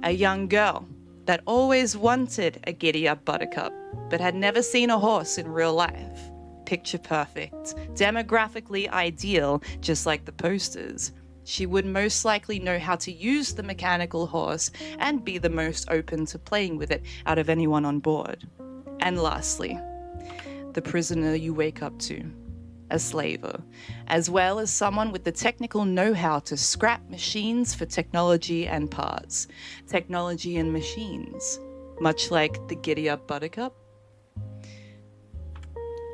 Speaker 1: A young girl that always wanted a Giddyup Buttercup, but had never seen a horse in real life. Picture perfect, demographically ideal, just like the posters. She would most likely know how to use the mechanical horse and be the most open to playing with it out of anyone on board. And lastly, the prisoner you wake up to, a slaver, as well as someone with the technical know-how to scrap machines for technology and parts. Technology and machines, much like the Giddyup Buttercup.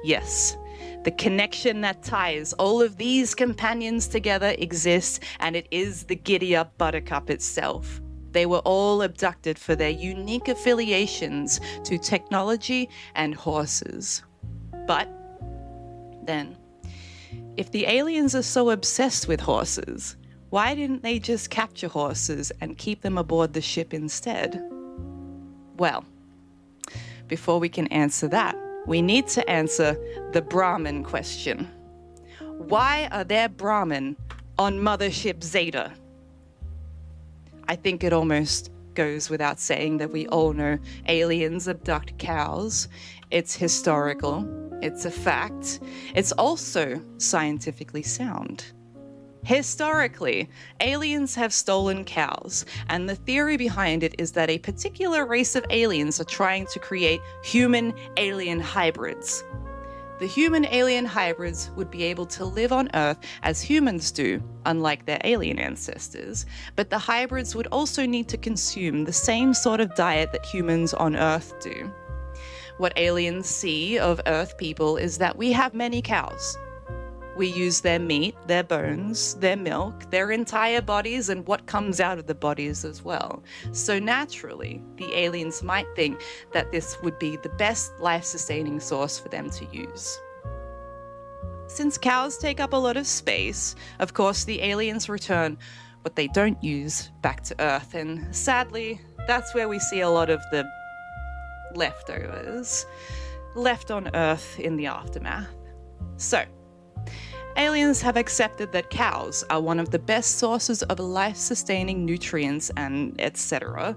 Speaker 1: Yes, the connection that ties all of these companions together exists, and it is the Giddyup Buttercup itself. They were all abducted for their unique affiliations to technology and horses. But then, If the aliens are so obsessed with horses, why didn't they just capture horses and keep them aboard the ship instead? Well, before we can answer that, we need to answer the Brahmin question. Why are there Brahmin on Mothership Zeta? I think it almost goes without saying that we all know aliens abduct cows. It's historical. It's a fact. It's also scientifically sound. Historically, aliens have stolen cows, and the theory behind it is that a particular race of aliens are trying to create human-alien hybrids. The human-alien hybrids would be able to live on Earth as humans do, unlike their alien ancestors, but the hybrids would also need to consume the same sort of diet that humans on Earth do. What aliens see of Earth people is that we have many cows. We use their meat, their bones, their milk, their entire bodies, and what comes out of the bodies as well. So naturally, the aliens might think that this would be the best life-sustaining source for them to use. Since cows take up a lot of space, of course, the aliens return what they don't use back to Earth, and sadly, that's where we see a lot of the leftovers left on Earth in the aftermath. So, aliens have accepted that cows are one of the best sources of life-sustaining nutrients and etc.,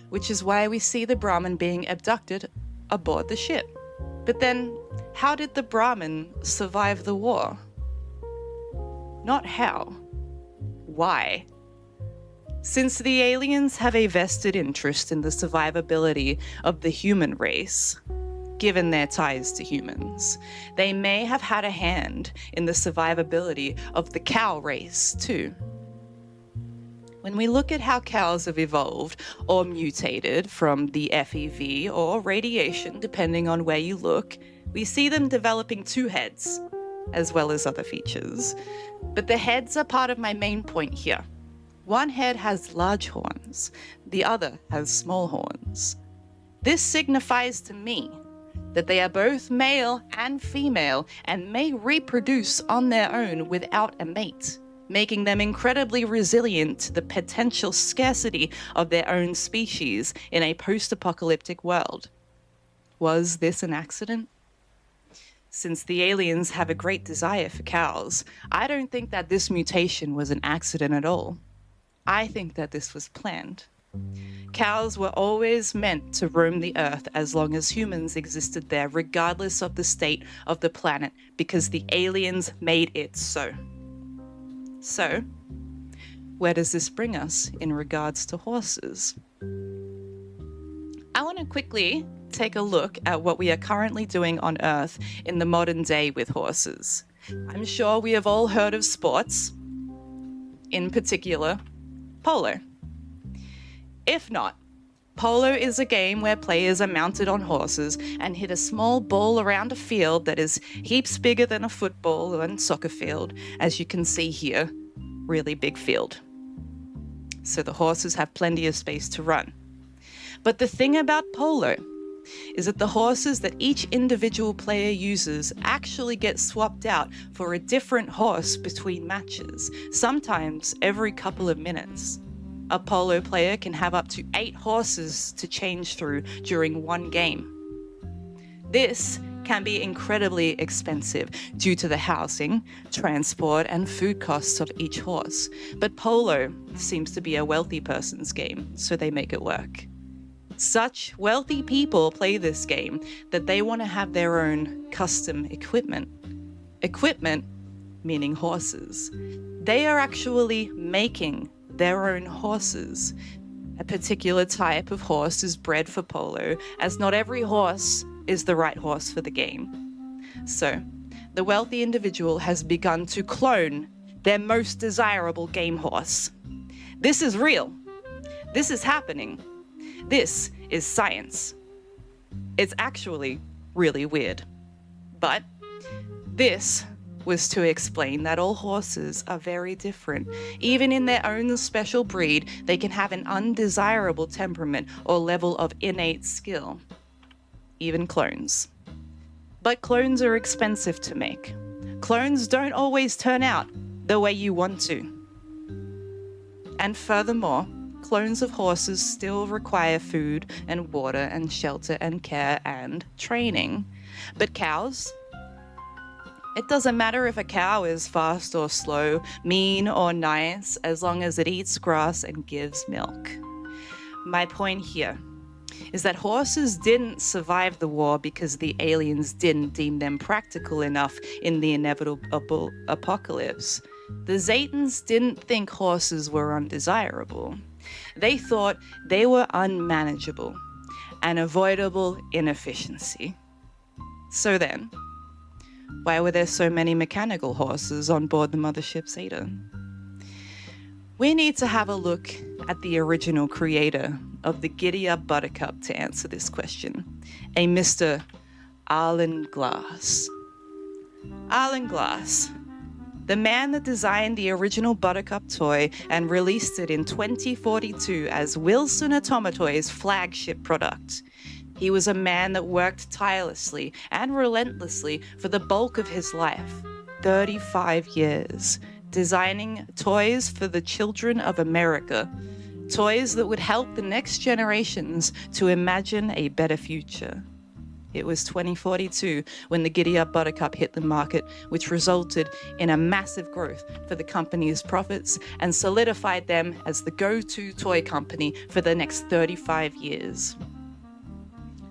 Speaker 1: which is why we see the Brahmin being abducted aboard the ship. But then, how did the Brahmin survive the war? Not how. Why? Since the aliens have a vested interest in the survivability of the human race, given their ties to humans, they may have had a hand in the survivability of the cow race too. When we look at how cows have evolved or mutated from the FEV or radiation, depending on where you look, we see them developing two heads, as well as other features. But the heads are part of my main point here. One head has large horns, the other has small horns. This signifies to me that they are both male and female and may reproduce on their own without a mate, making them incredibly resilient to the potential scarcity of their own species in a post-apocalyptic world. Was this an accident? Since the aliens have a great desire for cows, I don't think that this mutation was an accident at all. I think that this was planned. Cows were always meant to roam the earth as long as humans existed there, regardless of the state of the planet, because the aliens made it so. So, where does this bring us in regards to horses? I want to quickly take a look at what we are currently doing on Earth in the modern day with horses. I'm sure we have all heard of sports, in particular, polo. If not, polo is a game where players are mounted on horses and hit a small ball around a field that is heaps bigger than a football and soccer field, as you can see here, really big field. So the horses have plenty of space to run. But the thing about polo is that the horses that each individual player uses actually get swapped out for a different horse between matches, sometimes every couple of minutes. A polo player can have up to 8 horses to change through during one game. This can be incredibly expensive due to the housing, transport, and food costs of each horse, but polo seems to be a wealthy person's game, so they make it work. Such wealthy people play this game that they want to have their own custom equipment. Equipment, meaning horses. They are actually making their own horses. A particular type of horse is bred for polo, as not every horse is the right horse for the game. So, the wealthy individual has begun to clone their most desirable game horse. This is real. This is happening. This is science. It's actually really weird. But this was to explain that all horses are very different. Even in their own special breed, they can have an undesirable temperament or level of innate skill. Even clones. But clones are expensive to make. clones don't always turn out the way you want to. And furthermore, clones of horses still require food and water and shelter and care and training. But cows? It doesn't matter if a cow is fast or slow, mean or nice, as long as it eats grass and gives milk. My point here is that horses didn't survive the war because the aliens didn't deem them practical enough in the inevitable apocalypse. The Zetans didn't think horses were undesirable. They thought they were unmanageable, an avoidable inefficiency. So then, why were there so many mechanical horses on board the mothership Zeta? We need to have a look at the original creator of the Giddyup Buttercup to answer this question, a Mr. Arlen Glass. Arlen Glass, the man that designed the original Buttercup toy and released it in 2042 as Wilson Automatoy's flagship product. He was a man that worked tirelessly and relentlessly for the bulk of his life, 35 years, designing toys for the children of America, toys that would help the next generations to imagine a better future. It was 2042 when the Giddyup Buttercup hit the market, which resulted in a massive growth for the company's profits and solidified them as the go-to toy company for the next 35 years.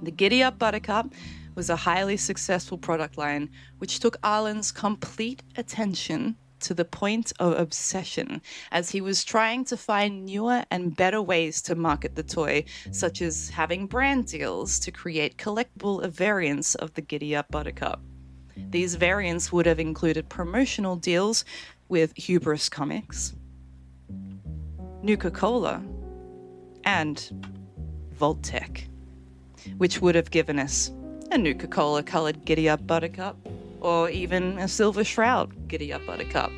Speaker 1: The Giddyup Buttercup was a highly successful product line which took Arlen's complete attention to the point of obsession as he was trying to find newer and better ways to market the toy, such as having brand deals to create collectible variants of the Giddyup Buttercup. These variants would have included promotional deals with Hubris Comics, Nuka-Cola, and Voltec, which would have given us a Nuka-Cola coloured Giddyup Buttercup, or even a Silver Shroud Giddyup Buttercup.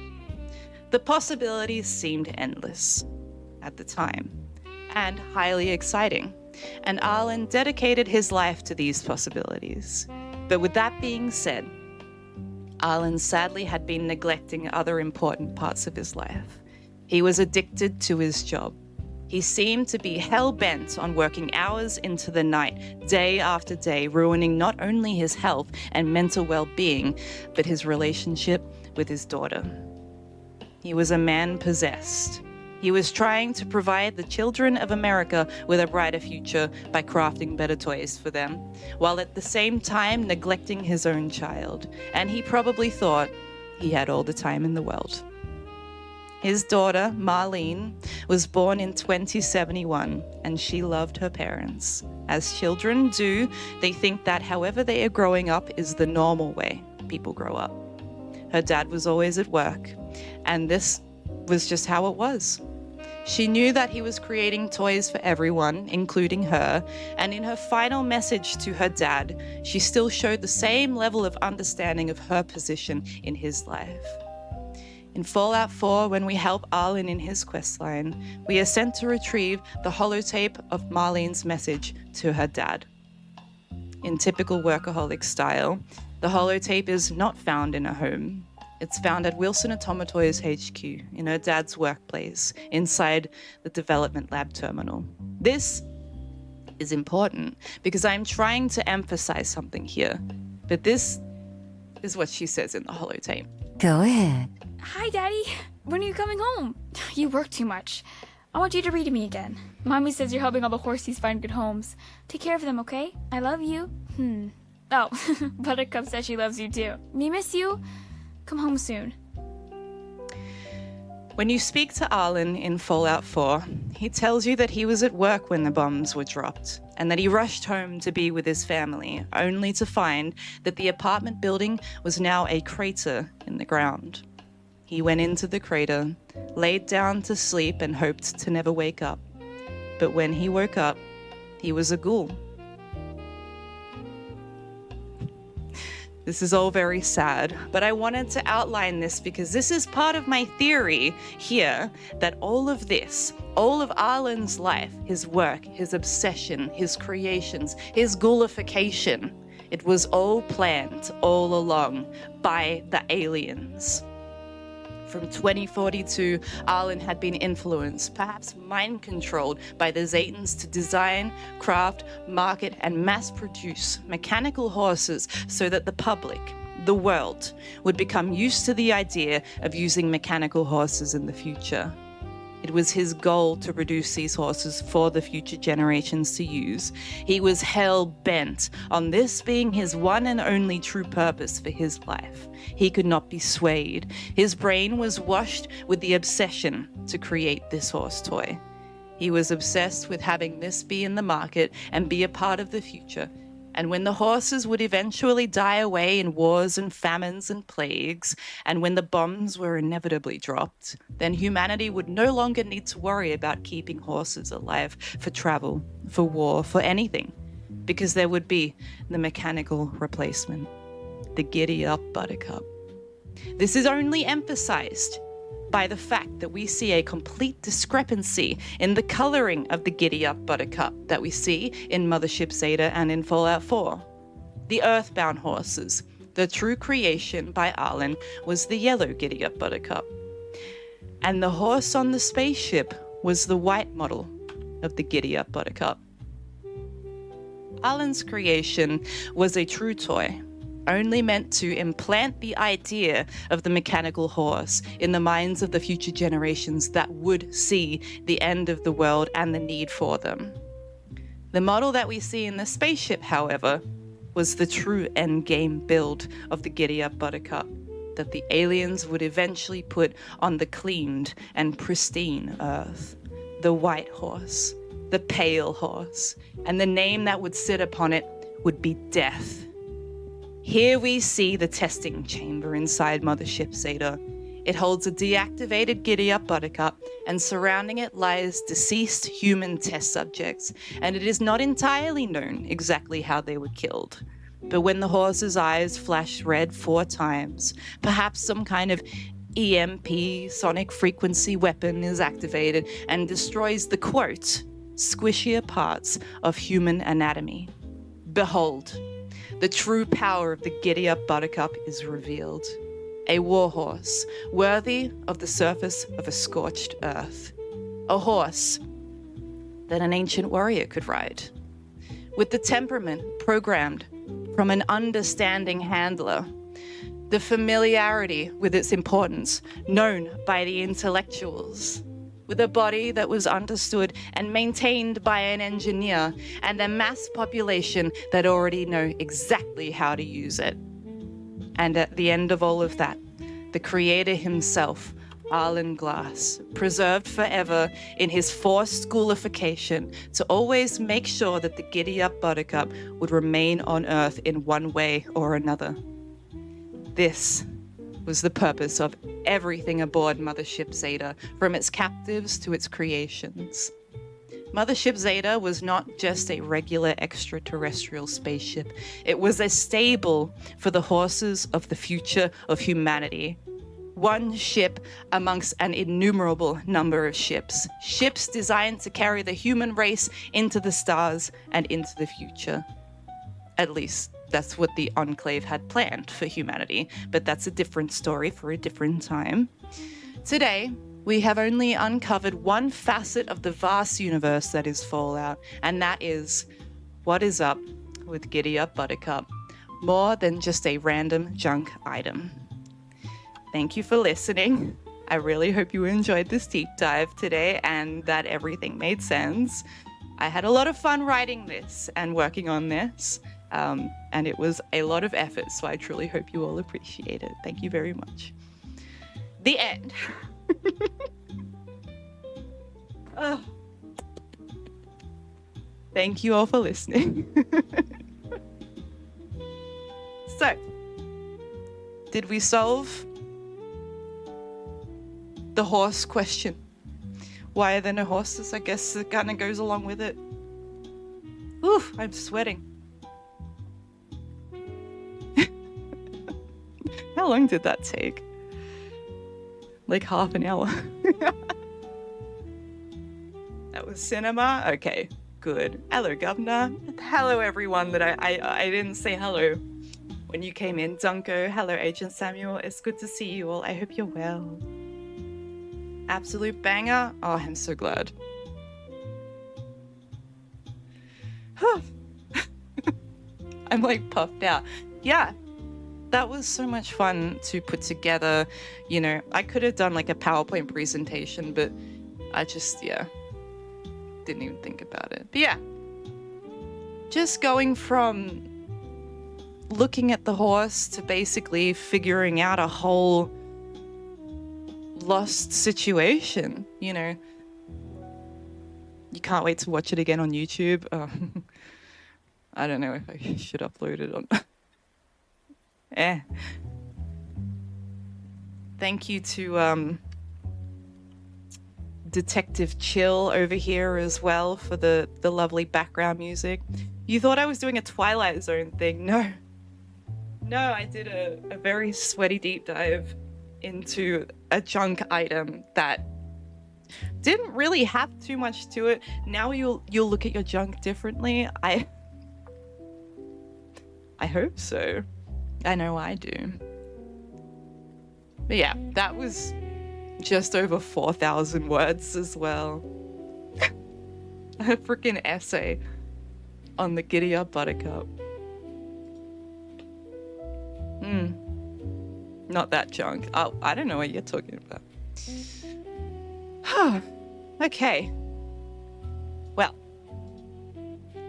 Speaker 1: The possibilities seemed endless at the time, and highly exciting, and Arlen dedicated his life to these possibilities. But with that being said, Arlen sadly had been neglecting other important parts of his life. He was addicted to his job. He seemed to be hell-bent on working hours into the night, day after day, ruining not only his health and mental well-being, but his relationship with his daughter. He was a man possessed. He was trying to provide the children of America with a brighter future by crafting better toys for them, while at the same time neglecting his own child, and he probably thought he had all the time in the world. His daughter, Marlene, was born in 2071, and she loved her parents. As children do, they think that however they are growing up is the normal way people grow up. Her dad was always at work, and this was just how it was. She knew that he was creating toys for everyone, including her, and in her final message to her dad, she still showed the same level of understanding of her position in his life. In Fallout 4, when we help Arlen in his questline, we are sent to retrieve the holotape of Marlene's message to her dad. In typical workaholic style, the holotape is not found in a home. It's found at Wilson Automatoy's HQ, in her dad's workplace, inside the development lab terminal. This is important because I'm trying to emphasize something here, but this is what she says in the holotape.
Speaker 18: Go ahead.
Speaker 19: Hi, Daddy. When are you coming home? You work too much. I want you to read to me again. Mommy says you're helping all the horsies find good homes. Take care of them, okay? I love you. Oh, Buttercup says she loves you too. Me miss you. Come home soon.
Speaker 1: When you speak to Arlen in Fallout 4, he tells you that he was at work when the bombs were dropped, and that he rushed home to be with his family, only to find that the apartment building was now a crater in the ground. He went into the crater, laid down to sleep and hoped to never wake up. But when he woke up, he was a ghoul. This is all very sad, but I wanted to outline this because this is part of my theory here, that all of this, all of Arlen's life, his work, his obsession, his creations, his ghoulification, It was all planned all along by the aliens. From 2042, Arlen had been influenced, perhaps mind-controlled by the Zetans to design, craft, market, and mass-produce mechanical horses so that the public, the world, would become used to the idea of using mechanical horses in the future. It was his goal to produce these horses for the future generations to use. He was hell-bent on this being his one and only true purpose for his life. He could not be swayed. His brain was washed with the obsession to create this horse toy. He was obsessed with having this be in the market and be a part of the future. And when the horses would eventually die away in wars and famines and plagues, and when the bombs were inevitably dropped, then humanity would no longer need to worry about keeping horses alive for travel, for war, for anything, because there would be the mechanical replacement, the Giddyup Buttercup. This is only emphasized by the fact that we see a complete discrepancy in the coloring of the Giddyup Buttercup that we see in Mothership Zeta and in Fallout 4. The Earthbound horses, the true creation by Arlen, was the yellow Giddyup Buttercup. And the horse on the spaceship was the white model of the Giddyup Buttercup. Arlen's creation was a true toy, only meant to implant the idea of the mechanical horse in the minds of the future generations that would see the end of the world and the need for them. The model that we see in the spaceship, however, was the true endgame build of the Giddyup Buttercup that the aliens would eventually put on the cleaned and pristine Earth. The white horse, the pale horse, and the name that would sit upon it would be Death. Here we see the testing chamber inside Mothership Zeta. It holds a deactivated Giddyup Buttercup, and surrounding it lies deceased human test subjects, and it is not entirely known exactly how they were killed. But when the horse's eyes flash red 4 times, perhaps some kind of EMP, sonic frequency weapon is activated and destroys the, quote, squishier parts of human anatomy. Behold, the true power of the Giddyup Buttercup is revealed. A warhorse, worthy of the surface of a scorched earth. A horse that an ancient warrior could ride. With the temperament programmed from an understanding handler. The familiarity with its importance known by the intellectuals. With a body that was understood and maintained by an engineer, and a mass population that already know exactly how to use it. And at the end of all of that, the creator himself, Arlen Glass, preserved forever in his forced schoolification to always make sure that the Giddyup Buttercup would remain on Earth in one way or another. This was the purpose of everything aboard Mothership Zeta, from its captives to its creations. Mothership Zeta was not just a regular extraterrestrial spaceship. It was a stable for the horses of the future of humanity. One ship amongst an innumerable number of ships. Ships designed to carry the human race into the stars and into the future. At least, that's what the Enclave had planned for humanity, but that's a different story for a different time. Today, we have only uncovered one facet of the vast universe that is Fallout, and that is what is up with Giddyup Buttercup, more than just a random junk item. Thank you for listening. I really hope you enjoyed this deep dive today and that everything made sense. I had a lot of fun writing this and working on this. And it was a lot of effort, so I truly hope you all appreciate it. Thank you very much. The end. Oh. Thank you all for listening. So, did we solve the horse question? Why are there no horses? I guess it kind of goes along with it. Oof, I'm sweating. How long did that take? Like half an hour. That was cinema? Okay. Good. Hello, Governor. Hello, everyone that I didn't say hello when you came in. Dunko. Hello, Agent Samuel. It's good to see you all. I hope you're well. Absolute banger. Oh, I'm so glad. I'm like puffed out. Yeah, that was so much fun to put together. You know, I could have done like a PowerPoint presentation, but I just, yeah, didn't even think about it. But yeah, just going from looking at the horse to basically figuring out a whole lost situation, you know. You can't wait to watch it again on YouTube. I don't know if I should upload it on. Thank you to Detective Chill over here as well for the lovely background music. You thought I was doing a Twilight Zone thing. No, I did a very sweaty deep dive into a junk item that didn't really have too much to it. Now you'll look at your junk differently. I hope so. I know I do. But yeah, that was just over 4,000 words as well. A freaking essay on the Giddyup Buttercup. Not that junk. Oh, I don't know what you're talking about. Okay. Well,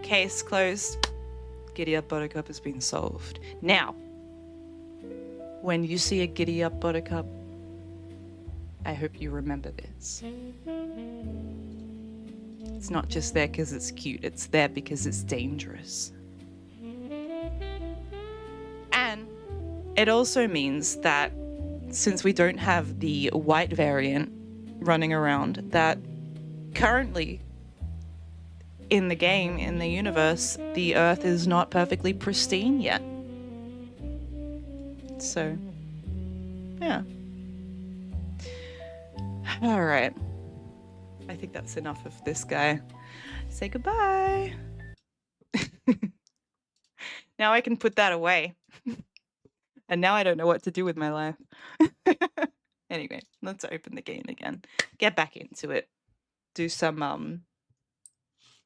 Speaker 1: case closed. Giddyup Buttercup has been solved. Now, when you see a Giddyup Buttercup, I hope you remember this. It's not just there because it's cute, it's there because it's dangerous. And it also means that since we don't have the white variant running around, that currently in the game, in the universe, the Earth is not perfectly pristine yet. So, yeah. All right. I think that's enough of this guy. Say goodbye. Now I can put that away. And now I don't know what to do with my life. Anyway, let's open the game again. Get back into it. Do some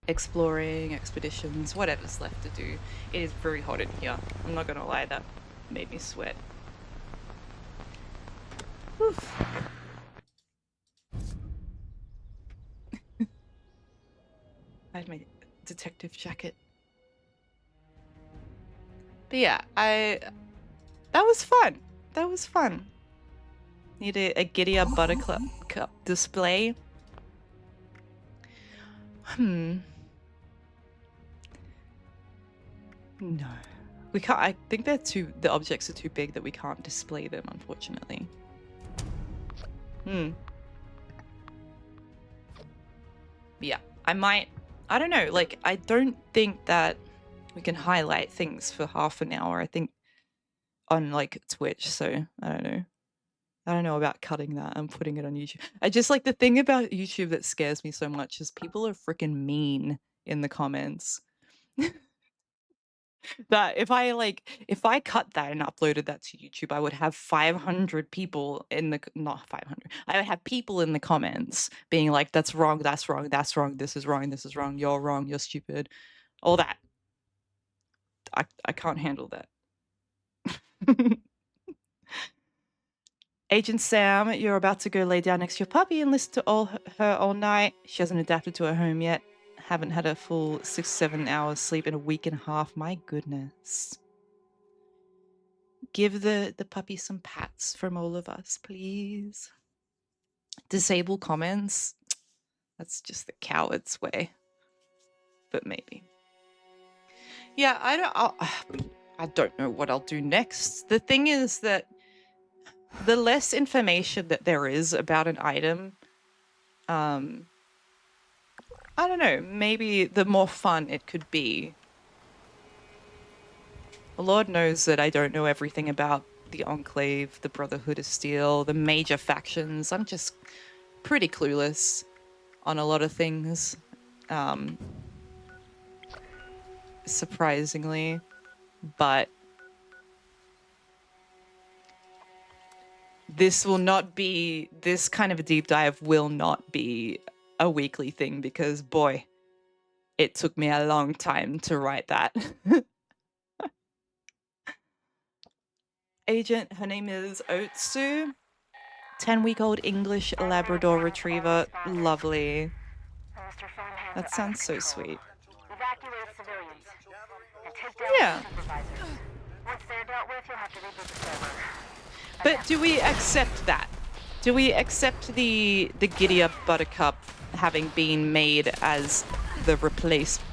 Speaker 1: exploring, expeditions, whatever's left to do. It is very hot in here. I'm not gonna lie, that made me sweat. Oof. I had my detective jacket. But yeah, that was fun. That was fun. Need a Giddyup Buttercup display. No. We can't, I think the objects are too big that we can't display them, unfortunately. Yeah, I don't know, like, I don't think that we can highlight things for half an hour, I think, on, like, Twitch, so I don't know. I don't know about cutting that and putting it on YouTube. I just, like, the thing about YouTube that scares me so much is people are freaking mean in the comments. That if I cut that and uploaded that to YouTube, I would have 500 people in the, not 500, I would have people in the comments being like, that's wrong, that's wrong, that's wrong, this is wrong, you're wrong, you're stupid, all that. I can't handle that. Agent Sam, you're about to go lay down next to your puppy and listen to her all night. She hasn't adapted to her home yet. Haven't had a full 6-7 hours sleep in a week and a half. My goodness. Give the puppy some pats from all of us, please. Disable comments. That's just the coward's way. But maybe. Yeah, I don't know what I'll do next. The thing is that the less information that there is about an item, I don't know, maybe the more fun it could be. Lord knows that I don't know everything about the Enclave, the Brotherhood of Steel, the major factions. I'm just pretty clueless on a lot of things. surprisingly, but this kind of a deep dive will not be a weekly thing because, boy, it took me a long time to write that. Agent, her name is Otsu. 10-week-old English Labrador Retriever. Lovely. That sounds so sweet.
Speaker 3: Evacuate civilians and take down
Speaker 1: Yeah.
Speaker 3: the supervisors. Once they're dealt with, you'll have to reboot the server.
Speaker 1: But do we accept that? Do we accept the Giddyup Buttercup having been made as the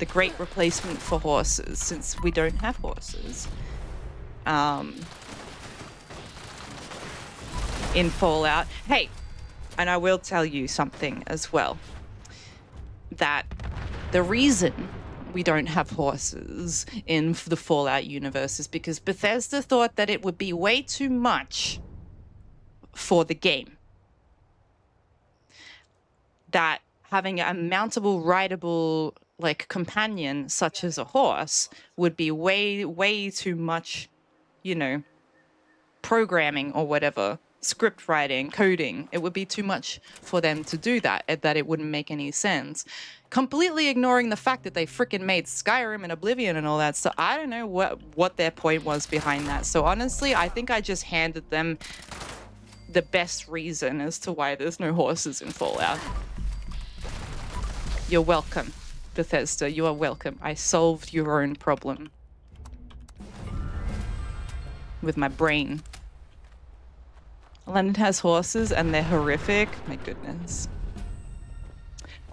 Speaker 1: great replacement for horses, since we don't have horses? In Fallout. Hey, and I will tell you something as well. That the reason we don't have horses in the Fallout universe is because Bethesda thought that it would be way too much for the game. That having a mountable, rideable, like, companion such as a horse would be way too much, you know, programming or whatever, script writing, coding. It would be too much for them to do that it wouldn't make any sense. Completely ignoring the fact that they freaking made Skyrim and Oblivion and all that. So I don't know what their point was behind that. So honestly, I think I just handed them the best reason as to why there's no horses in Fallout. You're welcome, Bethesda. You are welcome. I solved your own problem with my brain. London has horses and they're horrific. My goodness.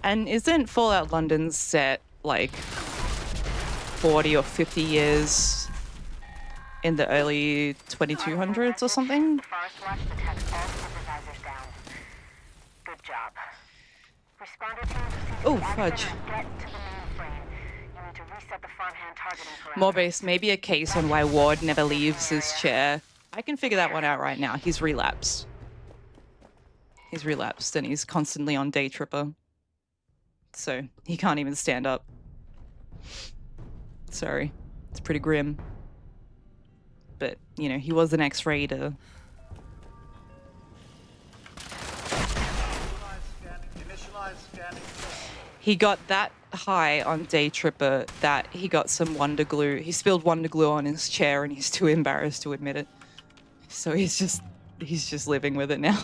Speaker 1: And isn't Fallout London set like 40 or 50 years in the early 2200s or something?
Speaker 3: Forest Watch detects all supervisors down. Good job. Responder teams proceed
Speaker 1: Oh,
Speaker 3: to action
Speaker 1: fudge.
Speaker 3: and get to the mainframe. You need to reset the front-hand targeting parameters.
Speaker 1: Morbase, maybe a case on why Ward never leaves his chair. I can figure that one out right now. He's relapsed. He's relapsed and he's constantly on Day Tripper. So he can't even stand up. Sorry. It's pretty grim. But, you know, he was an ex-raider. He got that high on Day Tripper that he got some Wonder Glue. He spilled Wonder Glue on his chair and he's too embarrassed to admit it. So he's just living with it now.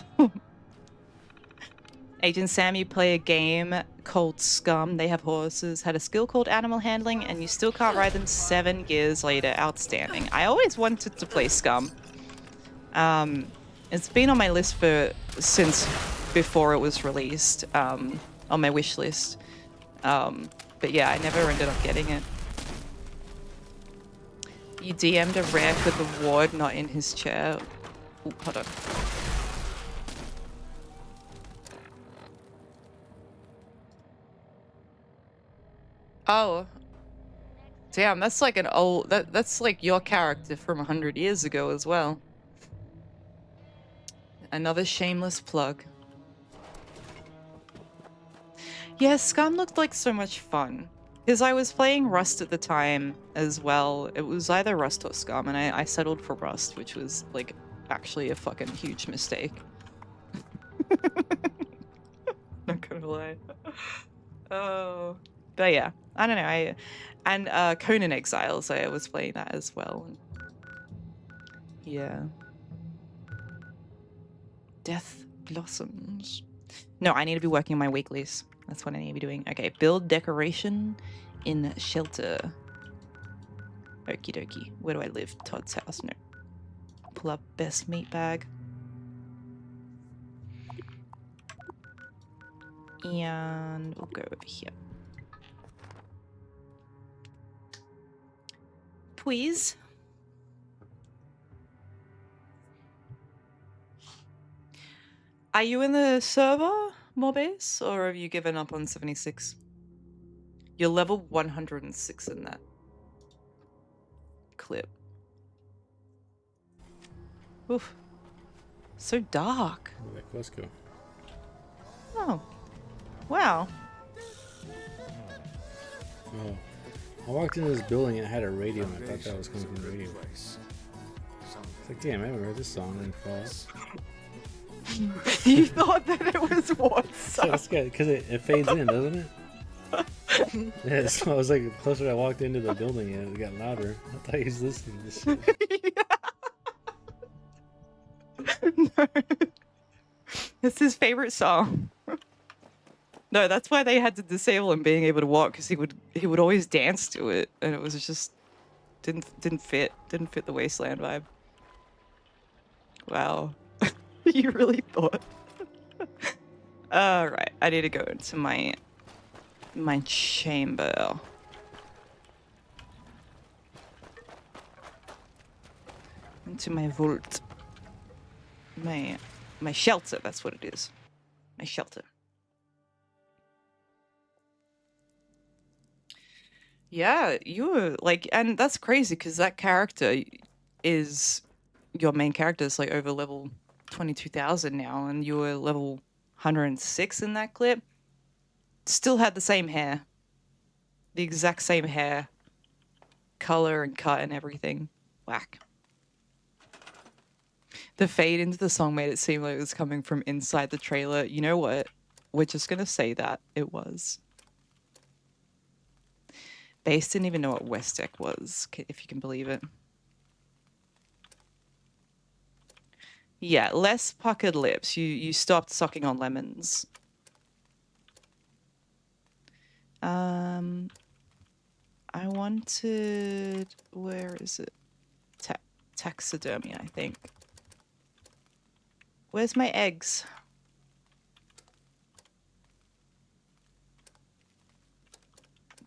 Speaker 1: Agent Sam, you play a game called Scum. They have horses, had a skill called Animal Handling, and you still can't ride them 7 years later. Outstanding. I always wanted to play Scum. It's been on my list since before it was released, on my wish list. But yeah, I never ended up getting it. You DM'd a rec with a ward not in his chair. Ooh, hold on. Oh. Damn, that's like an old... That's like your character from 100 years ago as well. Another shameless plug. Yeah, Scum looked like so much fun. Because I was playing Rust at the time as well. It was either Rust or Scum, and I settled for Rust, which was, like, actually a fucking huge mistake. Not gonna lie. Oh. But yeah, I don't know. And Conan Exiles, I was playing that as well. Yeah. Death Blossoms. No, I need to be working on my weeklies. That's what I need to be doing. Okay, build decoration in shelter. Okie dokie. Where do I live? Todd's house. No. Pull up best meat bag. And we'll go over here. Please. Are you in the server, Morbase, or have you given up on 76? You're level 106 in that clip. Oof. So dark.
Speaker 6: Let's go.
Speaker 1: Oh. Wow.
Speaker 6: Oh. I walked into this building and it had a radio and I thought that was coming from the radio. It's like, damn, I haven't heard this song in Fallout.
Speaker 1: You thought that it was what song?
Speaker 6: That's good, because it fades in, doesn't it? Yeah, so I was like, the closer I walked into the building, it got louder. I thought he was listening to this shit.
Speaker 1: No. It's his favorite song. No, that's why they had to disable him being able to walk, because he would always dance to it, and it was just didn't fit the Wasteland vibe. Wow. You really thought. Alright, I need to go into my chamber. Into my vault. My shelter, that's what it is. My shelter. Yeah, you were like, and that's crazy because that character is your main character is like over level 22,000 now, and you were level 106 in that clip. Still had the same hair, the exact same hair, color and cut and everything. Whack. The fade into the song made it seem like it was coming from inside the trailer. You know what? We're just gonna say that it was. Base didn't even know what Westec was, if you can believe it. Yeah, less puckered lips. You stopped sucking on lemons. I wanted... Where is it? Taxidermy, I think. Where's my eggs?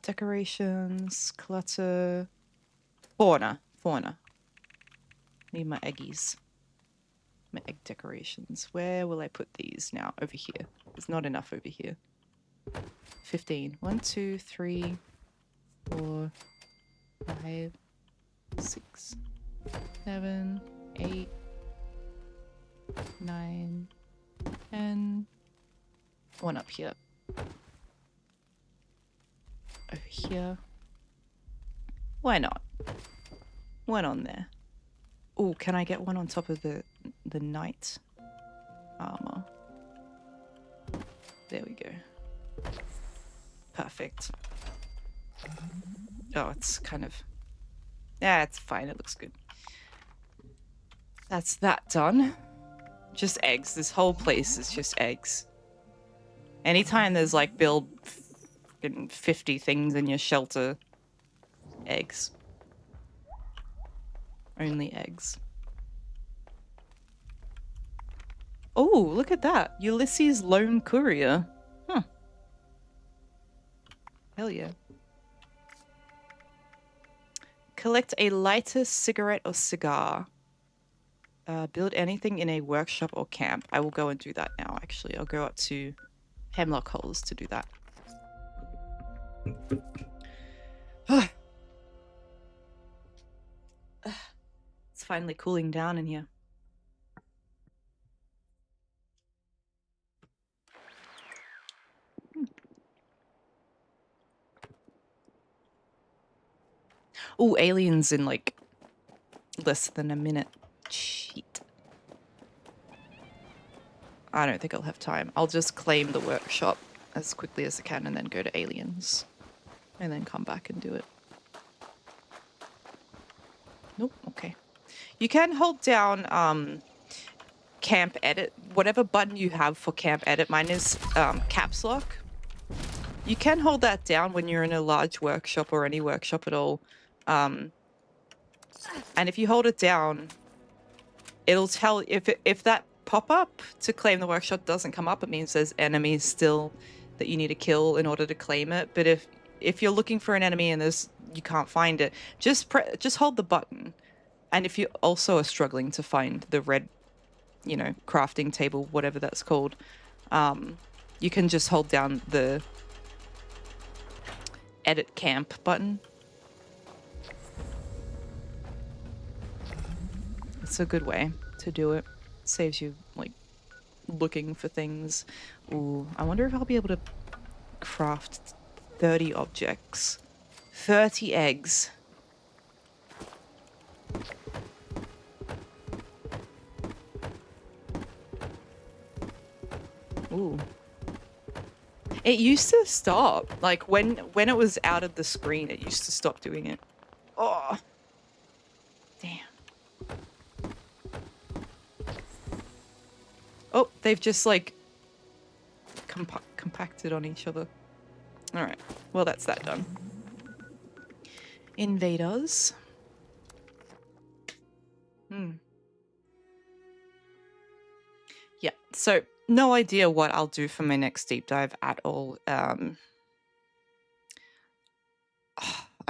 Speaker 1: Decorations, clutter, fauna. Need my eggies. My egg decorations. Where will I put these now? Over here. There's not enough over here. 15. 1, 2, 3, 4, 5, 6, 7, 8, 9, 10. One up here. Over here. Why not? One on there. Oh, can I get one on top of the knight armor? There we go. Perfect. Oh, it's kind of... Yeah, it's fine. It looks good. That's that done. Just eggs. This whole place is just eggs. Anytime there's like build 50 things in your shelter, eggs. Only eggs. Oh, look at that. Ulysses Lone Courier. Huh. Hell yeah. Collect a lighter, cigarette, or cigar. Build anything in a workshop or camp. I will go and do that now, actually. I'll go up to Hemlock Holes to do that. It's finally cooling down in here. Oh, aliens in like less than a minute. Cheat. I don't think I'll have time. I'll just claim the workshop as quickly as I can and then go to aliens. And then come back and do it. Nope, okay. You can hold down camp edit, whatever button you have for camp edit. Mine is caps lock. You can hold that down when you're in a large workshop or any workshop at all. And if you hold it down, it'll tell if that pop-up to claim the workshop doesn't come up, it means there's enemies still that you need to kill in order to claim it. But if you're looking for an enemy and you can't find it, just hold the button. And if you also are struggling to find the red, crafting table, whatever that's called, you can just hold down the edit camp button. It's a good way to do it. Saves you like looking for things. Ooh, I wonder if I'll be able to craft 30 objects. 30 eggs. Ooh. It used to stop. Like when it was out of the screen, it used to stop doing it. Oh. Damn. Oh, they've just like compacted on each other. All right. Well, that's that done. Invaders. Yeah. So no idea what I'll do for my next deep dive at all. I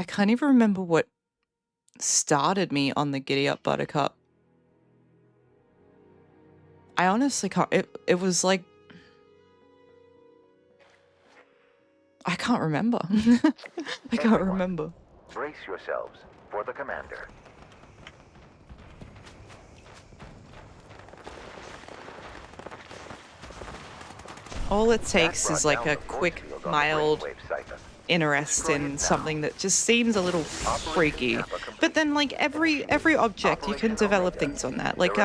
Speaker 1: can't even remember what started me on the Giddyup Buttercup. I honestly can't. It was like, I can't remember. I can't remember.
Speaker 17: Brace yourselves for the commander.
Speaker 1: All it takes is like a quick, mild interest in something that just seems a little freaky. But then like every object, you can develop things on that. Like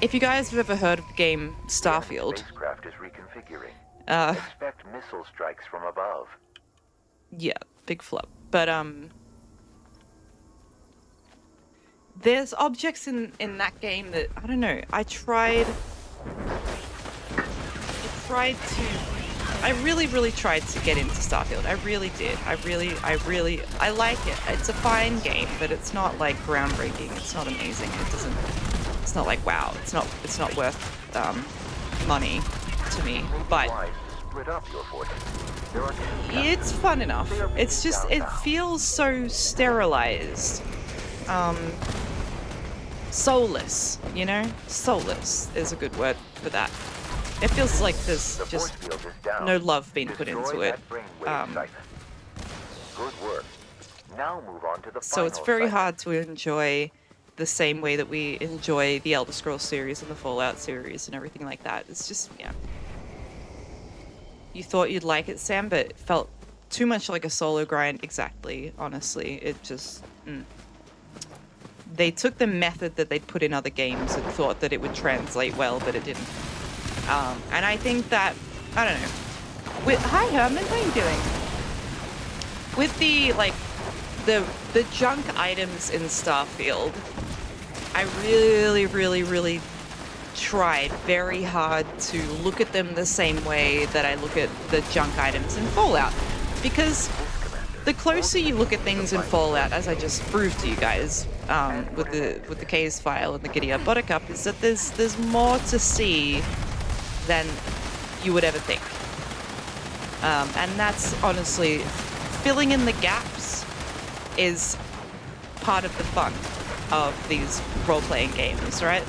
Speaker 1: if you guys have ever heard of the game Starfield.
Speaker 17: Spacecraft is reconfiguring.
Speaker 1: Expect
Speaker 17: Expect missile strikes from above.
Speaker 1: Yeah, big flop. But there's objects in that game that I don't know. I really tried to get into Starfield. I really did. I like it. It's a fine game, but it's not like groundbreaking. It's not amazing. It's not like wow. It's not worth money to me. But it's fun enough. It's just, it feels so sterilized. Soulless, you know? Soulless is a good word for that. It feels like there's just no love being put into it.
Speaker 17: Good work. Now move on to the
Speaker 1: So it's very hard to enjoy the same way that we enjoy the Elder Scrolls series and the Fallout series and everything like that. It's just, yeah. You thought you'd like it, Sam, but it felt too much like a solo grind. Exactly, honestly. It just... They took the method that they'd put in other games and thought that it would translate well, but it didn't. And I think that... I don't know. Hi, Herman. How are you doing? With the, like, the junk items in Starfield, I really tried very hard to look at them the same way that I look at the junk items in Fallout. Because the closer you look at things in Fallout, as I just proved to you guys, with the case file and the Giddyup Buttercup, is that there's more to see than you would ever think. And that's honestly, filling in the gaps is part of the fun of these role-playing games, right?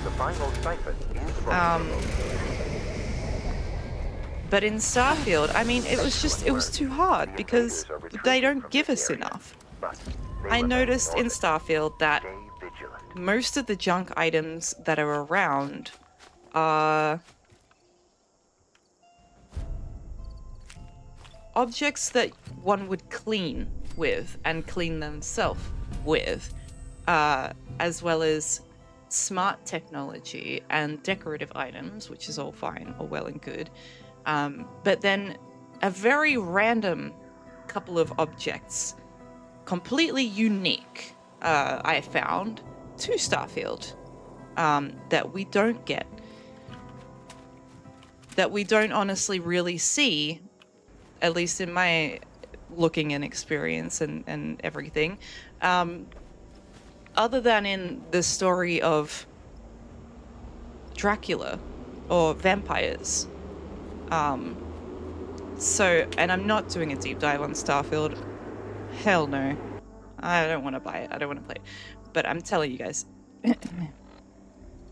Speaker 17: The final siphon is
Speaker 1: but in Starfield, I mean, it was too hard because they don't give us enough. I noticed in Starfield that most of the junk items that are around are objects that one would clean with and clean themselves with, as well as smart technology and decorative items, which is all fine, all well and good. But then a very random couple of objects, completely unique, I found, to Starfield, that we don't get, that we don't honestly really see, at least in my looking and experience and everything, other than in the story of Dracula or vampires. So, and I'm not doing a deep dive on Starfield. Hell no. I don't want to buy it. I don't want to play it. But I'm telling you guys.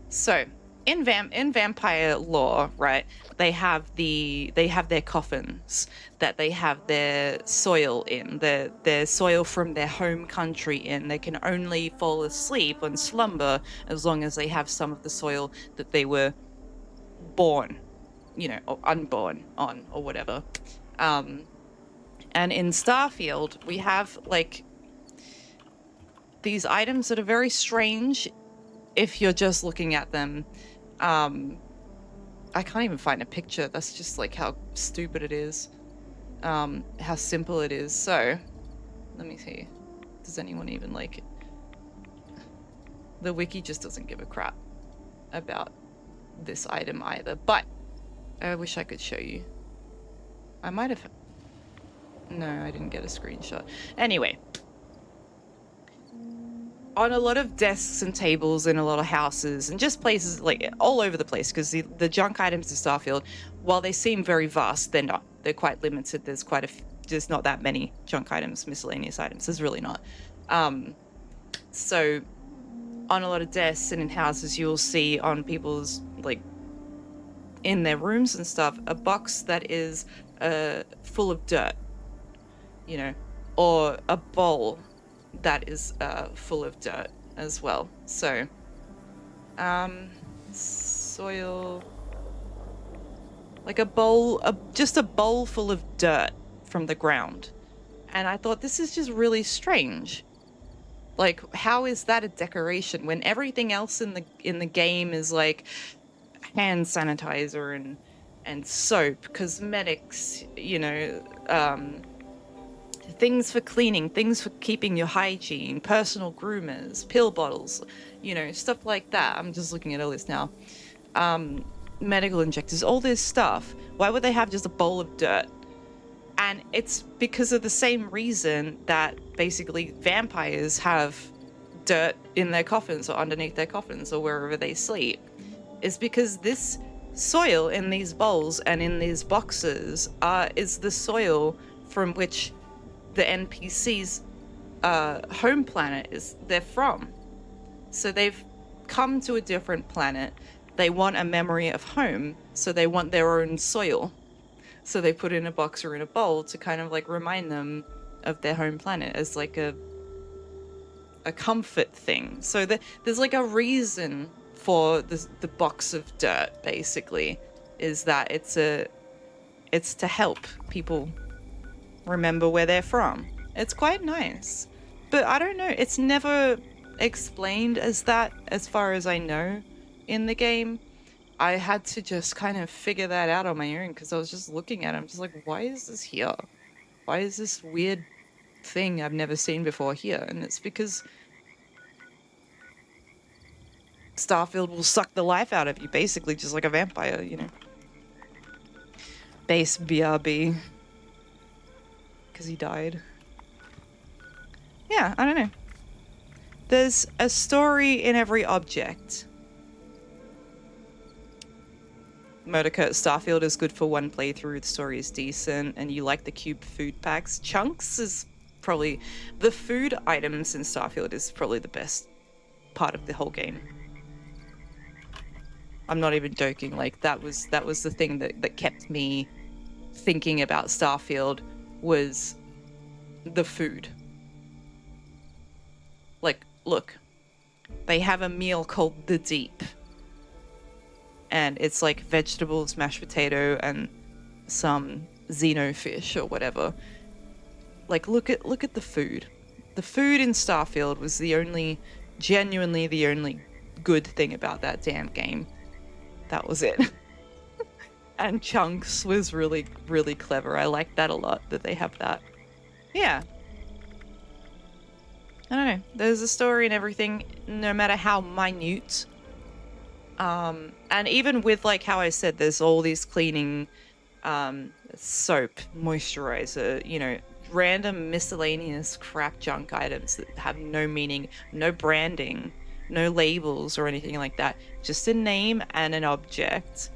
Speaker 1: So, in vampire lore, right, they have their coffins that they have their soil in, their soil from their home country in. They can only fall asleep and slumber as long as they have some of the soil that they were born, you know, or unborn on, or whatever. And in Starfield, we have like these items that are very strange if you're just looking at them. I can't even find a picture. That's just like how stupid it is. How simple it is. So, let me see. Does anyone even like it? The wiki just doesn't give a crap about this item either. But I wish I could show you. I might have... No, I didn't get a screenshot. Anyway. On a lot of desks and tables in a lot of houses and just places like all over the place, because the junk items in Starfield, while they seem very vast, they're not. They're quite limited. There's not that many junk items, miscellaneous items. There's really not. So on a lot of desks and in houses, you'll see on people's, like, in their rooms and stuff, a box that is full of dirt, you know, or a bowl that is full of dirt as well. So, soil, like a bowl, just a bowl full of dirt from the ground. And I thought, this is just really strange. Like, how is that a decoration when everything else in the game is like hand sanitizer and soap, cosmetics, you know, things for cleaning, things for keeping your hygiene, personal groomers, pill bottles, you know, stuff like that. I'm just looking at a list now. Medical injectors, all this stuff. Why would they have just a bowl of dirt? And it's because of the same reason that basically vampires have dirt in their coffins or underneath their coffins or wherever they sleep. Is because this soil in these bowls and in these boxes is the soil from which the NPC's home planet they're from. So they've come to a different planet. They want a memory of home, so they want their own soil. So they put in a box or in a bowl to kind of like remind them of their home planet as like a comfort thing. So there's like a reason for the box of dirt, basically, is that it's to help people remember where they're from. It's quite nice. But I don't know, it's never explained as that, as far as I know, in the game. I had to just kind of figure that out on my own because I was just looking at it. I'm just like, why is this here? Why is this weird thing I've never seen before here? And it's because Starfield will suck the life out of you, basically, just like a vampire, you know. Base BRB. Because he died. Yeah, I don't know. There's a story in every object. Murdercut Starfield is good for one playthrough. The story is decent, and you like the cube food packs. Chunks is probably... The food items in Starfield is probably the best part of the whole game. I'm not even joking. Like, that was the thing that kept me thinking about Starfield, was the food. Like, look, they have a meal called the Deep. And it's like vegetables, mashed potato, and some xenofish or whatever. Like, look at the food. The food in Starfield was genuinely the only good thing about that damn game. That was it. And Chunks was really, really clever. I like that a lot, that they have that. Yeah. I don't know. There's a story and everything, no matter how minute. And even with, like, how I said, there's all these cleaning, soap, moisturizer, you know, random miscellaneous crap junk items that have no meaning, no branding, no labels or anything like that. Just a name and an object.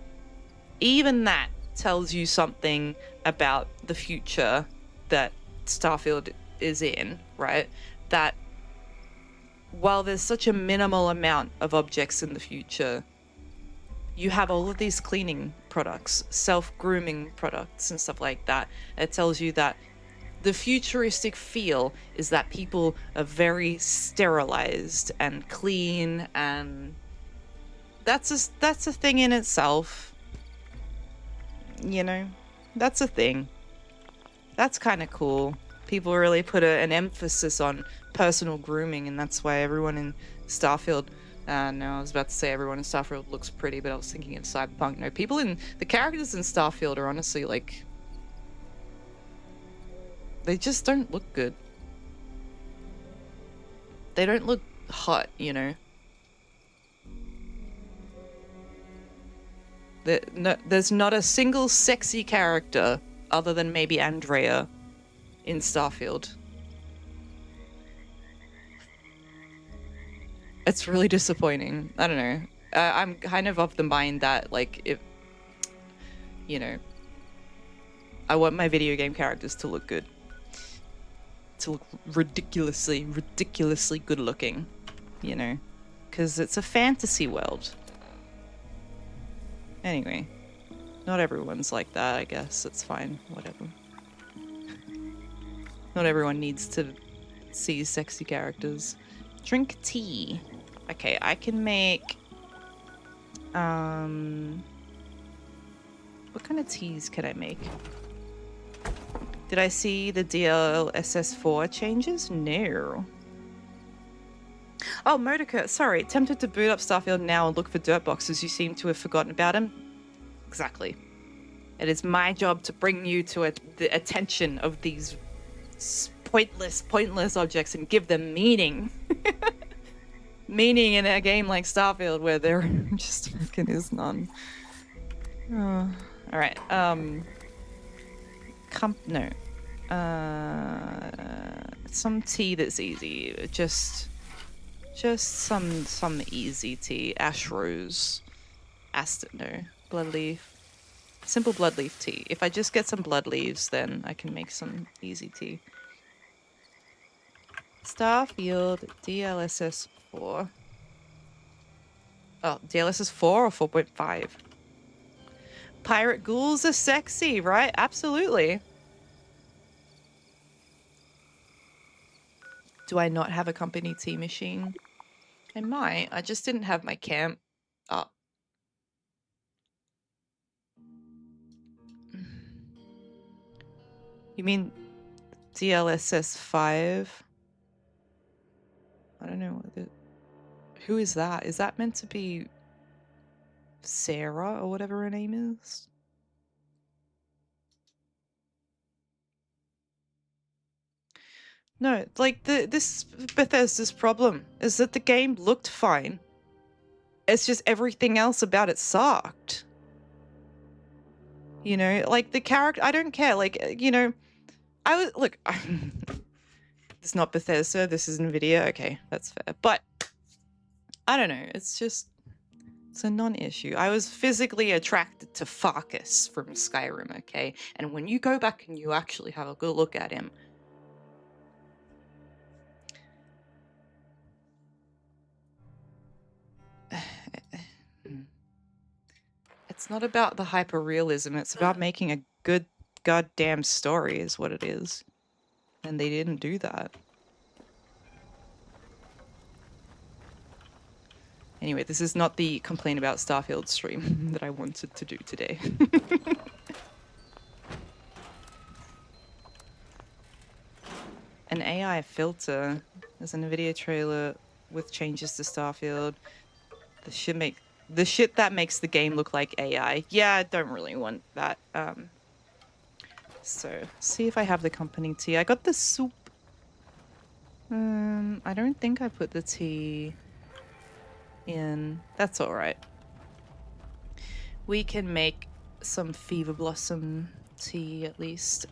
Speaker 1: Even that tells you something about the future that Starfield is in, right? That while there's such a minimal amount of objects in the future, you have all of these cleaning products, self-grooming products and stuff like that. It tells you that the futuristic feel is that people are very sterilized and clean, and that's a thing in itself. You know, that's a thing. That's kind of cool. People really put an emphasis on personal grooming, and that's why everyone in Starfield. No, I was about to say everyone in Starfield looks pretty, but I was thinking in Cyberpunk. No, the characters in Starfield are honestly like, they just don't look good. They don't look hot, you know. There's not a single sexy character other than maybe Andrea in Starfield. It's really disappointing. I don't know. I'm kind of the mind that, like, if, you know, I want my video game characters to look good. To look ridiculously good looking, you know, because it's a fantasy world. Anyway, not everyone's like that, I guess. It's fine, whatever. Not everyone needs to see sexy characters. Drink tea. Okay, I can make... What kind of teas can I make? Did I see the DLSS4 changes? No. Oh, Modica, sorry. Tempted to boot up Starfield now and look for dirt boxes. You seem to have forgotten about him. Exactly. It is my job to bring you to the attention of these pointless objects and give them meaning. Meaning in a game like Starfield where there just fucking is none. Oh. Alright, some tea that's easy. Just some easy tea. Ash rose. Blood leaf. Simple blood leaf tea. If I just get some blood leaves, then I can make some easy tea. Starfield DLSS 4. Oh, DLSS 4 or 4.5? Pirate ghouls are sexy, right? Absolutely. Do I not have a company tea machine? I might. I just didn't have my camp up. You mean DLSS 5? I don't know. Who is that? Is that meant to be Sarah or whatever her name is? No, like this Bethesda's problem is that the game looked fine. It's just everything else about it sucked. You know, like the character, I don't care. Like, you know, look, it's not Bethesda, this is Nvidia. Okay, that's fair. But I don't know, it's a non-issue. I was physically attracted to Farkas from Skyrim, okay? And when you go back and you actually have a good look at him, it's not about the hyper-realism, it's about making a good goddamn story is what it is. And they didn't do that. Anyway, this is not the complain about Starfield stream that I wanted to do today. An AI filter. There's a Nvidia trailer with changes to Starfield. The shit that makes the game look like AI. Yeah, I don't really want that. So, see if I have the company tea. I got the soup. I don't think I put the tea in. That's alright. We can make some Fever Blossom tea at least.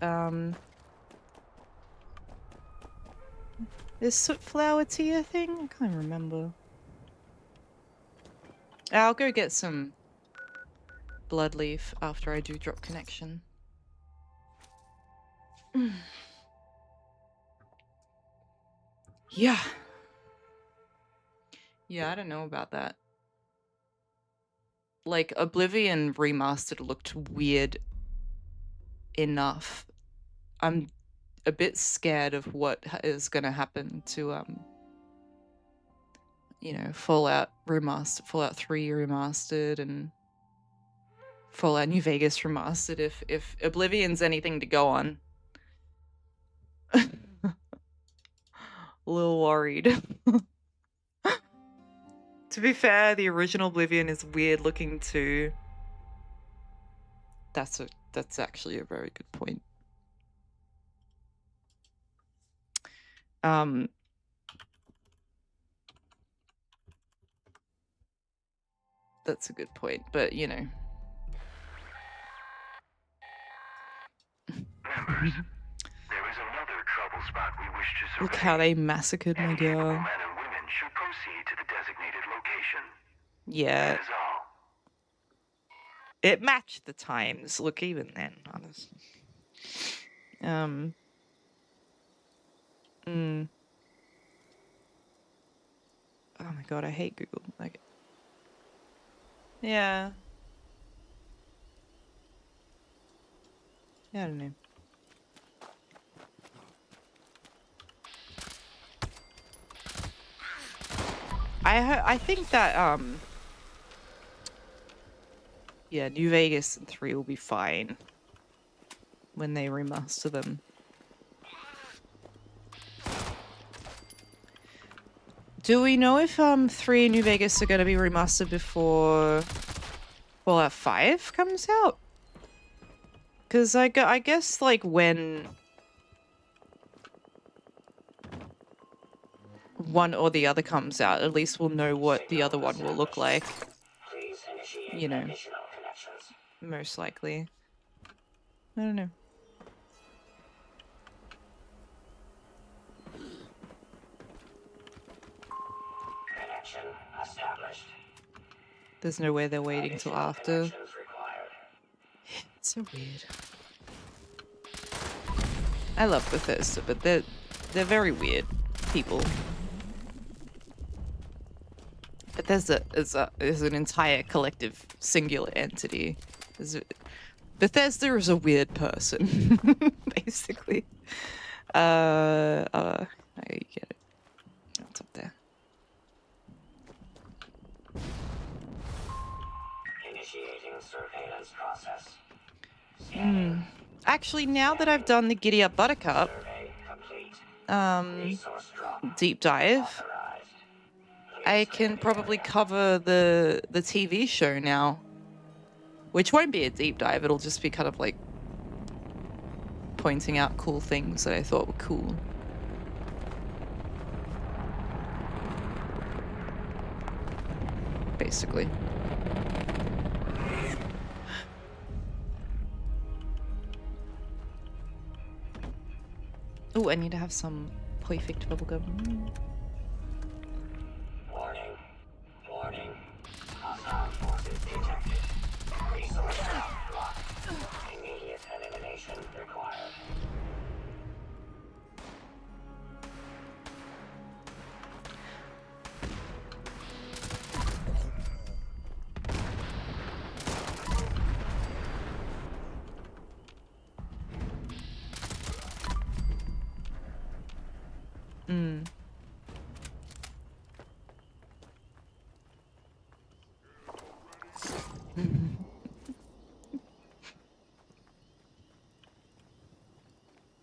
Speaker 1: Is soot flower tea a thing? I can't remember. I'll go get some blood leaf after I do drop connection. Yeah. Yeah, I don't know about that. Like, Oblivion Remastered looked weird enough. I'm a bit scared of what is going to happen to, you know, Fallout 3 Remastered and Fallout New Vegas Remastered. If Oblivion's anything to go on, A little worried. To be fair, the original Oblivion is weird looking too. That's actually a very good point. That's a good point, but you know.
Speaker 7: Members, there is another trouble spot we wish to survey.
Speaker 1: Look how they massacred my girl.
Speaker 7: Men and women should proceed to the designated location.
Speaker 1: Yeah.
Speaker 7: That is all.
Speaker 1: It matched the times. Look, even then, honestly. Oh my god, I hate Google. Like, yeah. Yeah, I don't know. I think that yeah, New Vegas and 3 will be fine when they remaster them. Do we know if 3 and New Vegas are going to be remastered before Fallout 5 comes out? Because I guess like when one or the other comes out, at least we'll know what the other one will look like. You know, most likely. I don't know.
Speaker 15: Connection established.
Speaker 1: There's no way they're waiting till after. It's so weird. I love Bethesda, but they're very weird people. Bethesda is an entire collective singular entity. Bethesda is a weird person, basically. I get it. What's up there?
Speaker 15: Initiating surveillance process.
Speaker 1: Actually, now that I've done the Giddyup Buttercup deep dive, I can probably cover the TV show now, which won't be a deep dive. It'll just be kind of like pointing out cool things that I thought were cool. Basically. Oh, I need to have some perfect bubblegum.
Speaker 15: Warning. Warning. Hostile forces detected. Resource blocked. Immediate elimination required.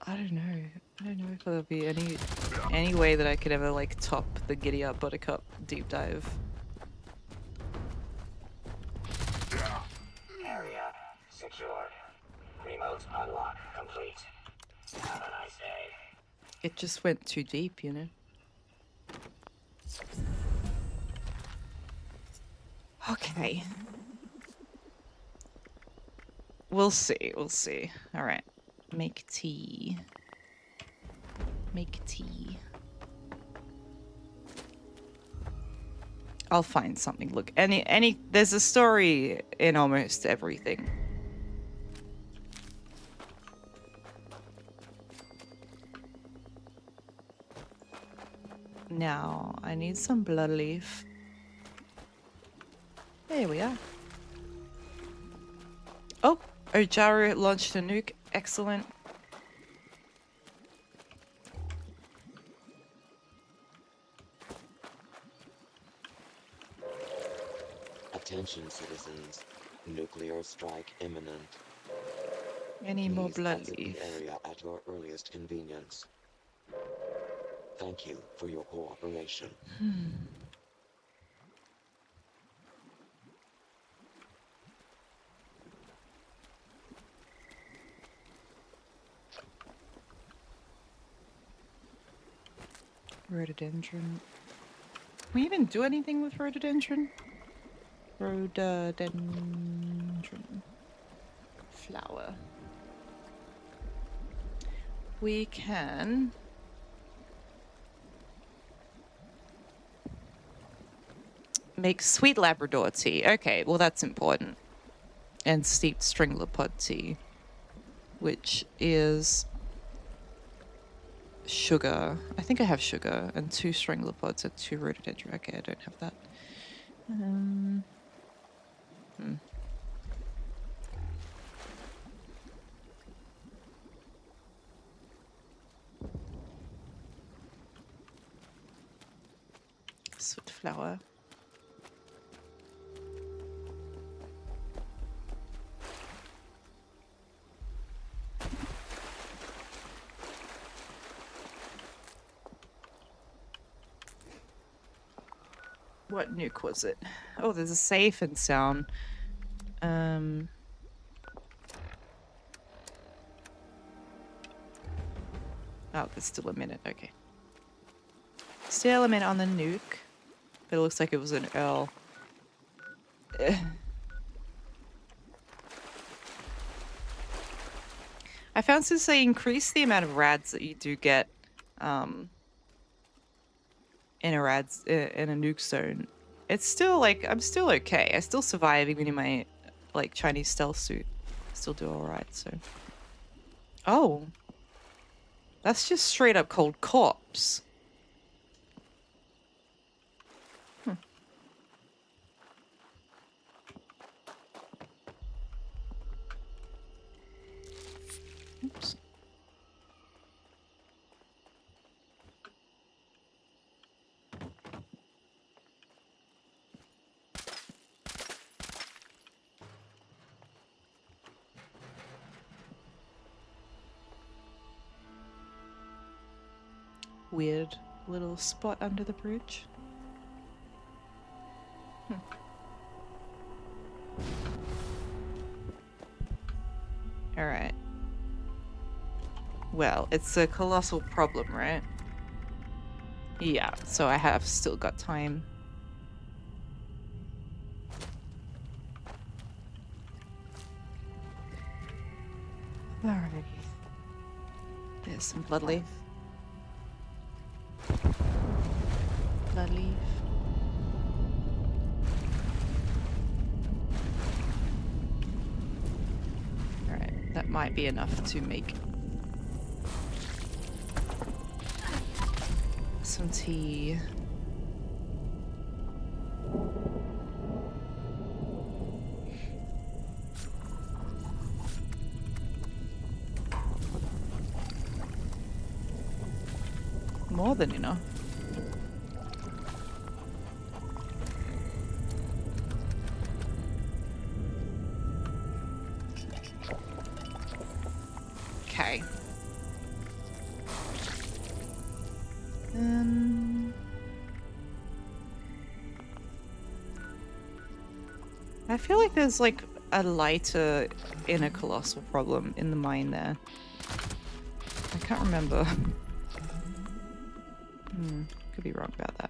Speaker 1: I don't know. I don't know if there'll be any way that I could ever like top the Giddyup Buttercup deep dive.
Speaker 15: Area secured. Remote unlock complete. Have a nice day.
Speaker 1: It just went too deep, you know? Okay. We'll see, we'll see. Alright. Make tea. Make tea. I'll find something. Look, there's a story in almost everything. Now, I need some blood leaf. There we are. Oh, Ojaru launched a nuke. Excellent.
Speaker 12: Attention, citizens. Nuclear strike imminent.
Speaker 1: Any more
Speaker 12: Please
Speaker 1: blood
Speaker 12: exit
Speaker 1: leaf?
Speaker 12: the area at your earliest convenience. Thank you for your cooperation.
Speaker 1: Rhododendron. Can we even do anything with rhododendron? Rhododendron. Flower. We can... make sweet Labrador tea. Okay, well that's important. And steeped stringler pod tea, which is sugar. I think I have sugar and 2 stringler pods and 2 rhododendron. Okay, I don't have that. Sweet flower. What nuke was it? Oh, there's a safe and sound. Oh, there's still a minute. Okay. Still a minute on the nuke. But it looks like it was an Earl. I found since they increase the amount of rads that you do get in a nuke zone, it's still like I'm still okay. I still survive even in my like Chinese stealth suit. Still do alright, so. Oh. That's just straight up called corpse. Oops. Weird little spot under the bridge. Alright. Well, it's a colossal problem, right? Yeah, so I have still got time. Alrighty. There's some blood leaf. Blood leaf. Alright, that might be enough to make some tea. More than enough. Okay. I feel like there's like a lighter inner colossal problem in the mine there. I can't remember. Could be wrong about that.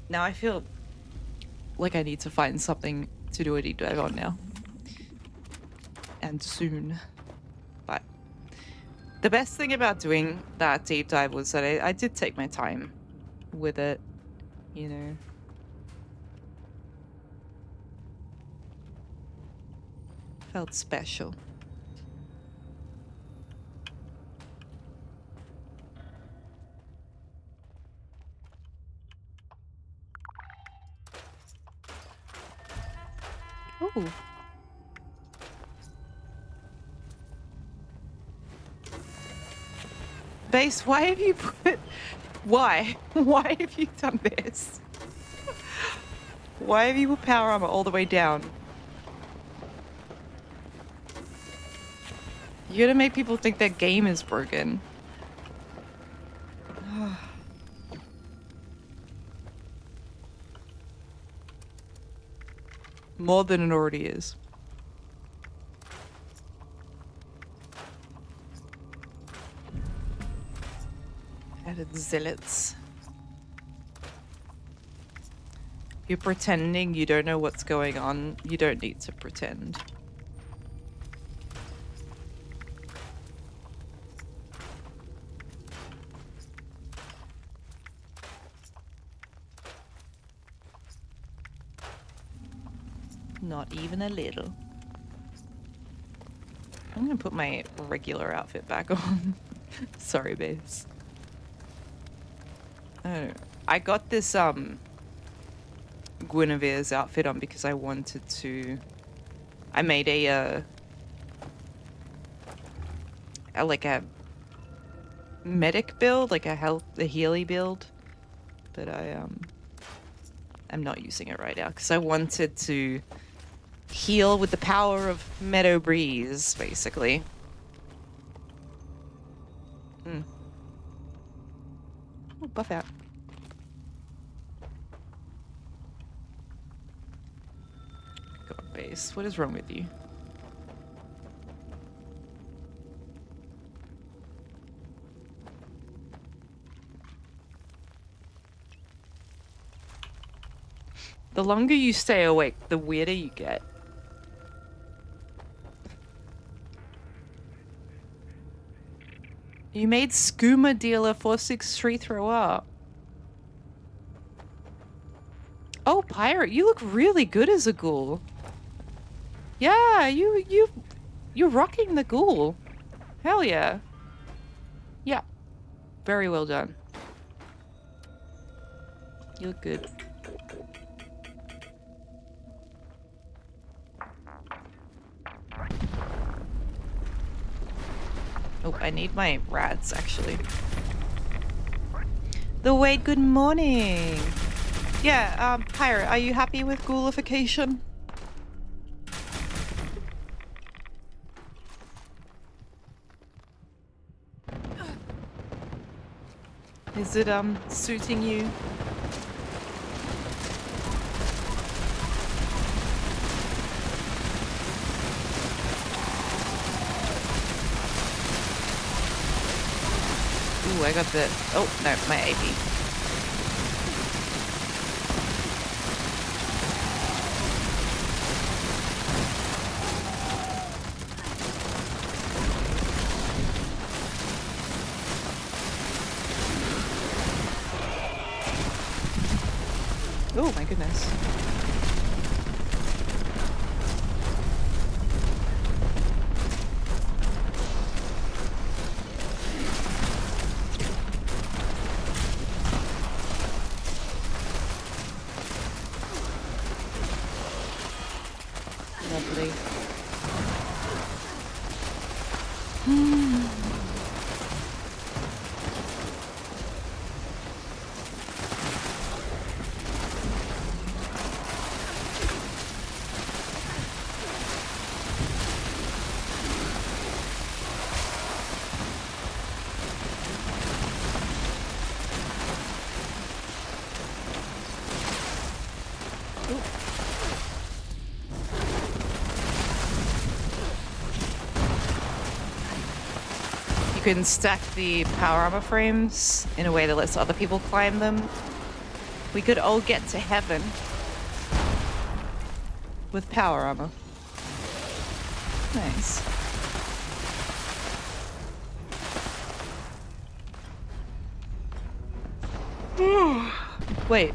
Speaker 1: Now I feel like I need to find something to do a deep dive on now. And soon. But the best thing about doing that deep dive was that I did take my time with it, you know. Felt special. Ooh. Base, why have you put... Why? Why have you done this? Why have you put power armor all the way down? You're gonna make people think their game is broken. More than it already is. Added zealots. You're pretending you don't know what's going on. You don't need to pretend. Not even a little. I'm gonna put my regular outfit back on. Sorry, Base. I don't know. I got this Guinevere's outfit on because I wanted to. I made a like a medic build, like a Healy build, but I'm not using it right now because I wanted to heal with the power of Meadow Breeze, basically. Oh, buff out. God, Base, what is wrong with you? The longer you stay awake, the weirder you get. You made Skooma Dealer 463 throw up. Oh, Pirate, you look really good as a ghoul. Yeah, you're rocking the ghoul. Hell yeah. Yeah. Very well done. You look good. Oh, I need my rats, actually. The Wade, good morning. Yeah, Pirate, are you happy with ghoulification? Is it, suiting you? Ooh, I got the... Oh, no, my AP. Oh, my goodness. Lovely. You can stack the power armor frames in a way that lets other people climb them. We could all get to heaven with power armor. Nice. Wait.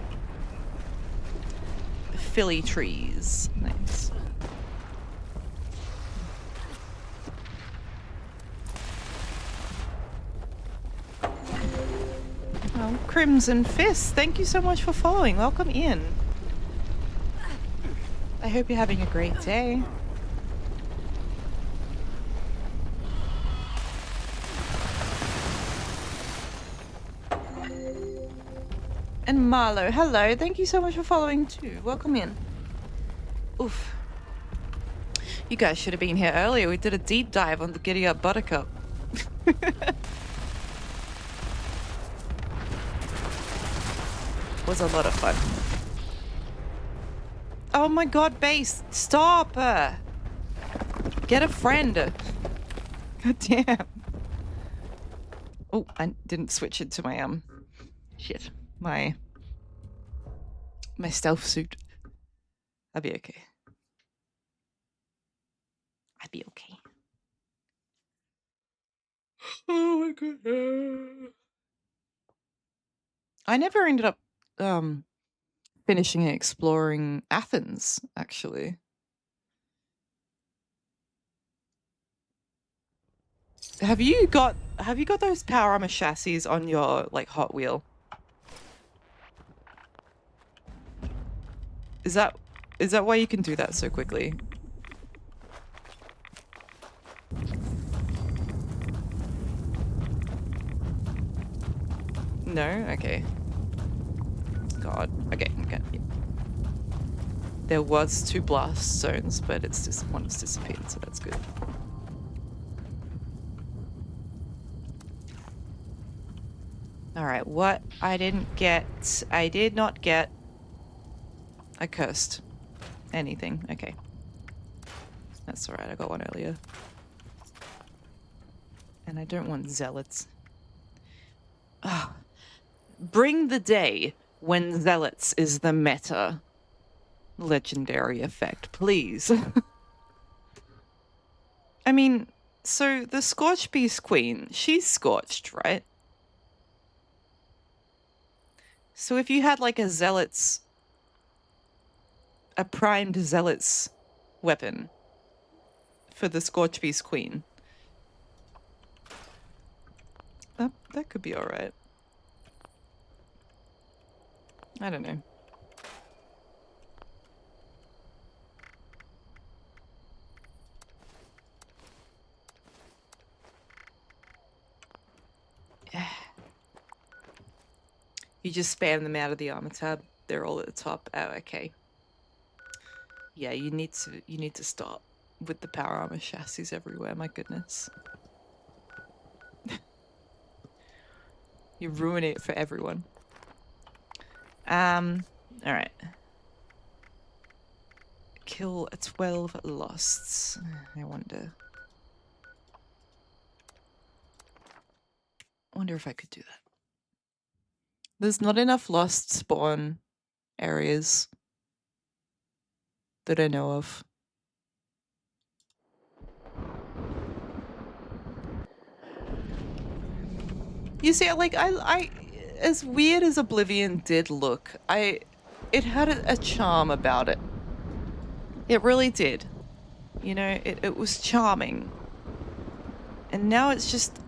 Speaker 1: Philly trees. Nice. Crimson Fist, thank you so much for following. Welcome in. I hope you're having a great day. And Marlo, hello. Thank you so much for following too. Welcome in. Oof. You guys should have been here earlier. We did a deep dive on the Giddyup Buttercup. Was a lot of fun. Oh my god, Base, stop! Get a friend. God damn. Oh, I didn't switch into my shit. My stealth suit. I'll be okay. I'll be okay. Oh my god. I never ended up finishing and exploring Athens, actually. Have you got those power armor chassis on your like Hot Wheel? Is that why you can do that so quickly? No? Okay. God. Okay. Yeah. There was 2 blast zones, but it's just one's disappeared, so that's good. Alright, what I did not get. I cursed. Anything. Okay. That's alright, I got one earlier. And I don't want zealots. Ah. Bring the day when zealots is the meta. Legendary effect, please. I mean, so the Scorched Beast Queen, she's scorched, right? So if you had like a primed zealot's weapon for the Scorched Beast Queen, that could be alright. I don't know. You just spam them out of the armor tab. They're all at the top. Oh, okay. Yeah, you need to stop with the power armor chassis everywhere. My goodness. You ruin it for everyone. All right. Kill 12 losts. I wonder if I could do that. There's not enough lost spawn areas that I know of. You see, like, I as weird as Oblivion did look, it had a charm about it. It really did. You know, it was charming. And now it's just,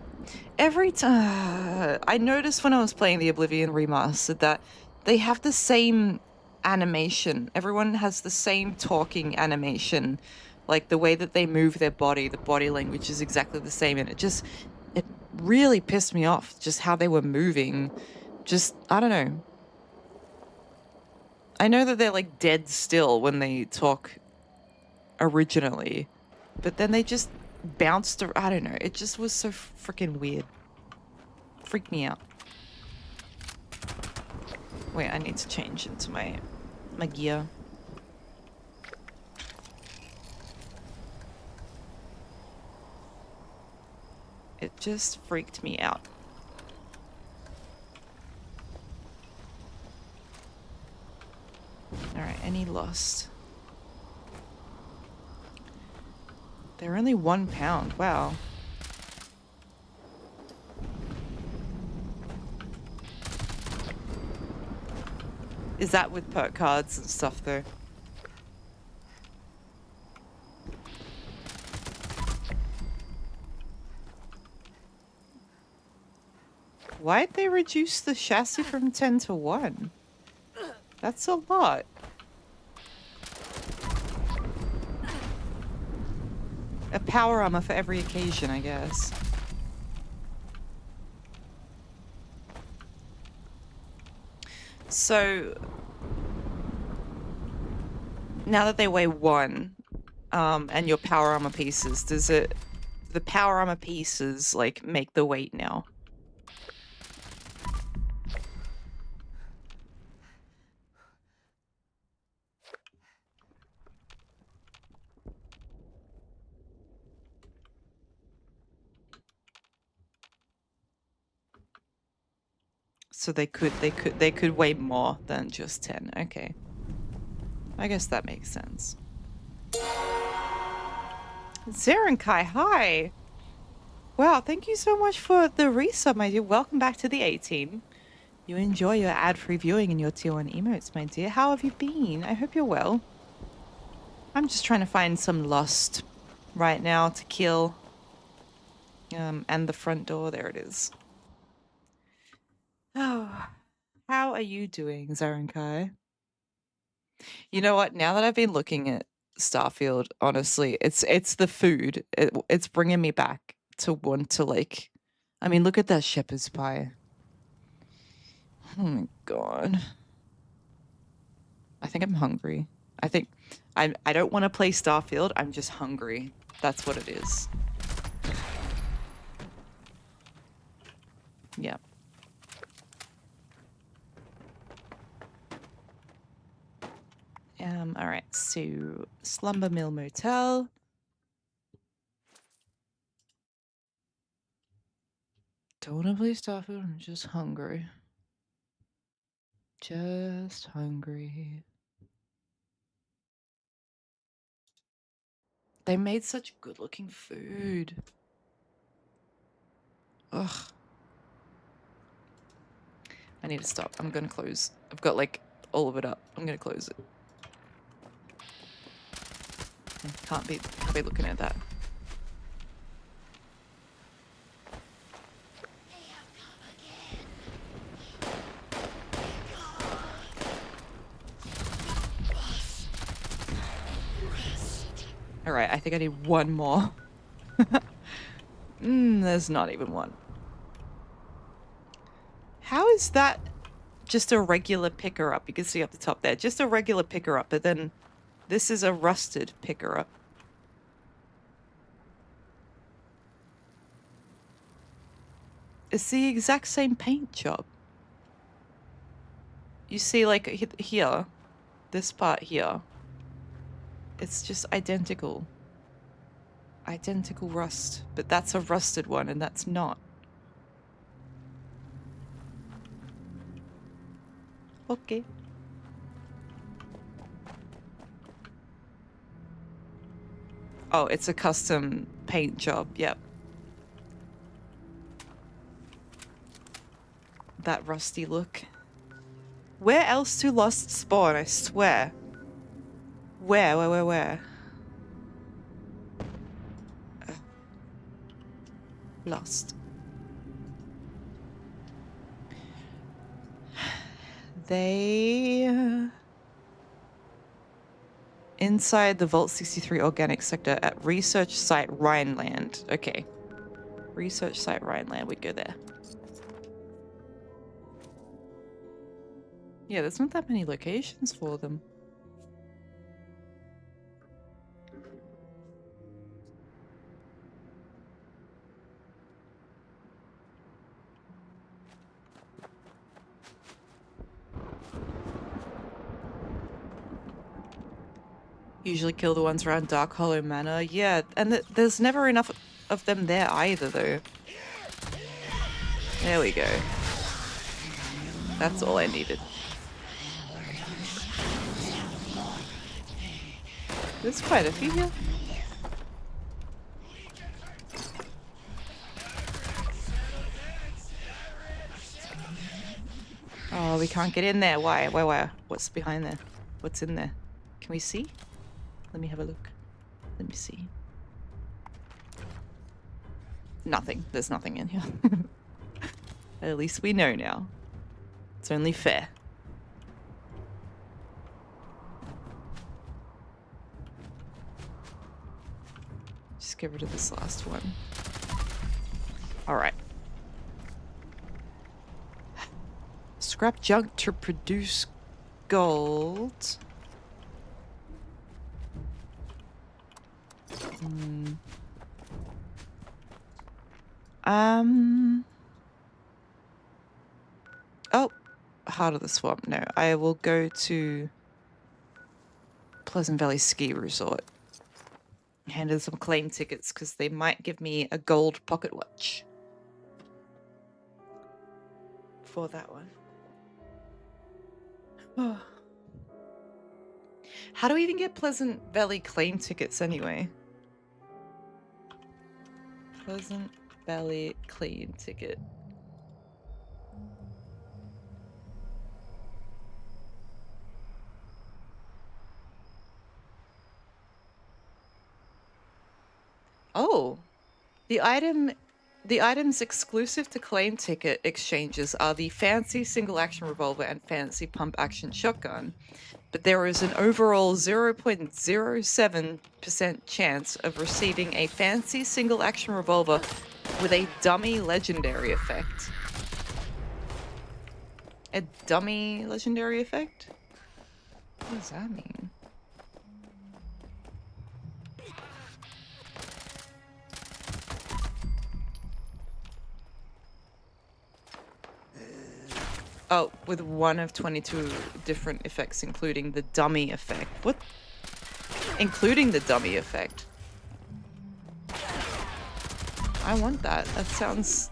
Speaker 1: every time, I noticed when I was playing the Oblivion Remastered that they have the same animation. Everyone has the same talking animation. Like, the way that they move their body, the body language is exactly the same, and it really pissed me off, just how they were moving. Just, I don't know. I know that they're like dead still when they talk originally, but then they just bounced, I don't know. It just was so freaking weird. Freaked me out. Wait, I need to change into my gear. It just freaked me out. Alright, any lost? They're only £1. Wow. Is that with perk cards and stuff though? Why'd they reduce the chassis from 10 to 1? That's a lot. A power armor for every occasion, I guess. So now that they weigh 1, and your power armor pieces, does it, the power armor pieces like make the weight now? So they could weigh more than just 10. Okay. I guess that makes sense. Zerenkai, hi! Wow, thank you so much for the resub, my dear. Welcome back to the 18. You enjoy your ad-free viewing and your tier 1 emotes, my dear. How have you been? I hope you're well. I'm just trying to find some lust right now to kill. And the front door, there it is. Oh, how are you doing, Zerenkai? You know what? Now that I've been looking at Starfield, honestly, it's the food. It's bringing me back to want to like. I mean, look at that shepherd's pie. Oh my god. I think I'm hungry. I think I don't want to play Starfield. I'm just hungry. That's what it is. Yeah. All right. So Slumber Mill Motel. Don't want to play Starfield. I'm just hungry. Just hungry. They made such good-looking food. Ugh. I need to stop. I'm gonna close. I've got like all of it up. I'm gonna close it. Can't be looking at that. All right, I think I need one more. There's not even one. How is that just a regular picker up? You can see up the top there, just a regular picker up, but then this is a rusted picker up. It's the exact same paint job. You see, like here, this part here, it's just identical. Identical rust, but that's a rusted one and that's not. Okay. Oh, it's a custom paint job, yep. That rusty look. Where else do Lost spawn, I swear? Where? Lost. They... Inside the Vault 63 organic sector at Research Site Rhineland. Okay. Research Site Rhineland, we'd go there. Yeah, there's not that many locations for them. Usually kill the ones around Dark Hollow Manor. Yeah, and there's never enough of them there either, though. There we go. That's all I needed. There's quite a few here. Oh, we can't get in there. Why? What's behind there? What's in there? Can we see? Let me have a look. Let me see. Nothing. There's nothing in here. At least we know now. It's only fair. Just get rid of this last one. Alright. Scrap junk to produce gold. Oh, Heart of the Swamp. No, I will go to Pleasant Valley Ski Resort. Hand in some claim tickets because they might give me a gold pocket watch for that one. Oh. How do we even get Pleasant Valley claim tickets anyway? Pleasant Valley claim ticket. Oh, the items exclusive to claim ticket exchanges are the fancy single action revolver and fancy pump action shotgun, but there is an overall 0.07% chance of receiving a fancy single action revolver with a dummy legendary effect. A dummy legendary effect? What does that mean? Oh, with one of 22 different effects, including the dummy effect. What? Including the dummy effect. I want that. That sounds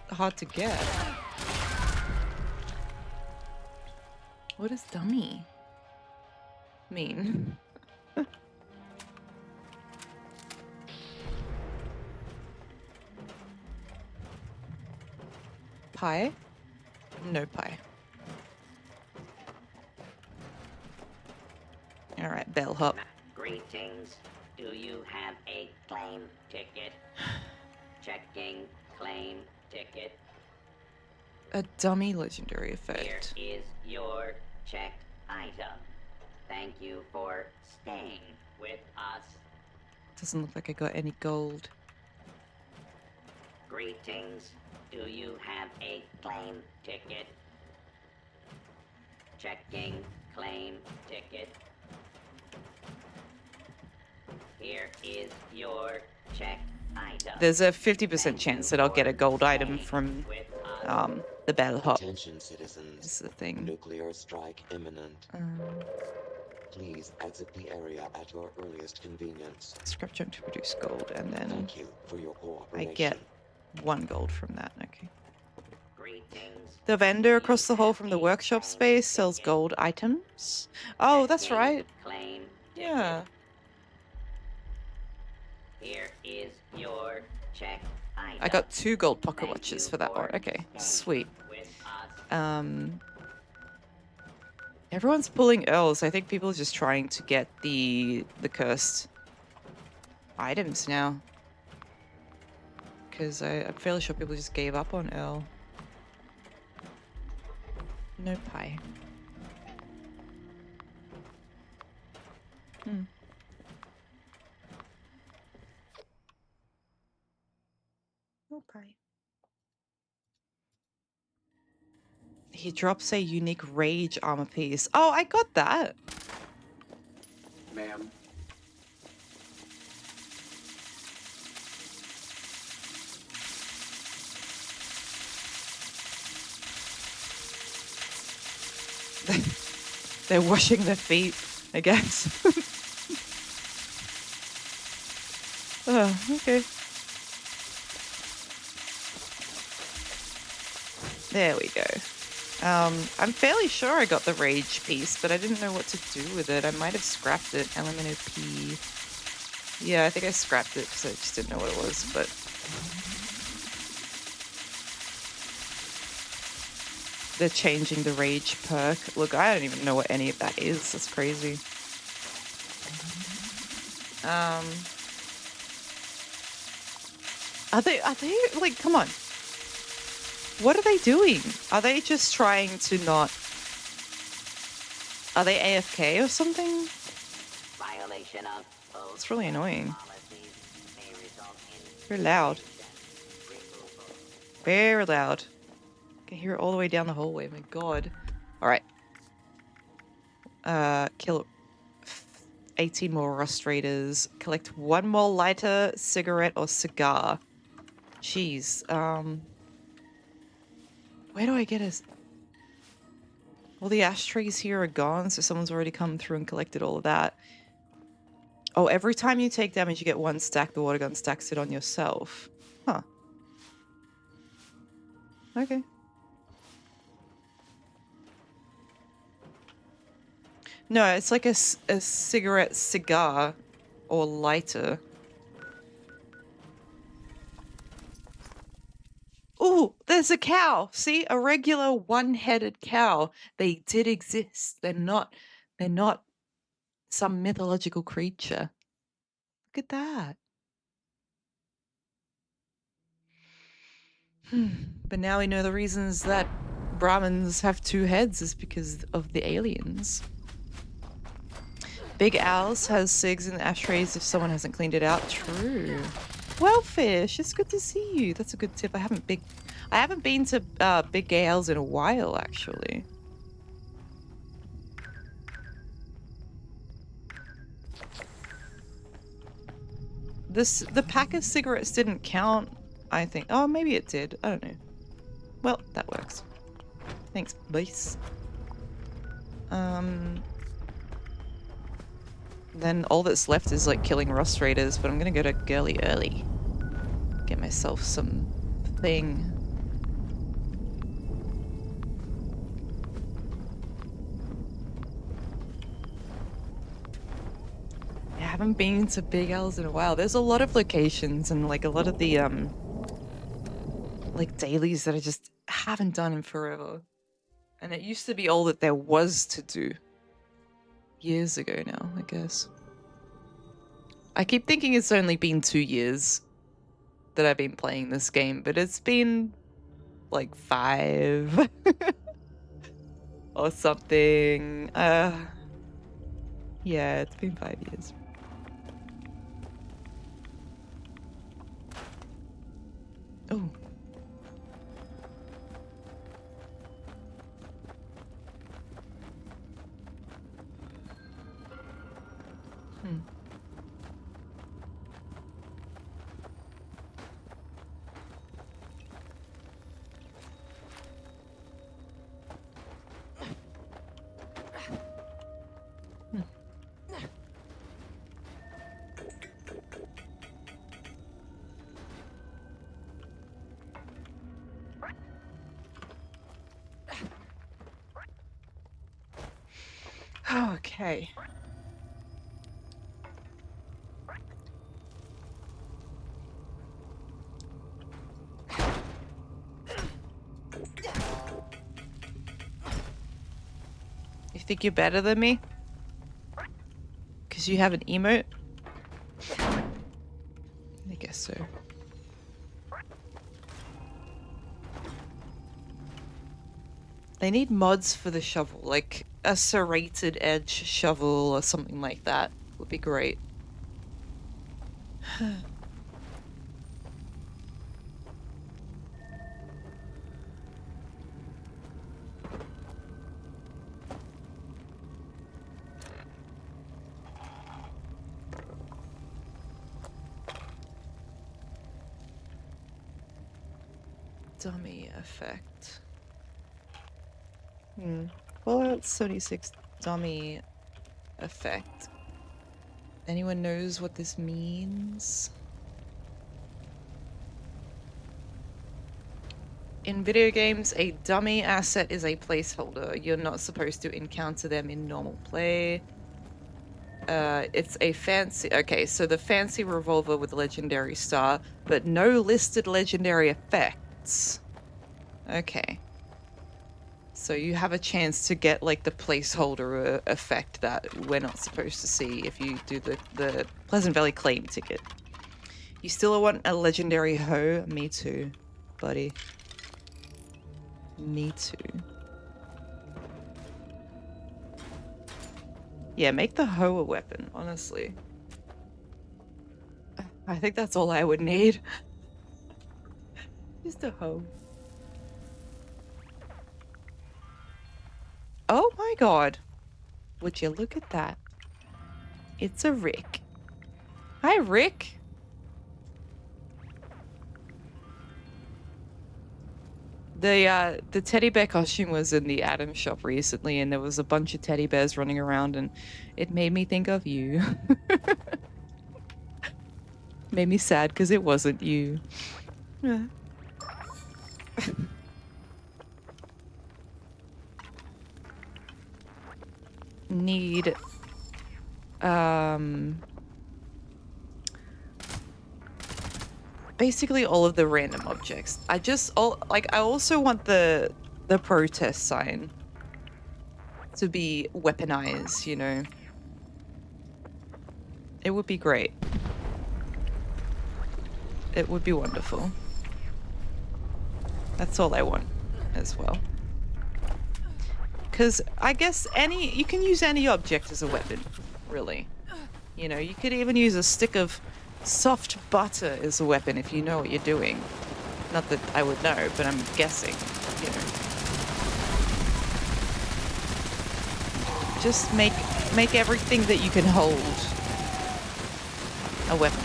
Speaker 1: hard to get. What does dummy mean? Pie? No pie. Alright, bellhop.
Speaker 18: Greetings. Do you have a claim ticket? Checking claim ticket.
Speaker 1: A dummy legendary effect.
Speaker 18: Here is your checked item. Thank you for staying with us.
Speaker 1: Doesn't look like I got any gold.
Speaker 18: Greetings. Do you have a claim ticket? Checking claim ticket. Here is your checked item.
Speaker 1: There's a 50% chance that I'll get a gold item from the bellhop.
Speaker 12: Attention, citizens.
Speaker 1: This is the thing.
Speaker 12: Nuclear strike imminent. Please exit the area at your earliest convenience.
Speaker 1: Scrap junk to produce gold, and then
Speaker 12: Thank you for your
Speaker 1: I
Speaker 12: cooperation.
Speaker 1: get 1 gold from that. Okay.
Speaker 18: Greetings.
Speaker 1: The vendor across the hall from the workshop space sells gold items. Oh, that's right.
Speaker 18: Claim.
Speaker 1: Yeah.
Speaker 18: Here is your checked item.
Speaker 1: I got 2 gold pocket watches for that one. Okay, sweet. Everyone's pulling Earls. I think people are just trying to get the cursed items now. Because I'm fairly sure people just gave up on Earl. No pie. No pie. He drops a unique rage armor piece. Oh, I got that.
Speaker 5: Ma'am.
Speaker 1: They're washing their feet, I guess. Oh, okay. There we go. I'm fairly sure I got the rage piece, but I didn't know what to do with it. I might have scrapped it. LMNOP. Yeah, I think I scrapped it because I just didn't know what it was, but... They're changing the rage perk. Look, I don't even know what any of that is. That's crazy. Are they, like, come on. What are they doing? Are they just trying to not... Are they AFK or something?
Speaker 18: Violation of
Speaker 1: It's really annoying.
Speaker 18: policies may result in
Speaker 1: Very loud. Very loud. I can hear it all the way down the hallway. My god. Alright. Kill 18 more rust raiders. Collect 1 more lighter, cigarette, or cigar. Jeez. Where do I get a... All the ashtrays here are gone, so someone's already come through and collected all of that. Oh, every time you take damage, you get 1 stack. The water gun stacks it on yourself. Huh. Okay. No, it's like a cigarette, cigar, or lighter. Oh, there's a cow. See, a regular one-headed cow. They did exist. They're not some mythological creature. Look at that. But now we know the reasons that Brahmins have 2 heads is because of the aliens. Big Owls has cigs in the ashtrays if someone hasn't cleaned it out. True. Well, Fish, it's good to see you. That's a good tip. I haven't been to Big Gay Owls in a while, actually. The pack of cigarettes didn't count, I think. Oh, maybe it did. I don't know. Well, that works. Thanks, boys. Then all that's left is like killing rust raiders, but I'm gonna go to Girly Early. Get myself some thing. I haven't been to Big L's in a while. There's a lot of locations and like a lot of the like dailies that I just haven't done in forever. And it used to be all that there was to do. Years ago now, I guess. I keep thinking it's only been 2 years that I've been playing this game, but it's been like 5 or something. Yeah, it's been 5 years. Oh. Okay. You think you're better than me? Because you have an emote? I guess so. They need mods for the shovel, like a serrated edge shovel or something like that would be great. Dummy effect. Fallout 76 dummy effect. Anyone knows what this means? In video games, a dummy asset is a placeholder. You're not supposed to encounter them in normal play. It's a fancy... Okay, so the fancy revolver with legendary star, but no listed legendary effects. Okay. So you have a chance to get like the placeholder effect that we're not supposed to see if you do the Pleasant Valley claim ticket. You still want a legendary hoe? Me too, buddy. Me too. Yeah, make the hoe a weapon, honestly. I think that's all I would need. Just a hoe. Oh my god. Would you look at that? It's a Rick. Hi, Rick. The teddy bear costume was in the Adam shop recently, and there was a bunch of teddy bears running around, and it made me think of you. Made me sad because it wasn't you. Yeah. Need basically all of the random objects. I also want the protest sign to be weaponized, you know. It would be great. It would be wonderful. That's all I want as well. Because I guess you can use any object as a weapon, really. You know, you could even use a stick of soft butter as a weapon if you know what you're doing. Not that I would know, but I'm guessing, you know. Just make everything that you can hold a weapon.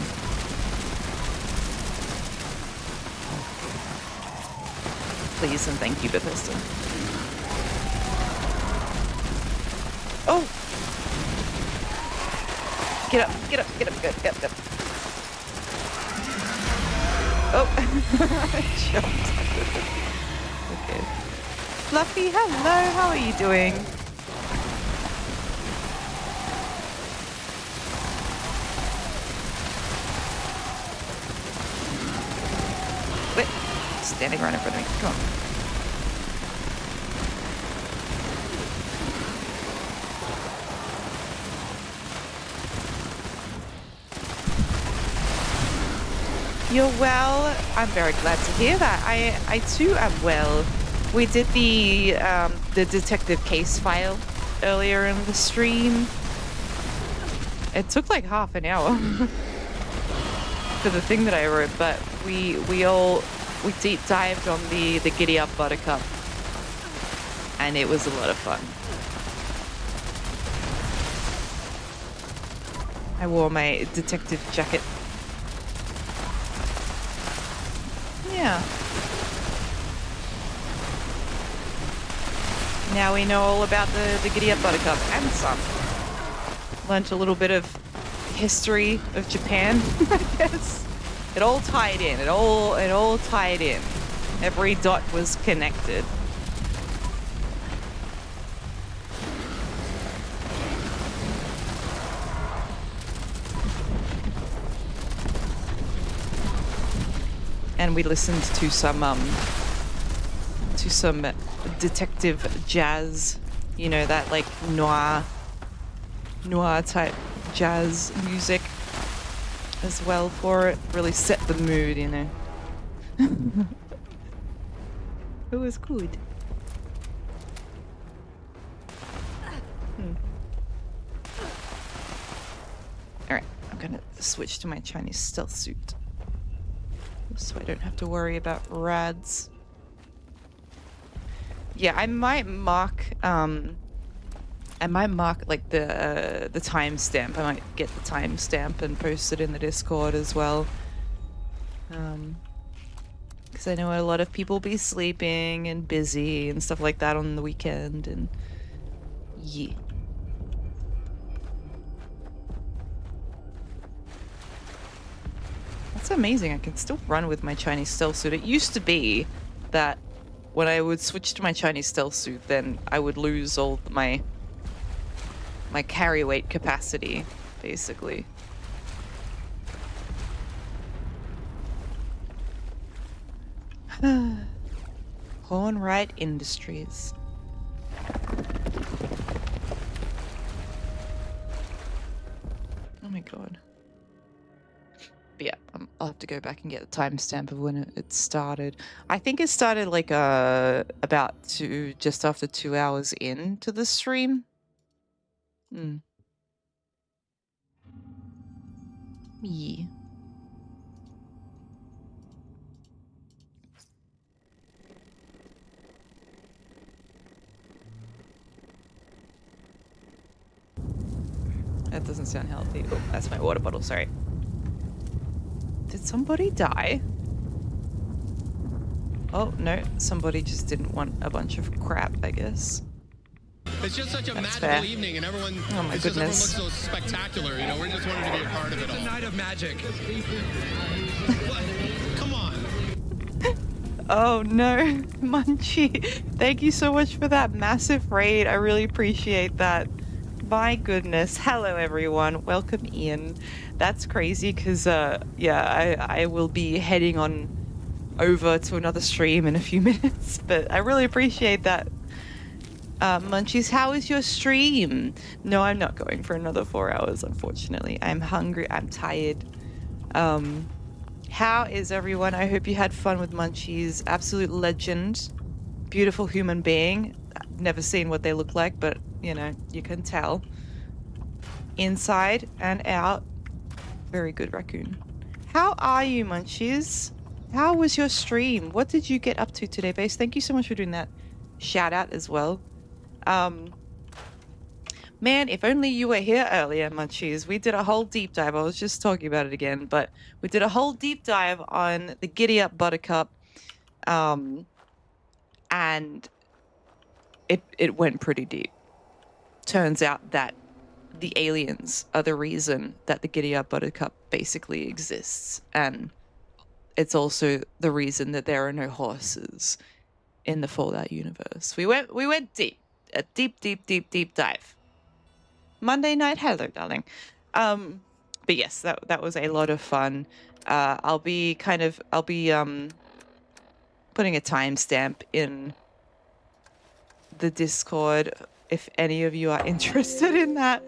Speaker 1: Please and thank you, Bethesda. Oh! Get up, get up, get up, get up, get up. Oh! Jumped. Okay. Fluffy, hello, how are you doing? Wait, standing right in front of me, come on. You're well. I'm very glad to hear that. I too am well. We did the detective case file earlier in the stream. It took like half an hour for the thing that I wrote, but we deep dived on the Giddyup Buttercup, and it was a lot of fun. I wore my detective jacket. Yeah. Now we know all about the Giddyup Buttercup and some. Learned a little bit of history of Japan, I guess. It all tied in. It all tied in. Every dot was connected. And we listened to some detective jazz, you know, that like noir type jazz music as well for it. Really set the mood, you know. It was good. Alright, I'm gonna switch to my Chinese stealth suit, so I don't have to worry about rads. Yeah, I might mark like the timestamp. I might get the timestamp and post it in the Discord as well. Because I know a lot of people be sleeping and busy and stuff like that on the weekend, and yeah. That's amazing. I can still run with my Chinese stealth suit. It used to be that when I would switch to my Chinese stealth suit, then I would lose all my carry weight capacity, basically. Hornwright Industries. Oh my god. But yeah, I'll have to go back and get the timestamp of when it started. I think it started like about just after 2 hours into the stream. Hmm. Yeah. That doesn't sound healthy. Oh, that's my water bottle, sorry. Did somebody die? Oh, no. Somebody just didn't want a bunch of crap, I guess.
Speaker 20: It's just such a
Speaker 1: That's
Speaker 20: magical
Speaker 1: fair.
Speaker 20: evening, and everyone.
Speaker 1: Oh my
Speaker 20: it's just everyone
Speaker 1: goodness.
Speaker 20: looks so spectacular. You know, we're just wanting to be a part of it all. It's a night of magic. What? Come on.
Speaker 1: Oh no, Munchie. Thank you so much for that massive raid. I really appreciate that. My goodness. Hello everyone. Welcome in. That's crazy because yeah, I will be heading on over to another stream in a few minutes, but I really appreciate that. Munchies, how is your stream? No, I'm not going for another 4 hours, unfortunately. I'm hungry, I'm tired. How is everyone? I hope you had fun with Munchies. Absolute legend. Beautiful human being. I've never seen what they look like, but, you know, you can tell. Inside and out. Very good raccoon. How are you, Munchies? How was your stream? What did you get up to today, Base? Thank you so much for doing that shout out as well. Man, if only you were here earlier, Munchies. We did a whole deep dive. I was just talking about it again, but we did a whole deep dive on the Giddyup Buttercup. And it went pretty deep. Turns out that the aliens are the reason that the Giddyup Buttercup basically exists. And it's also the reason that there are no horses in the Fallout universe. We went deep. A deep dive. Monday night, hello, darling. But yes, that was a lot of fun. I'll be putting a timestamp in the Discord if any of you are interested in that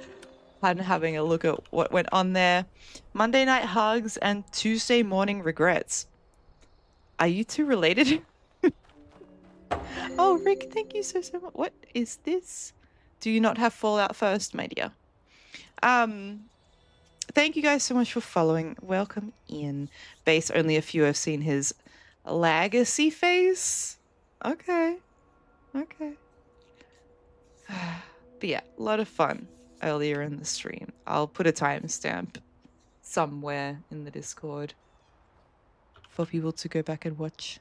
Speaker 1: and having a look at what went on there. Monday night hugs and Tuesday morning regrets. Are you two related? Oh, Rick, thank you so much. What is this? Do you not have Fallout first, my dear? Thank you guys so much for following. Welcome in. Base, only a few have seen his legacy face. Okay. Okay. But yeah, a lot of fun earlier in the stream. I'll put a timestamp somewhere in the Discord for people to go back and watch.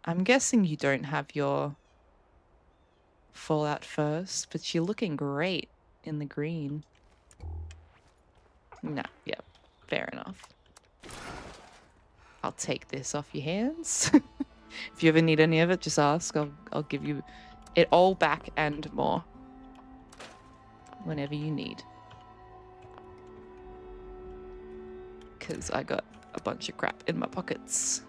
Speaker 1: I'm guessing you don't have your Fallout first, but you're looking great in the green. No, yeah, fair enough. I'll take this off your hands. If you ever need any of it, just ask. I'll give you it all back and more whenever you need. Because I got a bunch of crap in my pockets.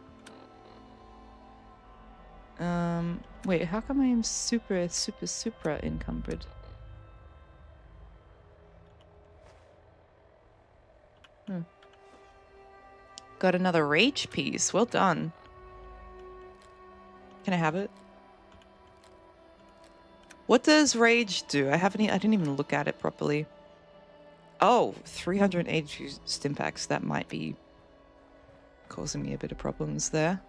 Speaker 1: Wait, how come I am super encumbered? Got another rage piece. Well done. Can I have it? What does rage do? I didn't even look at it properly. Oh, 382 stimpaks. That might be causing me a bit of problems there.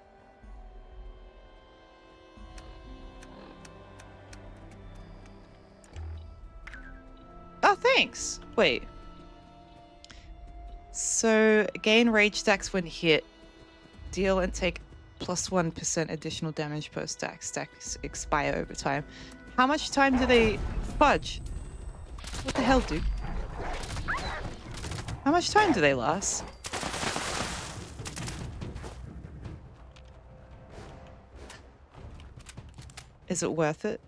Speaker 1: Oh, thanks. Wait. So, gain rage stacks when hit. Deal and take plus 1% additional damage per stack. Stacks expire over time. How much time do they fudge? What the hell, dude? How much time do they last? Is it worth it?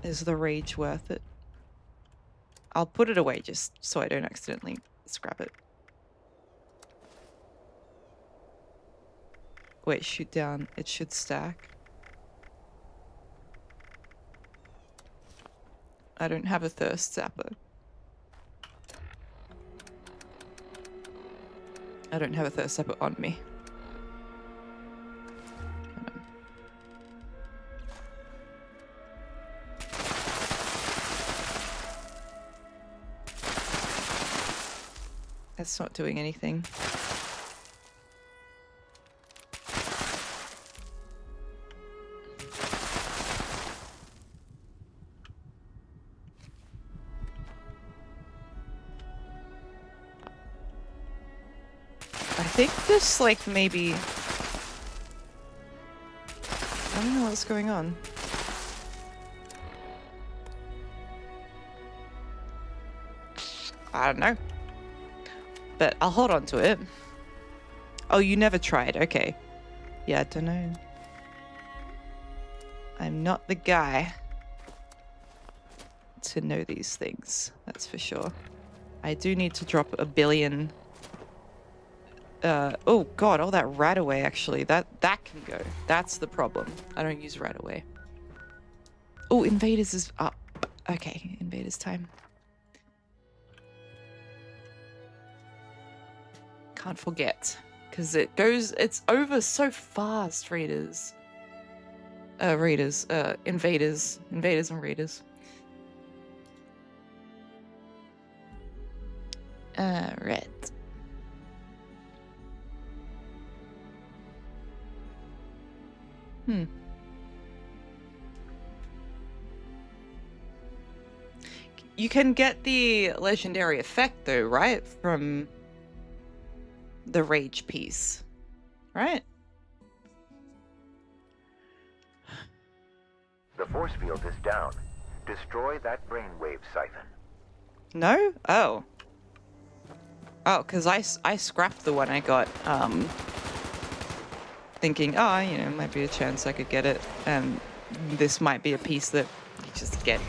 Speaker 1: Is the rage worth it? I'll put it away just so I don't accidentally scrap it. Wait, shoot down. It should stack. I don't have a thirst zapper. I don't have a thirst stopper on me. That's not doing anything. I think this, like, maybe... I don't know what's going on. I don't know. But I'll hold on to it. Oh, you never tried. Okay. Yeah, I don't know. I'm not the guy to know these things. That's for sure. I do need to drop 1 billion. Oh god, all that Radaway actually. That can go. That's the problem. I don't use Radaway. Oh, Invaders is up. Okay, Invaders time. Can't forget. Because it's over so fast, Invaders and Raiders. Red. You can get the legendary effect though, right? From the rage piece, right?
Speaker 17: The force field is down. Destroy that brainwave siphon.
Speaker 1: No? Oh. Oh, because I scrapped the one I got, thinking, oh, you know, might be a chance I could get it. And this might be a piece that you just get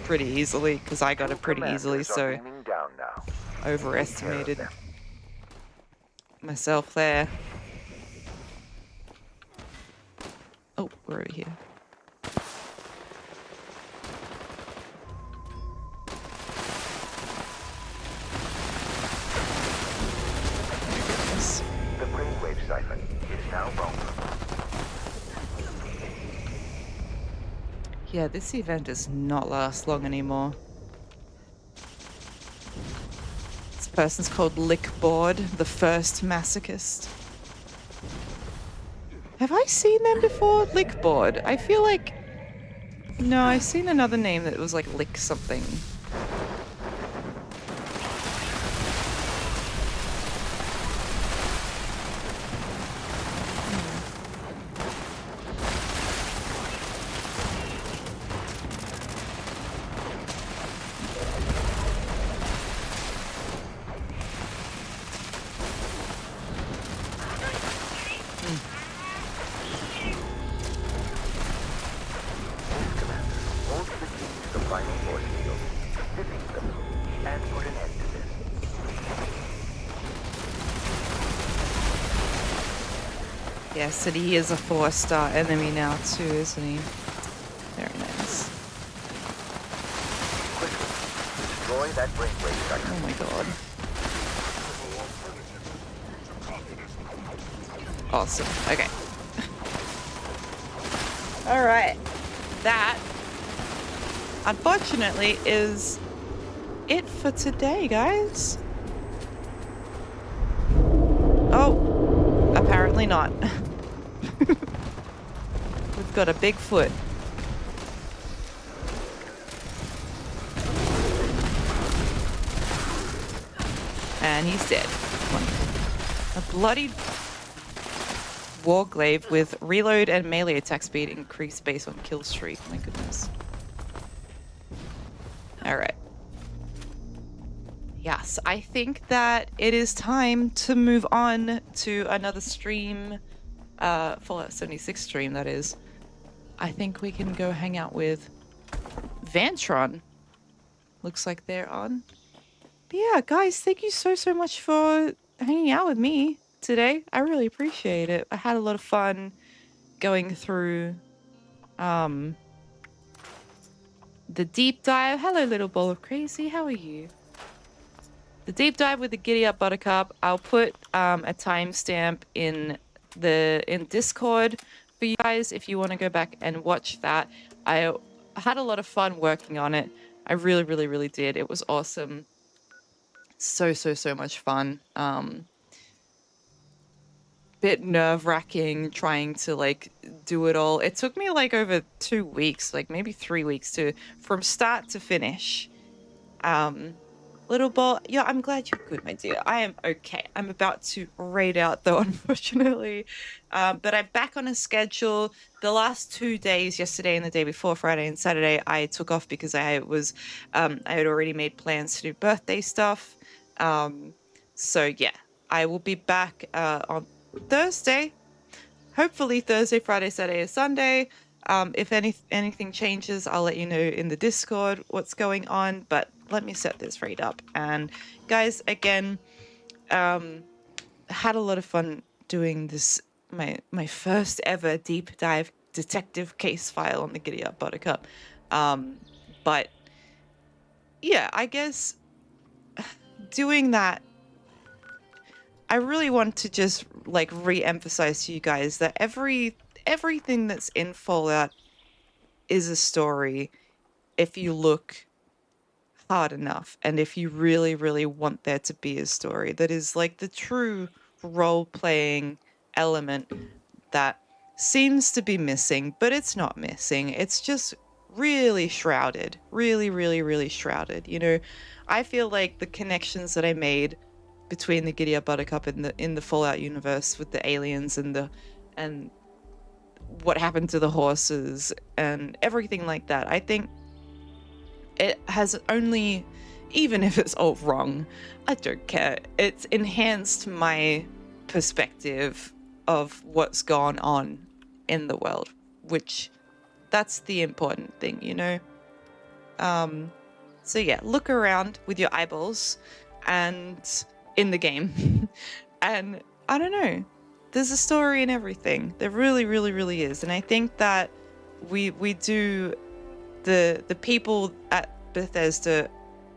Speaker 1: pretty easily, because I got it pretty easily, so overestimated myself there. Oh, we're over here.
Speaker 17: The brainwave siphon is now vulnerable.
Speaker 1: Yeah, this event does not last long anymore. This person's called Lickboard, the first masochist. Have I seen them before? Lickboard. I feel like... No, I've seen another name that was like Lick something. Yes, and he is a 4-star enemy now too, isn't he? Very nice.
Speaker 17: Destroy that brainwave siphon.
Speaker 1: Oh my god. Awesome. Okay. Alright. That, unfortunately, is it for today, guys. Oh, apparently not. We've got a Bigfoot. And he's dead. A bloody Warglaive with reload and melee attack speed increased based on kill streak. My goodness. Alright. Yes, I think that it is time to move on to another stream. Fallout 76 stream, that is. I think we can go hang out with Vantron. Looks like they're on. But yeah, guys, thank you so much for hanging out with me today. I really appreciate it. I had a lot of fun going through the deep dive. Hello, little ball of crazy. How are you? the deep dive with the Giddyup Buttercup. I'll put a timestamp in Discord for you guys if you want to go back and watch that. I had a lot of fun working on it. I really, really, really did. It was awesome. So much fun. Bit nerve-wracking trying to like do it all. It took me like over 2 weeks, like maybe 3 weeks from start to finish. Little ball, yeah, I'm glad you're good, my dear. I am okay. I'm about to raid out though, unfortunately. But I'm back on a schedule. The last 2 days, yesterday and the day before, Friday and Saturday, I took off because I had already made plans to do birthday stuff. So yeah, I will be back on Thursday. Hopefully Thursday, Friday, Saturday, or Sunday. If anything changes, I'll let you know in the Discord what's going on. But let me set this raid up. And guys, again, had a lot of fun doing this. My first ever deep dive detective case file on the Giddyup Buttercup. But yeah, I guess doing that, I really want to just like re-emphasize to you guys that everything that's in Fallout is a story if you look hard enough and if you really, really want there to be a story that is like the true role-playing element that seems to be missing, but it's not missing. It's just really shrouded. Really, really, really shrouded. You know, I feel like the connections that I made between the Giddyup Buttercup in the Fallout universe with the aliens and what happened to the horses and everything like that, I think it has only, even if it's all wrong, I don't care. It's enhanced my perspective of what's gone on in the world, which that's the important thing, you know? So yeah, look around with your eyeballs and in the game and I don't know, there's a story in everything. There really, really, really is. And I think that we do the people at Bethesda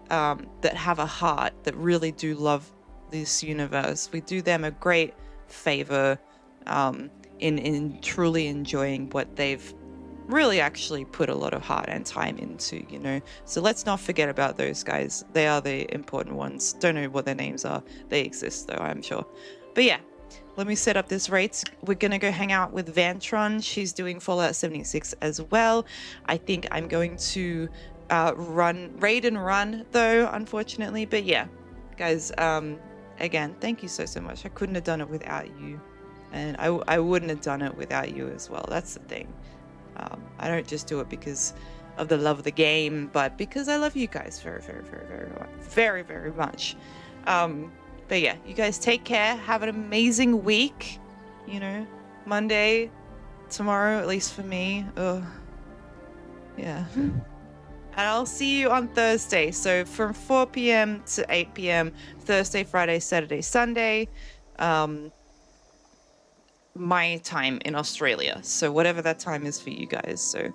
Speaker 1: that have a heart, that really do love this universe, we do them a great favor in truly enjoying what they've really actually put a lot of heart and time into, you know? So let's not forget about those guys. They are the important ones. Don't know what their names are. They exist though, I'm sure. But yeah, let me set up this raid. We're gonna go hang out with Vantron. She's doing Fallout 76 as well. I think I'm going to raid and run though, unfortunately. But yeah, guys, again, thank you so much. I couldn't have done it without you. And I wouldn't have done it without you as well. That's the thing. I don't just do it because of the love of the game, but because I love you guys very, very, very, very, very, very much. But yeah, you guys take care. Have an amazing week. You know, Monday, tomorrow, at least for me. Yeah. And I'll see you on Thursday. So from 4 p.m. to 8 p.m. Thursday, Friday, Saturday, Sunday. My time in Australia, so whatever that time is for you guys. So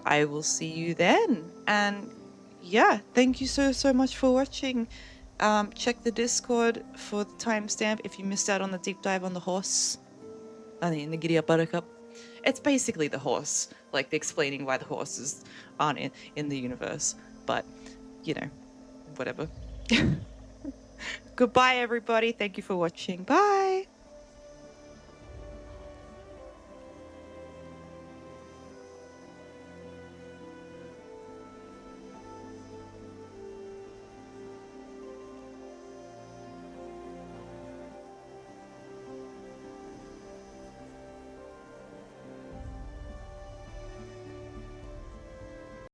Speaker 1: I will see you then. And yeah, thank you so much for watching. Check the Discord for the timestamp if you missed out on the deep dive on the horse. I mean, the Giddyup Buttercup. It's basically the horse, like explaining why the horses aren't in the universe. But you know, whatever. Goodbye everybody, thank you for watching. Bye.